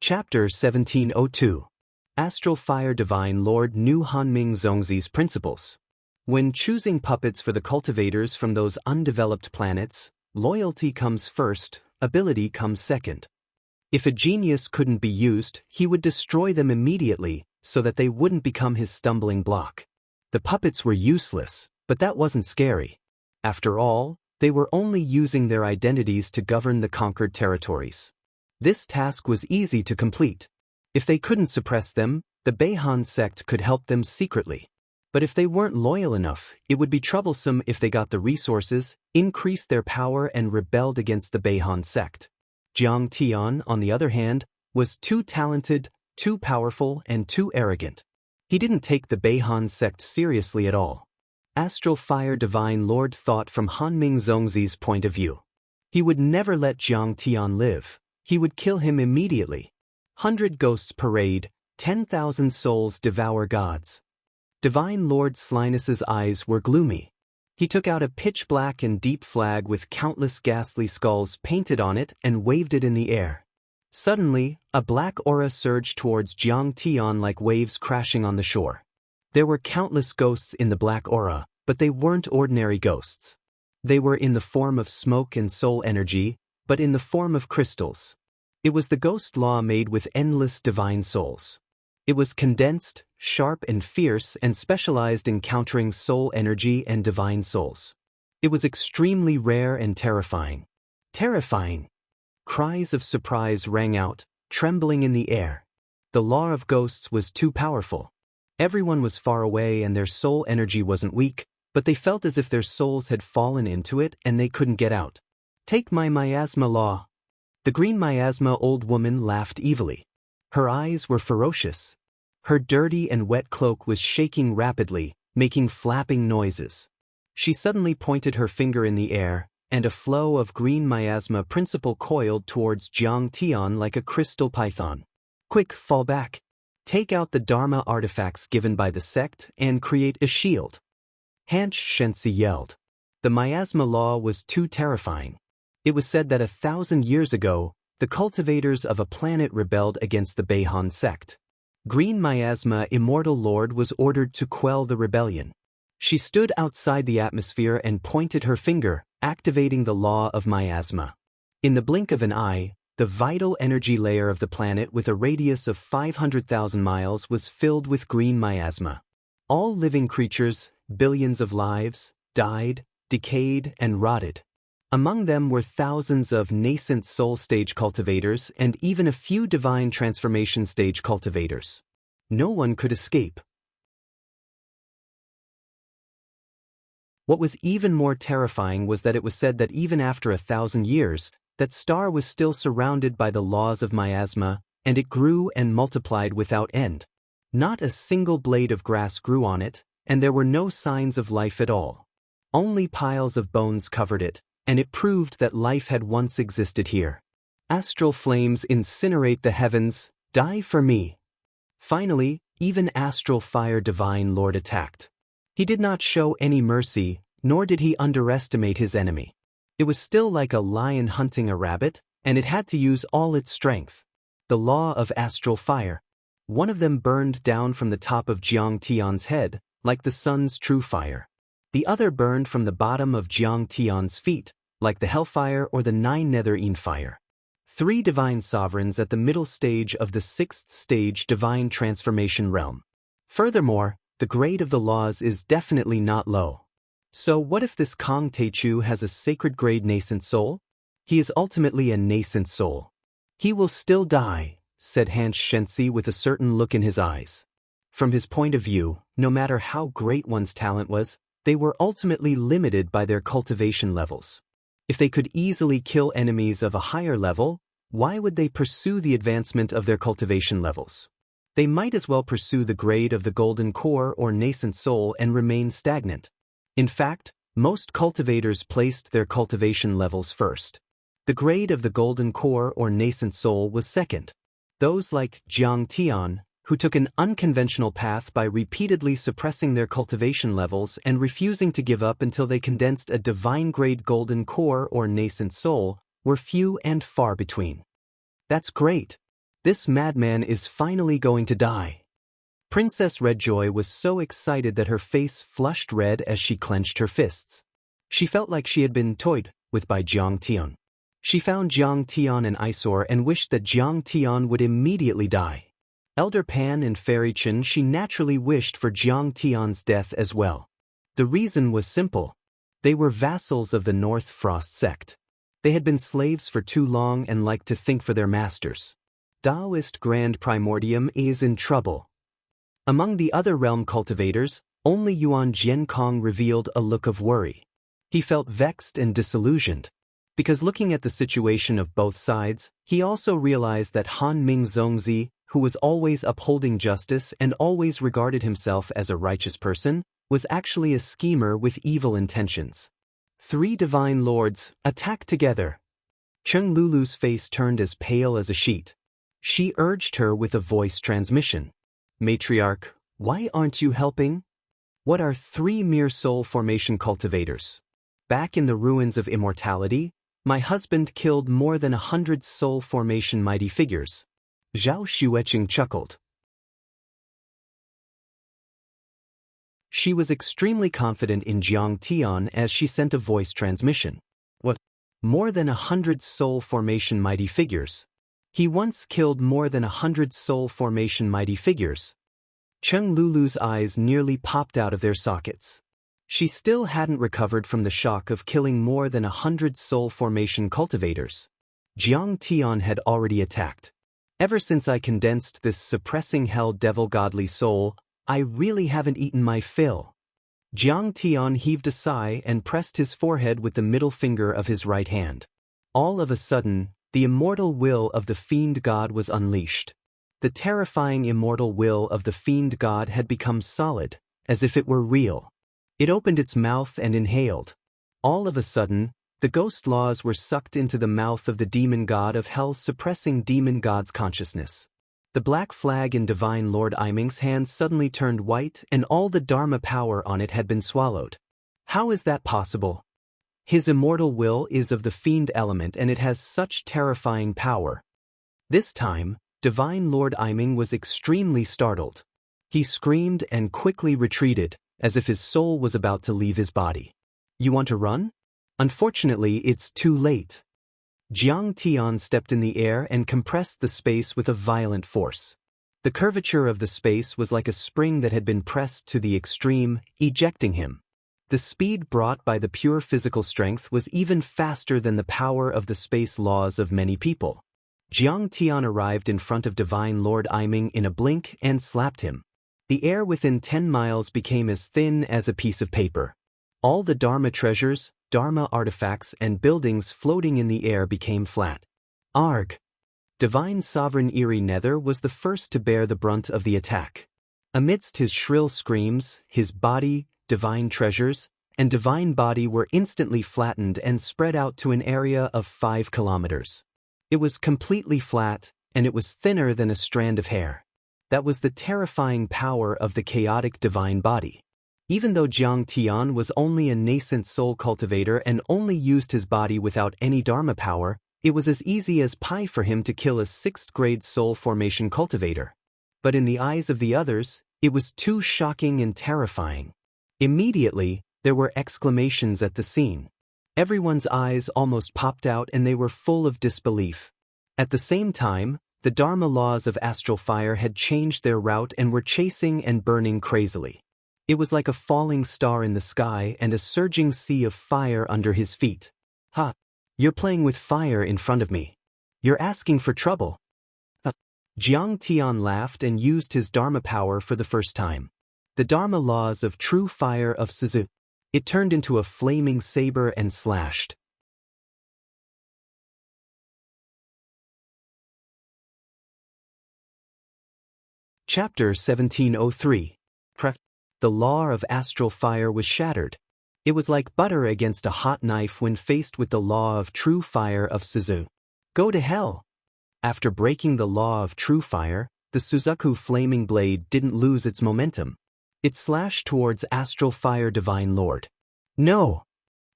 Chapter 1702. Astral Fire Divine Lord knew Hanming Zongzi's principles. When choosing puppets for the cultivators from those undeveloped planets, loyalty comes first, ability comes second. If a genius couldn't be used, he would destroy them immediately so that they wouldn't become his stumbling block. The puppets were useless, but that wasn't scary. After all, they were only using their identities to govern the conquered territories. This task was easy to complete. If they couldn't suppress them, the Beihan sect could help them secretly. But if they weren't loyal enough, it would be troublesome if they got the resources, increased their power and rebelled against the Beihan sect. Jiang Tian, on the other hand, was too talented, too powerful, and too arrogant. He didn't take the Beihan sect seriously at all. Astral Fire Divine Lord thought from Hanming Zongzi's point of view. He would never let Jiang Tian live. He would kill him immediately. 100 ghosts parade, 10,000 souls devour gods. Divine Lord Slinus's eyes were gloomy. He took out a pitch-black and deep flag with countless ghastly skulls painted on it and waved it in the air. Suddenly, a black aura surged towards Jiang Tian like waves crashing on the shore. There were countless ghosts in the black aura, but they weren't ordinary ghosts. They were in the form of smoke and soul energy, but in the form of crystals. It was the ghost law made with endless divine souls. It was condensed, sharp and fierce and specialized in countering soul energy and divine souls. It was extremely rare and terrifying. Terrifying! Cries of surprise rang out, trembling in the air. The law of ghosts was too powerful. Everyone was far away and their soul energy wasn't weak, but they felt as if their souls had fallen into it and they couldn't get out. Take my miasma law. The green miasma old woman laughed evilly. Her eyes were ferocious. Her dirty and wet cloak was shaking rapidly, making flapping noises. She suddenly pointed her finger in the air, and a flow of green miasma principle coiled towards Jiang Tian like a crystal python. Quick, fall back. Take out the Dharma artifacts given by the sect and create a shield. Xianxia yelled. The miasma law was too terrifying. It was said that 1,000 years ago, the cultivators of a planet rebelled against the Beihan sect. Green Miasma Immortal Lord was ordered to quell the rebellion. She stood outside the atmosphere and pointed her finger, activating the law of miasma. In the blink of an eye, the vital energy layer of the planet with a radius of 500,000 miles was filled with green miasma. All living creatures, billions of lives, died, decayed, and rotted. Among them were thousands of nascent soul stage cultivators and even a few divine transformation stage cultivators. No one could escape. What was even more terrifying was that it was said that even after 1,000 years, that star was still surrounded by the laws of miasma, and it grew and multiplied without end. Not a single blade of grass grew on it, and there were no signs of life at all. Only piles of bones covered it, and it proved that life had once existed here. Astral flames incinerate the heavens, die for me. Finally, even Astral Fire Divine Lord attacked. He did not show any mercy, nor did he underestimate his enemy. It was still like a lion hunting a rabbit, and it had to use all its strength. The law of astral fire. One of them burned down from the top of Jiang Tian's head, like the sun's true fire. The other burned from the bottom of Jiang Tian's feet, like the hellfire or the 9 netherine fire. 3 divine sovereigns at the middle stage of the 6th stage divine transformation realm. Furthermore, the grade of the laws is definitely not low. So what if this Kong Teichu has a sacred grade nascent soul? He is ultimately a nascent soul. He will still die, said Xianxia with a certain look in his eyes. From his point of view, no matter how great one's talent was, they were ultimately limited by their cultivation levels. If they could easily kill enemies of a higher level, why would they pursue the advancement of their cultivation levels? They might as well pursue the grade of the golden core or nascent soul and remain stagnant. In fact, most cultivators placed their cultivation levels first. The grade of the golden core or nascent soul was second. Those like Jiang Tian, who took an unconventional path by repeatedly suppressing their cultivation levels and refusing to give up until they condensed a divine-grade golden core or nascent soul, were few and far between. That's great. This madman is finally going to die. Princess Redjoy was so excited that her face flushed red as she clenched her fists. She felt like she had been toyed with by Jiang Tian. She found Jiang Tian an eyesore and wished that Jiang Tian would immediately die. Elder Pan and Fairy Chen, she naturally wished for Jiang Tian's death as well. The reason was simple. They were vassals of the North Frost sect. They had been slaves for too long and liked to think for their masters. Daoist Grand Primordium is in trouble. Among the other realm cultivators, only Yuan Jiankong revealed a look of worry. He felt vexed and disillusioned. Because looking at the situation of both sides, he also realized that Han Ming Zongzi, who was always upholding justice and always regarded himself as a righteous person, was actually a schemer with evil intentions. 3 divine lords attacked together. Cheng Lulu's face turned as pale as a sheet. She urged her with a voice transmission. Matriarch, why aren't you helping? What are 3 mere soul formation cultivators? Back in the ruins of immortality, my husband killed more than 100 soul formation mighty figures. Zhao Xueqing chuckled. She was extremely confident in Jiang Tian as she sent a voice transmission. What? More than 100 soul formation mighty figures? He once killed more than 100 soul formation mighty figures. Cheng Lulu's eyes nearly popped out of their sockets. She still hadn't recovered from the shock of killing more than 100 soul formation cultivators. Jiang Tian had already attacked. Ever since I condensed this suppressing hell devil godly soul, I really haven't eaten my fill. Jiang Tian heaved a sigh and pressed his forehead with the middle finger of his right hand. All of a sudden, the immortal will of the fiend god was unleashed. The terrifying immortal will of the fiend god had become solid, as if it were real. It opened its mouth and inhaled. All of a sudden, the ghost laws were sucked into the mouth of the demon god of hell, suppressing demon god's consciousness. The black flag in Divine Lord Iming's hand suddenly turned white and all the Dharma power on it had been swallowed. How is that possible? His immortal will is of the fiend element and it has such terrifying power. This time, Divine Lord Iming was extremely startled. He screamed and quickly retreated, as if his soul was about to leave his body. You want to run? Unfortunately, it's too late. Jiang Tian stepped in the air and compressed the space with a violent force. The curvature of the space was like a spring that had been pressed to the extreme, ejecting him. The speed brought by the pure physical strength was even faster than the power of the space laws of many people. Jiang Tian arrived in front of Divine Lord Iming in a blink and slapped him. The air within 10 miles became as thin as a piece of paper. All the Dharma treasures, Dharma artifacts and buildings floating in the air became flat. Arg! Divine Sovereign Eerie Nether was the first to bear the brunt of the attack. Amidst his shrill screams, his body, divine treasures, and divine body were instantly flattened and spread out to an area of 5 kilometers. It was completely flat, and it was thinner than a strand of hair. That was the terrifying power of the chaotic divine body. Even though Jiang Tian was only a nascent soul cultivator and only used his body without any Dharma power, it was as easy as pie for him to kill a 6th-grade soul formation cultivator. But in the eyes of the others, it was too shocking and terrifying. Immediately, there were exclamations at the scene. Everyone's eyes almost popped out and they were full of disbelief. At the same time, the Dharma laws of astral fire had changed their route and were chasing and burning crazily. It was like a falling star in the sky and a surging sea of fire under his feet. Ha! You're playing with fire in front of me. You're asking for trouble. Jiang Tian laughed and used his Dharma power for the first time. The Dharma laws of true fire of Suzu. It turned into a flaming saber and slashed. Chapter 1703. The law of astral fire was shattered. It was like butter against a hot knife when faced with the law of true fire of Suzu. Go to hell! After breaking the law of true fire, the Suzaku flaming blade didn't lose its momentum. It slashed towards Astral Fire Divine Lord. No!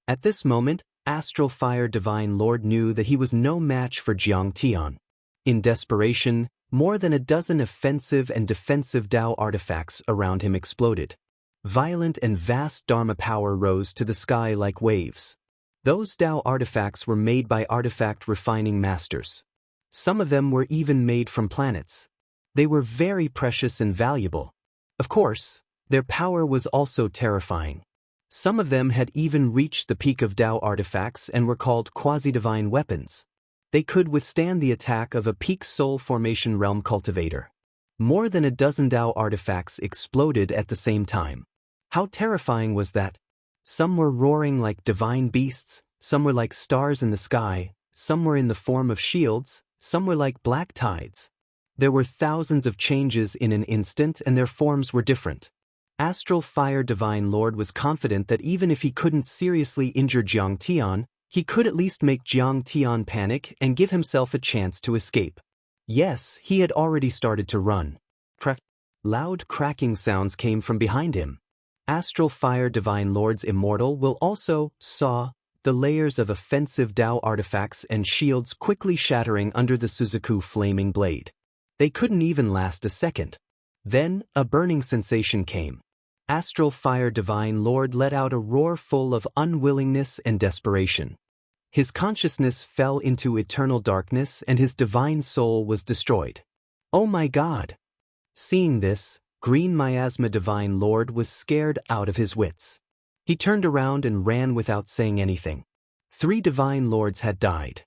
At this moment, Astral Fire Divine Lord knew that he was no match for Jiang Tian. In desperation, more than a dozen offensive and defensive Dao artifacts around him exploded. Violent and vast Dharma power rose to the sky like waves. Those Dao artifacts were made by artifact refining masters. Some of them were even made from planets. They were very precious and valuable. Of course, their power was also terrifying. Some of them had even reached the peak of Dao artifacts and were called quasi-divine weapons. They could withstand the attack of a peak soul formation realm cultivator. More than a dozen Dao artifacts exploded at the same time. How terrifying was that? Some were roaring like divine beasts, some were like stars in the sky, some were in the form of shields, some were like black tides. There were thousands of changes in an instant and their forms were different. Astral Fire Divine Lord was confident that even if he couldn't seriously injure Jiang Tian, he could at least make Jiang Tian panic and give himself a chance to escape. Yes, he had already started to run. Loud cracking sounds came from behind him. Astral Fire Divine Lord's Immortal will also saw the layers of offensive Dao artifacts and shields quickly shattering under the Suzaku flaming blade. They couldn't even last a second. Then, a burning sensation came. Astral Fire Divine Lord let out a roar full of unwillingness and desperation. His consciousness fell into eternal darkness and his divine soul was destroyed. Oh my God! Seeing this, Green Miasma Divine Lord was scared out of his wits. He turned around and ran without saying anything. 3 Divine Lords had died.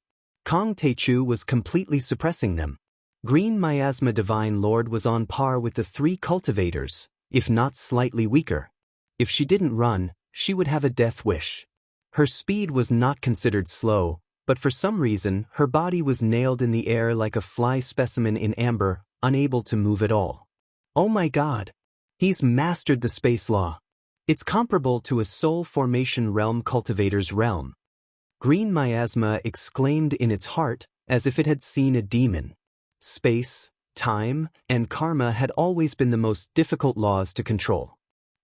Kong Teichu was completely suppressing them. Green Miasma Divine Lord was on par with the 3 cultivators, if not slightly weaker. If she didn't run, she would have a death wish. Her speed was not considered slow, but for some reason, her body was nailed in the air like a fly specimen in amber, unable to move at all. Oh my God! He's mastered the space law. It's comparable to a soul formation realm cultivator's realm. Green Miasma exclaimed in its heart, as if it had seen a demon. Space, time, and karma had always been the most difficult laws to control.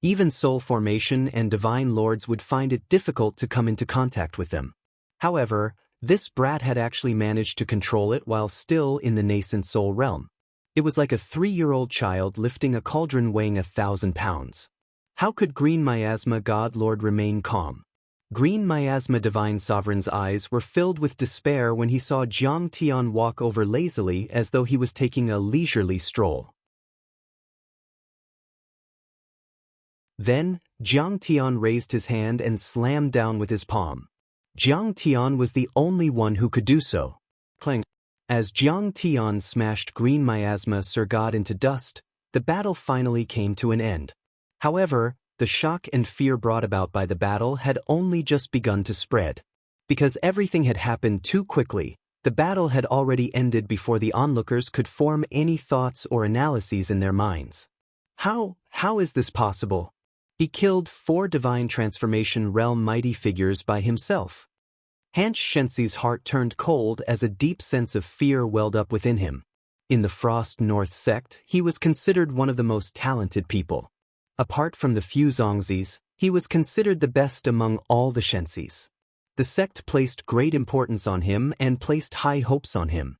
Even soul formation and divine lords would find it difficult to come into contact with them. However, this brat had actually managed to control it while still in the nascent soul realm. It was like a 3-year-old child lifting a cauldron weighing 1,000 pounds. How could Green Miasma God Lord remain calm? Green Miasma Divine Sovereign's eyes were filled with despair when he saw Jiang Tian walk over lazily as though he was taking a leisurely stroll. Then, Jiang Tian raised his hand and slammed down with his palm. Jiang Tian was the only one who could do so. Clang. As Jiang Tian smashed Green Miasma Sir God into dust, the battle finally came to an end. However, the shock and fear brought about by the battle had only just begun to spread. Because everything had happened too quickly, the battle had already ended before the onlookers could form any thoughts or analyses in their minds. How is this possible? He killed 4 divine transformation realm mighty figures by himself. Xianxia's heart turned cold as a deep sense of fear welled up within him. In the Frost North sect, he was considered one of the most talented people. Apart from the few Zongzis, he was considered the best among all the Xianxis. The sect placed great importance on him and placed high hopes on him.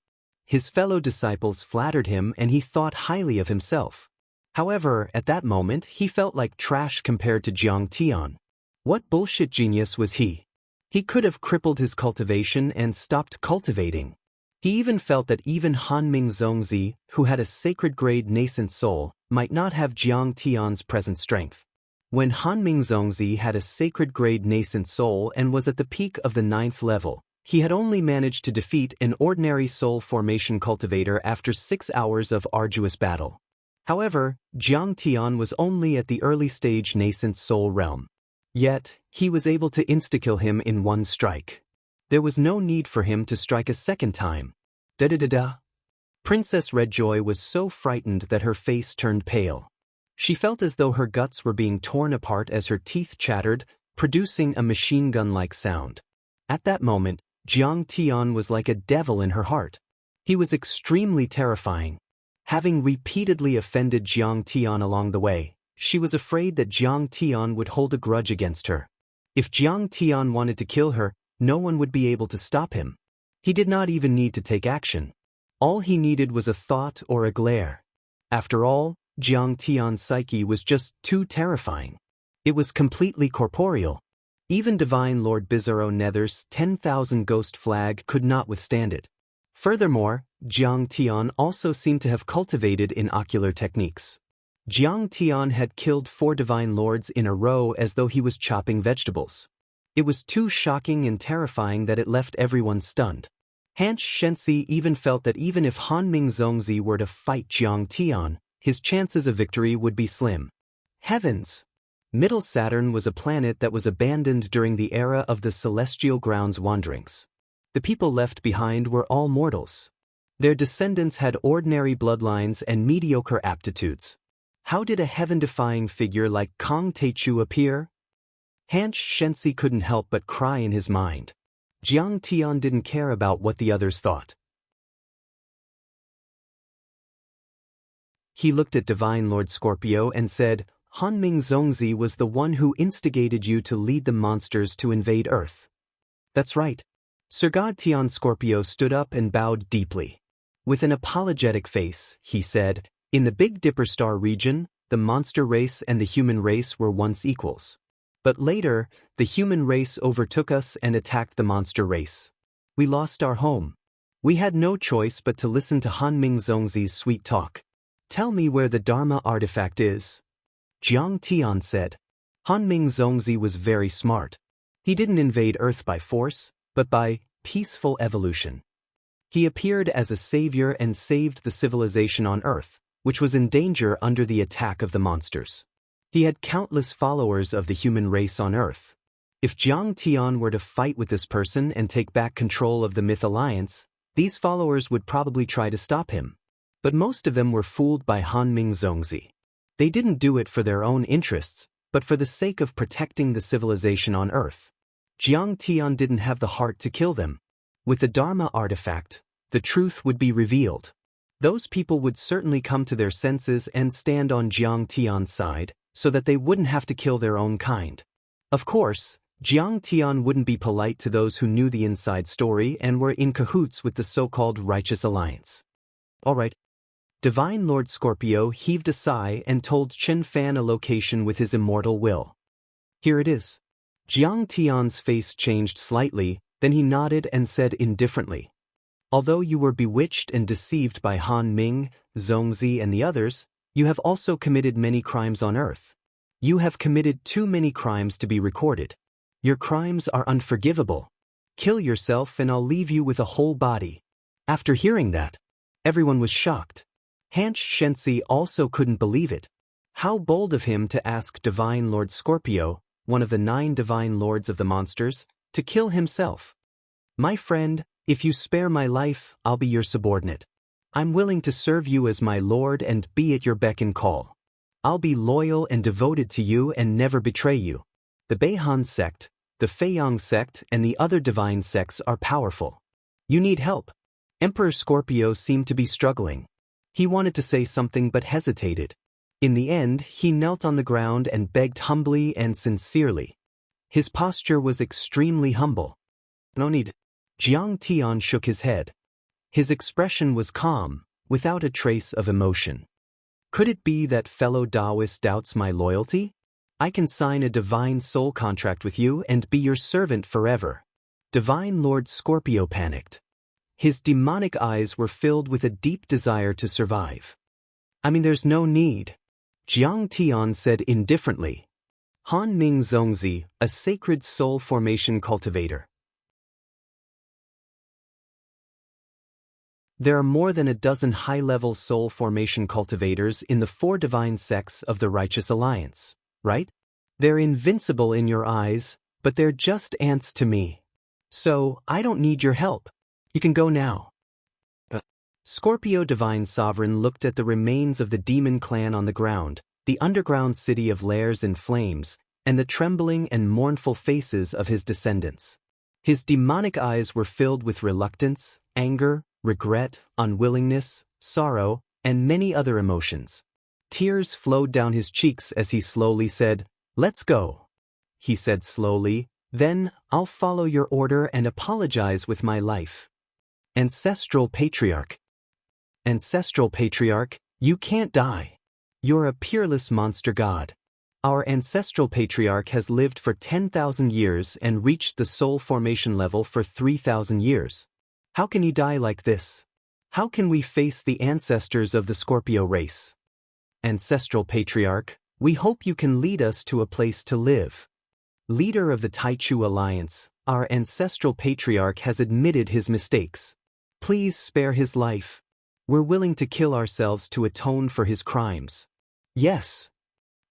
His fellow disciples flattered him and he thought highly of himself. However, at that moment, he felt like trash compared to Jiang Tian. What bullshit genius was he? He could have crippled his cultivation and stopped cultivating. He even felt that even Hanming Zongzi, who had a sacred grade nascent soul, might not have Jiang Tian's present strength. When Hanming Zongzi had a sacred grade nascent soul and was at the peak of the 9th level, he had only managed to defeat an ordinary soul formation cultivator after 6 hours of arduous battle. However, Jiang Tian was only at the early stage nascent soul realm. Yet, he was able to insta-kill him in one strike. There was no need for him to strike a second time. Da-da-da-da. Princess Redjoy was so frightened that her face turned pale. She felt as though her guts were being torn apart as her teeth chattered, producing a machine gun-like sound. At that moment, Jiang Tian was like a devil in her heart. He was extremely terrifying. Having repeatedly offended Jiang Tian along the way, she was afraid that Jiang Tian would hold a grudge against her. If Jiang Tian wanted to kill her, no one would be able to stop him. He did not even need to take action. All he needed was a thought or a glare. After all, Jiang Tian's psyche was just too terrifying. It was completely corporeal. Even Divine Lord Bizarro Nether's 10,000 ghost flag could not withstand it. Furthermore, Jiang Tian also seemed to have cultivated in ocular techniques. Jiang Tian had killed 4 Divine Lords in a row as though he was chopping vegetables. It was too shocking and terrifying that it left everyone stunned. Han Shenxi even felt that even if Hanming Zongzi were to fight Jiang Tian, his chances of victory would be slim. Heavens! Middle Saturn was a planet that was abandoned during the era of the Celestial Grounds wanderings. The people left behind were all mortals. Their descendants had ordinary bloodlines and mediocre aptitudes. How did a heaven-defying figure like Kong Teichu appear? Han Shenxi couldn't help but cry in his mind. Jiang Tian didn't care about what the others thought. He looked at Divine Lord Scorpio and said, Hanming Zongzi was the one who instigated you to lead the monsters to invade Earth. That's right. Sir God Tian Scorpio stood up and bowed deeply. With an apologetic face, he said, in the Big Dipper Star region, the monster race and the human race were once equals. But later, the human race overtook us and attacked the monster race. We lost our home. We had no choice but to listen to Hanming Zongzi's sweet talk. Tell me where the Dharma artifact is. Jiang Tian said. Hanming Zongzi was very smart. He didn't invade Earth by force, but by peaceful evolution. He appeared as a savior and saved the civilization on Earth, which was in danger under the attack of the monsters. He had countless followers of the human race on Earth. If Jiang Tian were to fight with this person and take back control of the Myth Alliance, these followers would probably try to stop him. But most of them were fooled by Hanming Zongzi. They didn't do it for their own interests, but for the sake of protecting the civilization on Earth. Jiang Tian didn't have the heart to kill them. With the Dharma artifact, the truth would be revealed. Those people would certainly come to their senses and stand on Jiang Tian's side, so that they wouldn't have to kill their own kind. Of course, Jiang Tian wouldn't be polite to those who knew the inside story and were in cahoots with the so-called Righteous Alliance. All right. Divine Lord Scorpio heaved a sigh and told Chen Fan a location with his immortal will. Here it is. Jiang Tian's face changed slightly, then he nodded and said indifferently, although you were bewitched and deceived by Han Ming, Zongzi and the others, you have also committed many crimes on Earth. You have committed too many crimes to be recorded. Your crimes are unforgivable. Kill yourself and I'll leave you with a whole body. After hearing that, everyone was shocked. Han Shenxi also couldn't believe it. How bold of him to ask Divine Lord Scorpio, one of the 9 Divine Lords of the monsters, to kill himself. My friend, if you spare my life, I'll be your subordinate. I'm willing to serve you as my lord and be at your beck and call. I'll be loyal and devoted to you and never betray you. The Beihan sect, the Feiyang sect and the other divine sects are powerful. You need help. Emperor Scorpio seemed to be struggling. He wanted to say something but hesitated. In the end, he knelt on the ground and begged humbly and sincerely. His posture was extremely humble. No need. Jiang Tian shook his head. His expression was calm, without a trace of emotion. Could it be that fellow Daoist doubts my loyalty? I can sign a divine soul contract with you and be your servant forever. Divine Lord Scorpio panicked. His demonic eyes were filled with a deep desire to survive. There's no need. Jiang Tian said indifferently. Hanming Zongzi, a sacred soul formation cultivator. There are more than a dozen high-level soul formation cultivators in the 4 divine sects of the Righteous Alliance, right? They're invincible in your eyes, but they're just ants to me. So, I don't need your help. You can go now. Scorpio Divine Sovereign looked at the remains of the demon clan on the ground, the underground city of lairs in flames, and the trembling and mournful faces of his descendants. His demonic eyes were filled with reluctance, anger, regret, unwillingness, sorrow, and many other emotions. Tears flowed down his cheeks as he slowly said, "Let's go." He said slowly, "Then, I'll follow your order and apologize with my life." Ancestral Patriarch. Ancestral Patriarch, you can't die. You're a peerless monster god. Our Ancestral Patriarch has lived for 10,000 years and reached the soul formation level for 3,000 years. How can he die like this? How can we face the ancestors of the Scorpio race? Ancestral Patriarch, we hope you can lead us to a place to live. Leader of the Taichu Alliance, our Ancestral Patriarch has admitted his mistakes. Please spare his life. We're willing to kill ourselves to atone for his crimes. Yes.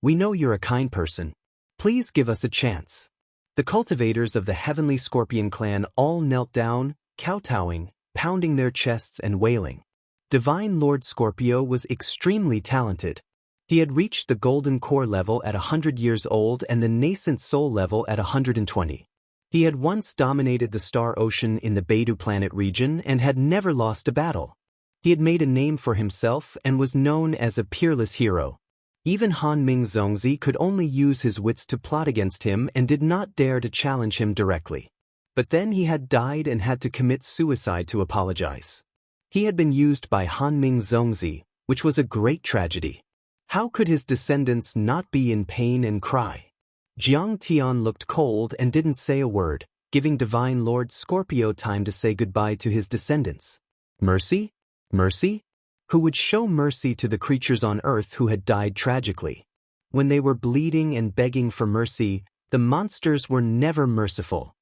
We know you're a kind person. Please give us a chance. The cultivators of the heavenly Scorpion clan all knelt down, kowtowing, pounding their chests and wailing. Divine Lord Scorpio was extremely talented. He had reached the golden core level at 100 years old and the nascent soul level at 120. He had once dominated the star ocean in the Beidou planet region and had never lost a battle. He had made a name for himself and was known as a peerless hero. Even Han Ming Zongzi could only use his wits to plot against him and did not dare to challenge him directly. But then he had died and had to commit suicide to apologize. He had been used by Han Ming Zongzi, which was a great tragedy. How could his descendants not be in pain and cry? Jiang Tian looked cold and didn't say a word, giving Divine Lord Scorpio time to say goodbye to his descendants. Mercy? Mercy? Who would show mercy to the creatures on Earth who had died tragically? When they were bleeding and begging for mercy, the monsters were never merciful.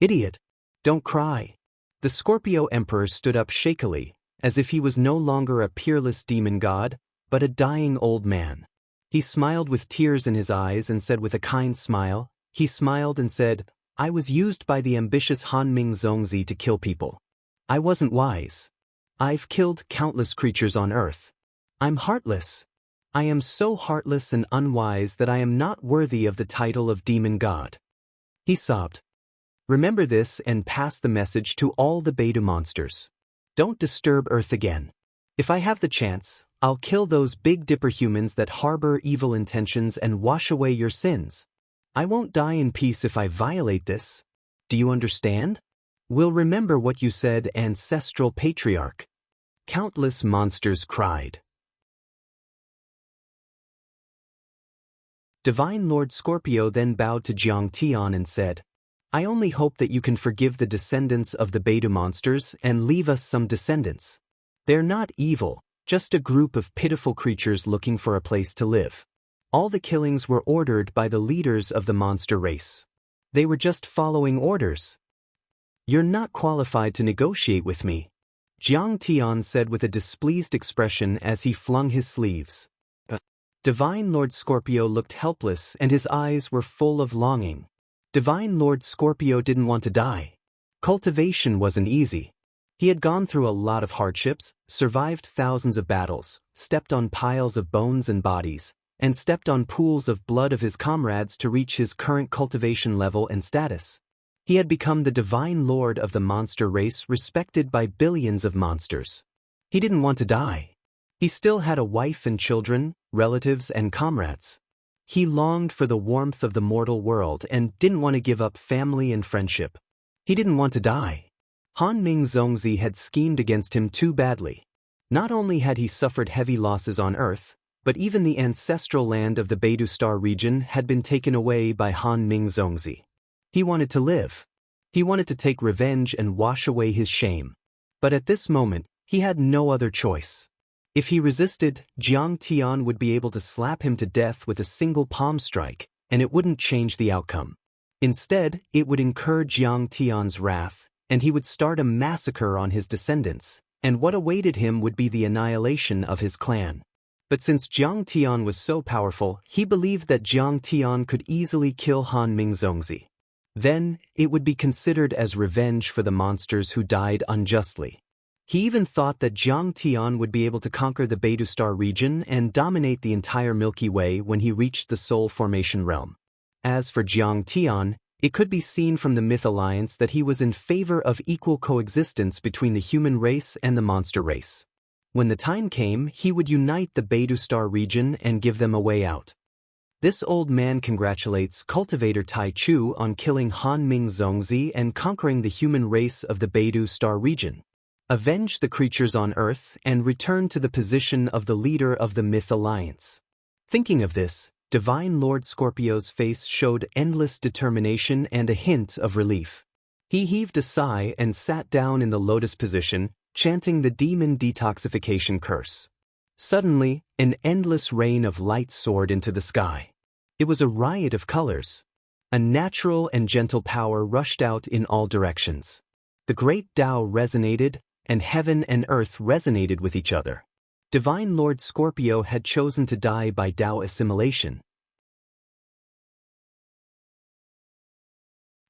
Idiot! Don't cry. The Scorpio Emperor stood up shakily, as if he was no longer a peerless demon god, but a dying old man. He smiled with tears in his eyes and said with a kind smile, he smiled and said, "I was used by the ambitious Han Ming Zongzi to kill people. I wasn't wise. I've killed countless creatures on Earth. I'm heartless. I am so heartless and unwise that I am not worthy of the title of demon god." He sobbed. Remember this and pass the message to all the Beidou monsters. Don't disturb Earth again. If I have the chance, I'll kill those Big Dipper humans that harbor evil intentions and wash away your sins. I won't die in peace if I violate this. Do you understand? We'll remember what you said, Ancestral Patriarch. Countless monsters cried. Divine Lord Scorpio then bowed to Jiang Tian and said, "I only hope that you can forgive the descendants of the Beidou monsters and leave us some descendants. They're not evil, just a group of pitiful creatures looking for a place to live. All the killings were ordered by the leaders of the monster race. They were just following orders. You're not qualified to negotiate with me," Jiang Tian said with a displeased expression as he flung his sleeves. Divine Lord Scorpio looked helpless and his eyes were full of longing. Divine Lord Scorpio didn't want to die. Cultivation wasn't easy. He had gone through a lot of hardships, survived thousands of battles, stepped on piles of bones and bodies, and stepped on pools of blood of his comrades to reach his current cultivation level and status. He had become the divine lord of the monster race, respected by billions of monsters. He didn't want to die. He still had a wife and children, relatives and comrades. He longed for the warmth of the mortal world and didn't want to give up family and friendship. He didn't want to die. Han Ming Zongzi had schemed against him too badly. Not only had he suffered heavy losses on Earth, but even the ancestral land of the Beidou Star region had been taken away by Han Ming Zongzi. He wanted to live. He wanted to take revenge and wash away his shame. But at this moment, he had no other choice. If he resisted, Jiang Tian would be able to slap him to death with a single palm strike, and it wouldn't change the outcome. Instead, it would incur Jiang Tian's wrath, and he would start a massacre on his descendants, and what awaited him would be the annihilation of his clan. But since Jiang Tian was so powerful, he believed that Jiang Tian could easily kill Han Mingzongzi. Then, it would be considered as revenge for the monsters who died unjustly. He even thought that Jiang Tian would be able to conquer the Beidou Star region and dominate the entire Milky Way when he reached the Soul Formation realm. As for Jiang Tian, it could be seen from the Myth Alliance that he was in favor of equal coexistence between the human race and the monster race. When the time came, he would unite the Beidou Star region and give them a way out. This old man congratulates Cultivator Tai Chu on killing Han Mingzongzi and conquering the human race of the Beidou Star region. Avenge the creatures on Earth and return to the position of the leader of the Myth Alliance. Thinking of this, Divine Lord Scorpio's face showed endless determination and a hint of relief. He heaved a sigh and sat down in the lotus position, chanting the demon detoxification curse. Suddenly, an endless rain of light soared into the sky. It was a riot of colors. A natural and gentle power rushed out in all directions. The great Tao resonated, and heaven and earth resonated with each other. Divine Lord Scorpio had chosen to die by Tao assimilation.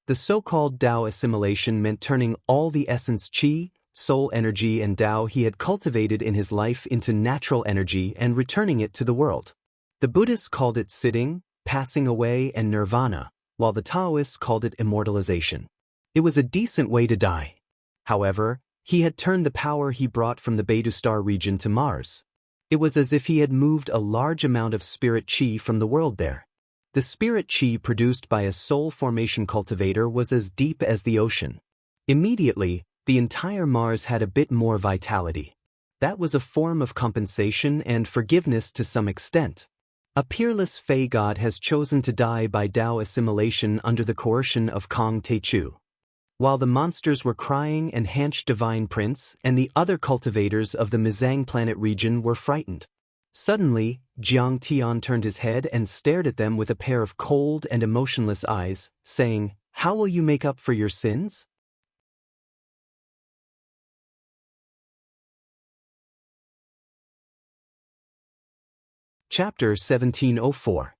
The so-called Tao assimilation meant turning all the essence Qi, soul energy and Tao he had cultivated in his life into natural energy and returning it to the world. The Buddhists called it sitting, passing away and nirvana, while the Taoists called it immortalization. It was a decent way to die. However, he had turned the power he brought from the Beidou Star region to Mars. It was as if he had moved a large amount of spirit Qi from the world there. The spirit Qi produced by a soul formation cultivator was as deep as the ocean. Immediately, the entire Mars had a bit more vitality. That was a form of compensation and forgiveness to some extent. A peerless Fey god has chosen to die by Tao assimilation under the coercion of Kong Techu. While the monsters were crying and Hanch Divine Prince and the other cultivators of the Mizang planet region were frightened. Suddenly, Jiang Tian turned his head and stared at them with a pair of cold and emotionless eyes, saying, "How will you make up for your sins?" Chapter 1704.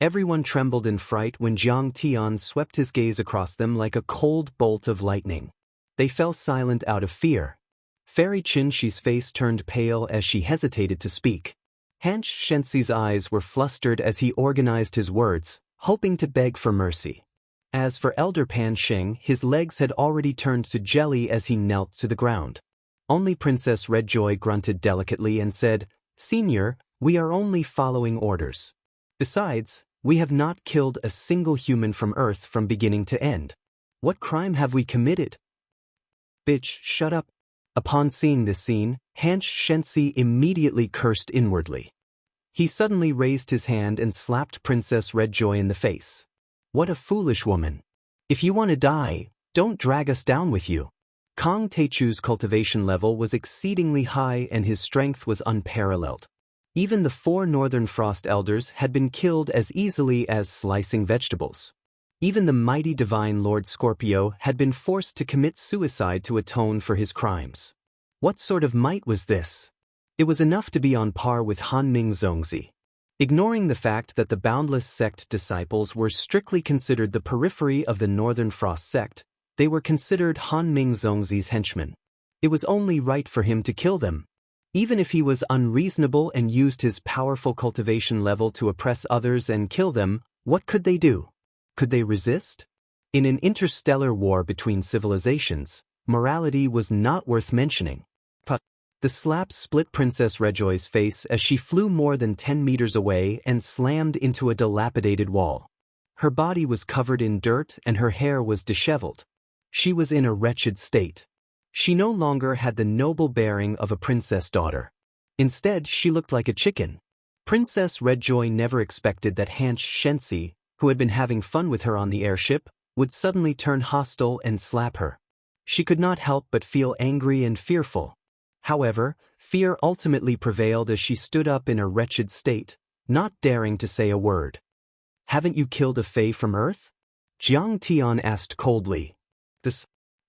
Everyone trembled in fright when Jiang Tian swept his gaze across them like a cold bolt of lightning. They fell silent out of fear. Fairy Qinshi's face turned pale as she hesitated to speak. Hanch Shenxi's eyes were flustered as he organized his words, hoping to beg for mercy. As for Elder Pan Sheng, his legs had already turned to jelly as he knelt to the ground. Only Princess Redjoy grunted delicately and said, "Senior, we are only following orders. Besides, we have not killed a single human from Earth from beginning to end. What crime have we committed?" "Bitch, shut up." Upon seeing this scene, Hanch Shenxi immediately cursed inwardly. He suddenly raised his hand and slapped Princess Redjoy in the face. "What a foolish woman. If you want to die, don't drag us down with you." Kong Techu's cultivation level was exceedingly high and his strength was unparalleled. Even the 4 Northern Frost Elders had been killed as easily as slicing vegetables. Even the mighty Divine Lord Scorpio had been forced to commit suicide to atone for his crimes. What sort of might was this? It was enough to be on par with Han Mingzongzi. Ignoring the fact that the Boundless Sect disciples were strictly considered the periphery of the Northern Frost Sect, they were considered Han Mingzongzi's henchmen. It was only right for him to kill them. Even if he was unreasonable and used his powerful cultivation level to oppress others and kill them, what could they do? Could they resist? In an interstellar war between civilizations, morality was not worth mentioning. But the slap split Princess Redjoy's face as she flew more than 10 meters away and slammed into a dilapidated wall. Her body was covered in dirt and her hair was disheveled. She was in a wretched state. She no longer had the noble bearing of a princess daughter. Instead, she looked like a chicken. Princess Redjoy never expected that Hanch Shenxi, who had been having fun with her on the airship, would suddenly turn hostile and slap her. She could not help but feel angry and fearful. However, fear ultimately prevailed as she stood up in a wretched state, not daring to say a word. "Haven't you killed a Fae from Earth?" Jiang Tian asked coldly.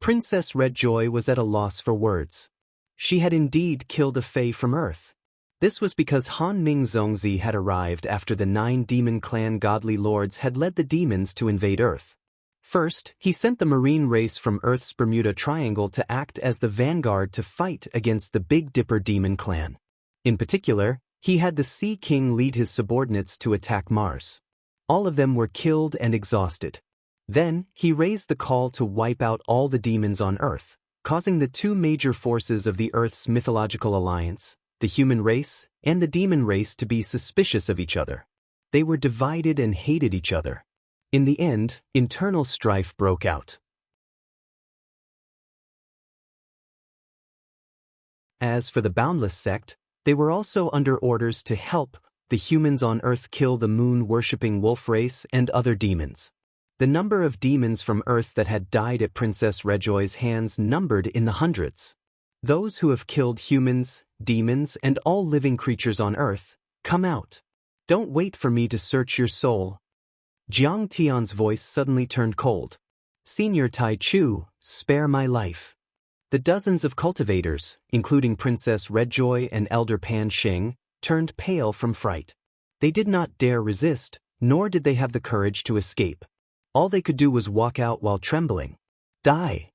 Princess Redjoy was at a loss for words. She had indeed killed a Fae from Earth. This was because Han Ming Zongzi had arrived after the 9 demon clan godly lords had led the demons to invade Earth. First, he sent the marine race from Earth's Bermuda Triangle to act as the vanguard to fight against the Big Dipper demon clan. In particular, he had the Sea King lead his subordinates to attack Mars. All of them were killed and exhausted. Then, he raised the call to wipe out all the demons on Earth, causing the 2 major forces of the Earth's mythological alliance, the human race and the demon race, to be suspicious of each other. They were divided and hated each other. In the end, internal strife broke out. As for the Boundless sect, they were also under orders to help the humans on Earth kill the moon-worshipping wolf race and other demons. The number of demons from Earth that had died at Princess Rejoi's hands numbered in the hundreds. Those who have killed humans, demons, and all living creatures on Earth, come out. Don't wait for me to search your soul. Jiang Tian's voice suddenly turned cold. Senior Tai Chu, spare my life. The dozens of cultivators, including Princess Redjoy and Elder Pan Sheng, turned pale from fright. They did not dare resist, nor did they have the courage to escape. All they could do was walk out while trembling. Die.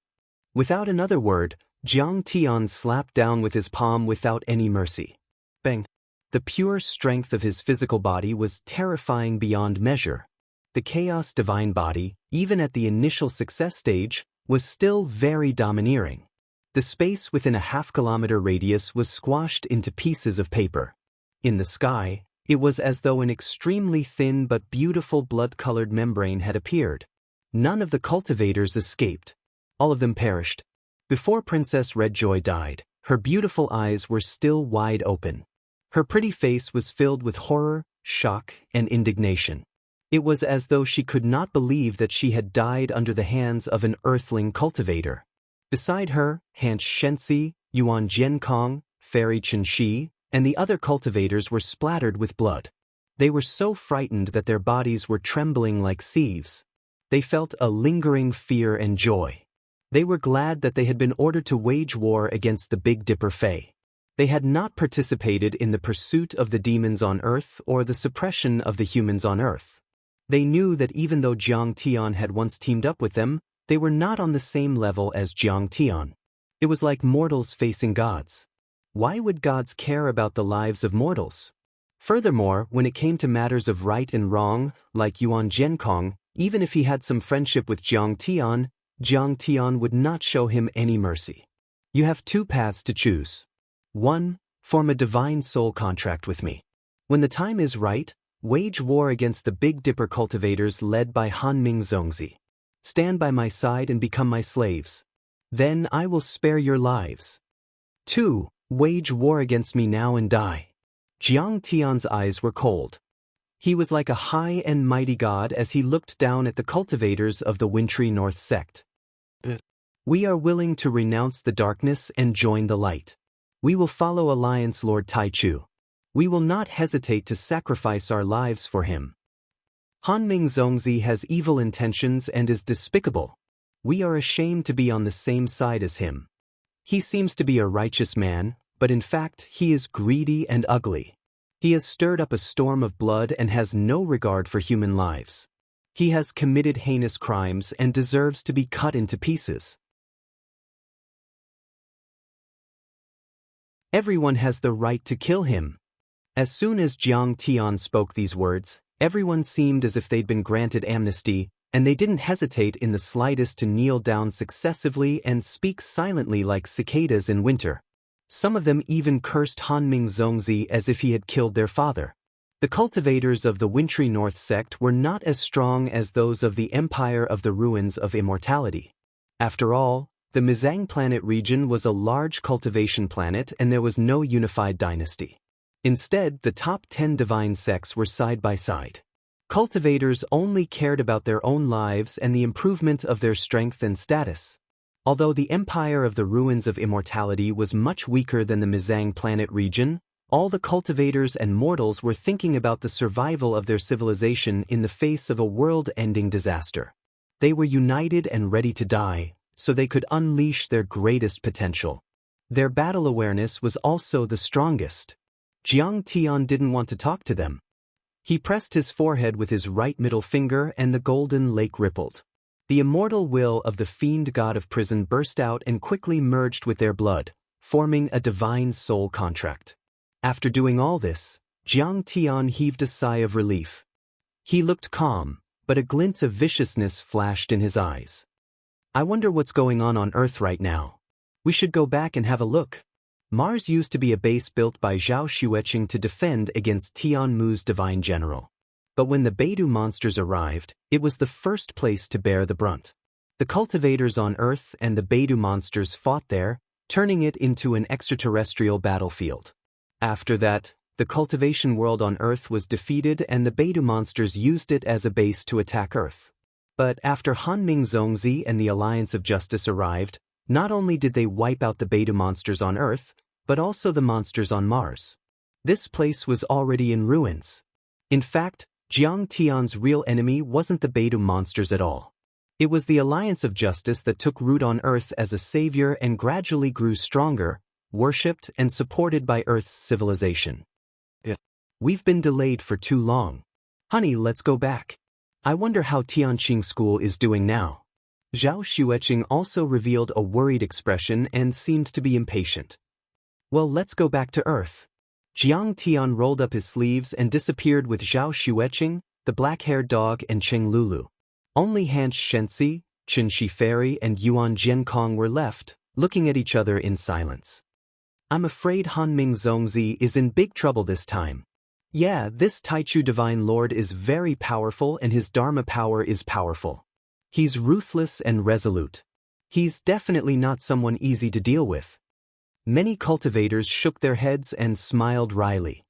Without another word, Jiang Tian slapped down with his palm without any mercy. Bang. The pure strength of his physical body was terrifying beyond measure. The Chaos Divine body, even at the initial success stage, was still very domineering. The space within a half-kilometer radius was squashed into pieces of paper. In the sky, it was as though an extremely thin but beautiful blood-colored membrane had appeared. None of the cultivators escaped. All of them perished. Before Princess Redjoy died, her beautiful eyes were still wide open. Her pretty face was filled with horror, shock, and indignation. It was as though she could not believe that she had died under the hands of an earthling cultivator. Beside her, Han Shenxi, Yuan Zhenkong, Fairy Chenxi, and the other cultivators were splattered with blood. They were so frightened that their bodies were trembling like sieves. They felt a lingering fear and joy. They were glad that they had been ordered to wage war against the Big Dipper Fae. They had not participated in the pursuit of the demons on Earth or the suppression of the humans on Earth. They knew that even though Jiang Tian had once teamed up with them, they were not on the same level as Jiang Tian. It was like mortals facing gods. Why would gods care about the lives of mortals? Furthermore, when it came to matters of right and wrong, like Yuan Zhenkong, even if he had some friendship with Jiang Tian would not show him any mercy. You have 2 paths to choose. 1. Form a divine soul contract with me. When the time is right, wage war against the Big Dipper cultivators led by Han Ming Zongzi. Stand by my side and become my slaves. Then I will spare your lives. 2. Wage war against me now and die. Jiang Tian's eyes were cold. He was like a high and mighty god as he looked down at the cultivators of the wintry North sect. We are willing to renounce the darkness and join the light. We will follow Alliance Lord Tai Chu. We will not hesitate to sacrifice our lives for him. Han Ming Zongzi has evil intentions and is despicable. We are ashamed to be on the same side as him. He seems to be a righteous man, but in fact he is greedy and ugly. He has stirred up a storm of blood and has no regard for human lives. He has committed heinous crimes and deserves to be cut into pieces. Everyone has the right to kill him. As soon as Jiang Tian spoke these words, everyone seemed as if they'd been granted amnesty, and they didn't hesitate in the slightest to kneel down successively and speak silently like cicadas in winter. Some of them even cursed Han Ming Zongzi as if he had killed their father. The cultivators of the wintry North sect were not as strong as those of the Empire of the Ruins of Immortality. After all, the Mizang planet region was a large cultivation planet and there was no unified dynasty. Instead, the top 10 divine sects were side by side. Cultivators only cared about their own lives and the improvement of their strength and status. Although the Empire of the Ruins of Immortality was much weaker than the Mizang planet region, all the cultivators and mortals were thinking about the survival of their civilization in the face of a world-ending disaster. They were united and ready to die, so they could unleash their greatest potential. Their battle awareness was also the strongest. Jiang Tian didn't want to talk to them. He pressed his forehead with his right middle finger and the golden lake rippled. The immortal will of the fiend god of prison burst out and quickly merged with their blood, forming a divine soul contract. After doing all this, Jiang Tian heaved a sigh of relief. He looked calm, but a glint of viciousness flashed in his eyes. I wonder what's going on Earth right now. We should go back and have a look. Mars used to be a base built by Zhao Xueqing to defend against Tian Mu's divine general. But when the Beidou monsters arrived, it was the first place to bear the brunt. The cultivators on Earth and the Beidou monsters fought there, turning it into an extraterrestrial battlefield. After that, the cultivation world on Earth was defeated and the Beidou monsters used it as a base to attack Earth. But after Hanming Zongzi and the Alliance of Justice arrived, not only did they wipe out the Beidou monsters on Earth, but also the monsters on Mars. This place was already in ruins. In fact, Jiang Tian's real enemy wasn't the Beidou monsters at all. It was the Alliance of Justice that took root on Earth as a savior and gradually grew stronger, worshipped and supported by Earth's civilization. We've been delayed for too long. Honey, let's go back. I wonder how Tianqing School is doing now. Zhao Xueqing also revealed a worried expression and seemed to be impatient. Well, let's go back to Earth. Jiang Tian rolled up his sleeves and disappeared with Zhao Xueqing, the black-haired dog and Cheng Lulu. Only Han Shenxi, Chen Shiferi and Yuan Jiankong were left, looking at each other in silence. I'm afraid Hanming Zongzi is in big trouble this time. Yeah, this Taichu Divine Lord is very powerful and his Dharma power is powerful. He's ruthless and resolute. He's definitely not someone easy to deal with. Many cultivators shook their heads and smiled wryly.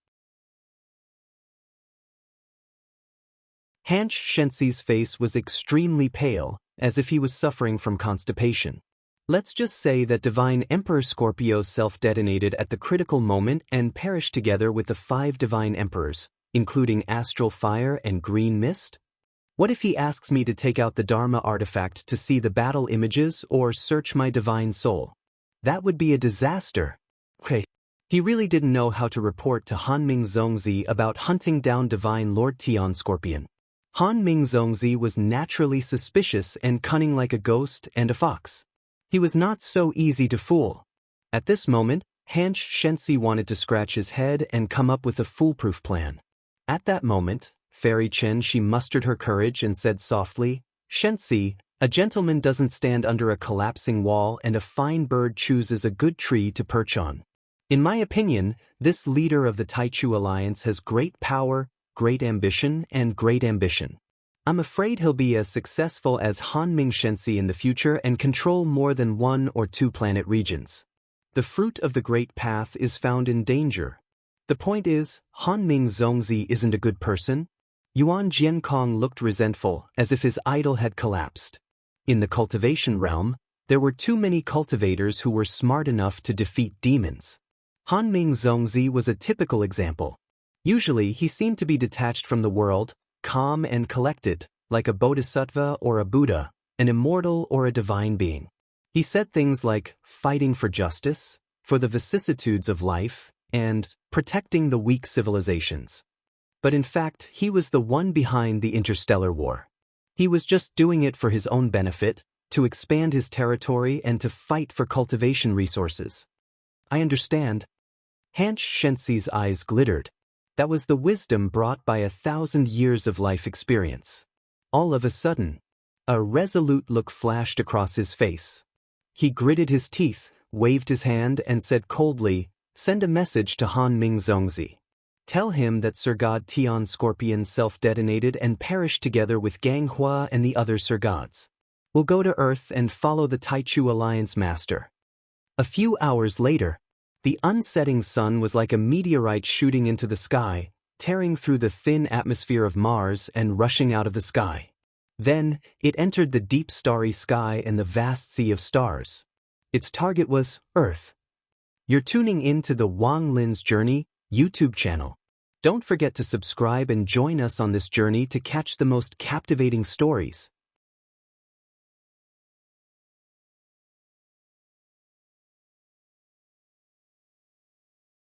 Han Shenxi's face was extremely pale, as if he was suffering from constipation. Let's just say that Divine Emperor Scorpio self-detonated at the critical moment and perished together with the 5 Divine Emperors, including Astral Fire and Green Mist? What if he asks me to take out the Dharma artifact to see the battle images or search my divine soul? That would be a disaster. He really didn't know how to report to Hanming Zongzi about hunting down Divine Lord Tian Scorpion. Hanming Zongzi was naturally suspicious and cunning like a ghost and a fox. He was not so easy to fool. At this moment, Han Shenxi wanted to scratch his head and come up with a foolproof plan. At that moment, Fairy Chen she mustered her courage and said softly, Shenxi, a gentleman doesn't stand under a collapsing wall and a fine bird chooses a good tree to perch on. In my opinion, this leader of the Taichu Alliance has great power, great ambition, and great ambition. I'm afraid he'll be as successful as Hanming Shenxi in the future and control more than 1 or 2 planet regions. The fruit of the great path is found in danger. The point is, Hanming Zongzi isn't a good person. Yuan Jiankong looked resentful, as if his idol had collapsed. In the cultivation realm, there were too many cultivators who were smart enough to defeat demons. Hanming Zongzi was a typical example. Usually he seemed to be detached from the world, calm and collected, like a bodhisattva or a Buddha, an immortal or a divine being. He said things like fighting for justice, for the vicissitudes of life, and protecting the weak civilizations. But in fact, he was the one behind the interstellar war. He was just doing it for his own benefit, to expand his territory and to fight for cultivation resources. I understand. Han Shenxi's eyes glittered. That was the wisdom brought by 1,000 years of life experience. All of a sudden, a resolute look flashed across his face. He gritted his teeth, waved his hand and said coldly, send a message to Hanming Zongzi. Tell him that Sir God Tian Scorpion self-detonated and perished together with Gang Hua and the other Sir Gods. We'll go to Earth and follow the Taichu Alliance Master. A few hours later, the unsetting sun was like a meteorite shooting into the sky, tearing through the thin atmosphere of Mars and rushing out of the sky. Then, it entered the deep starry sky and the vast sea of stars. Its target was Earth. You're tuning in to the Wang Lin's Journey YouTube channel. Don't forget to subscribe and join us on this journey to catch the most captivating stories.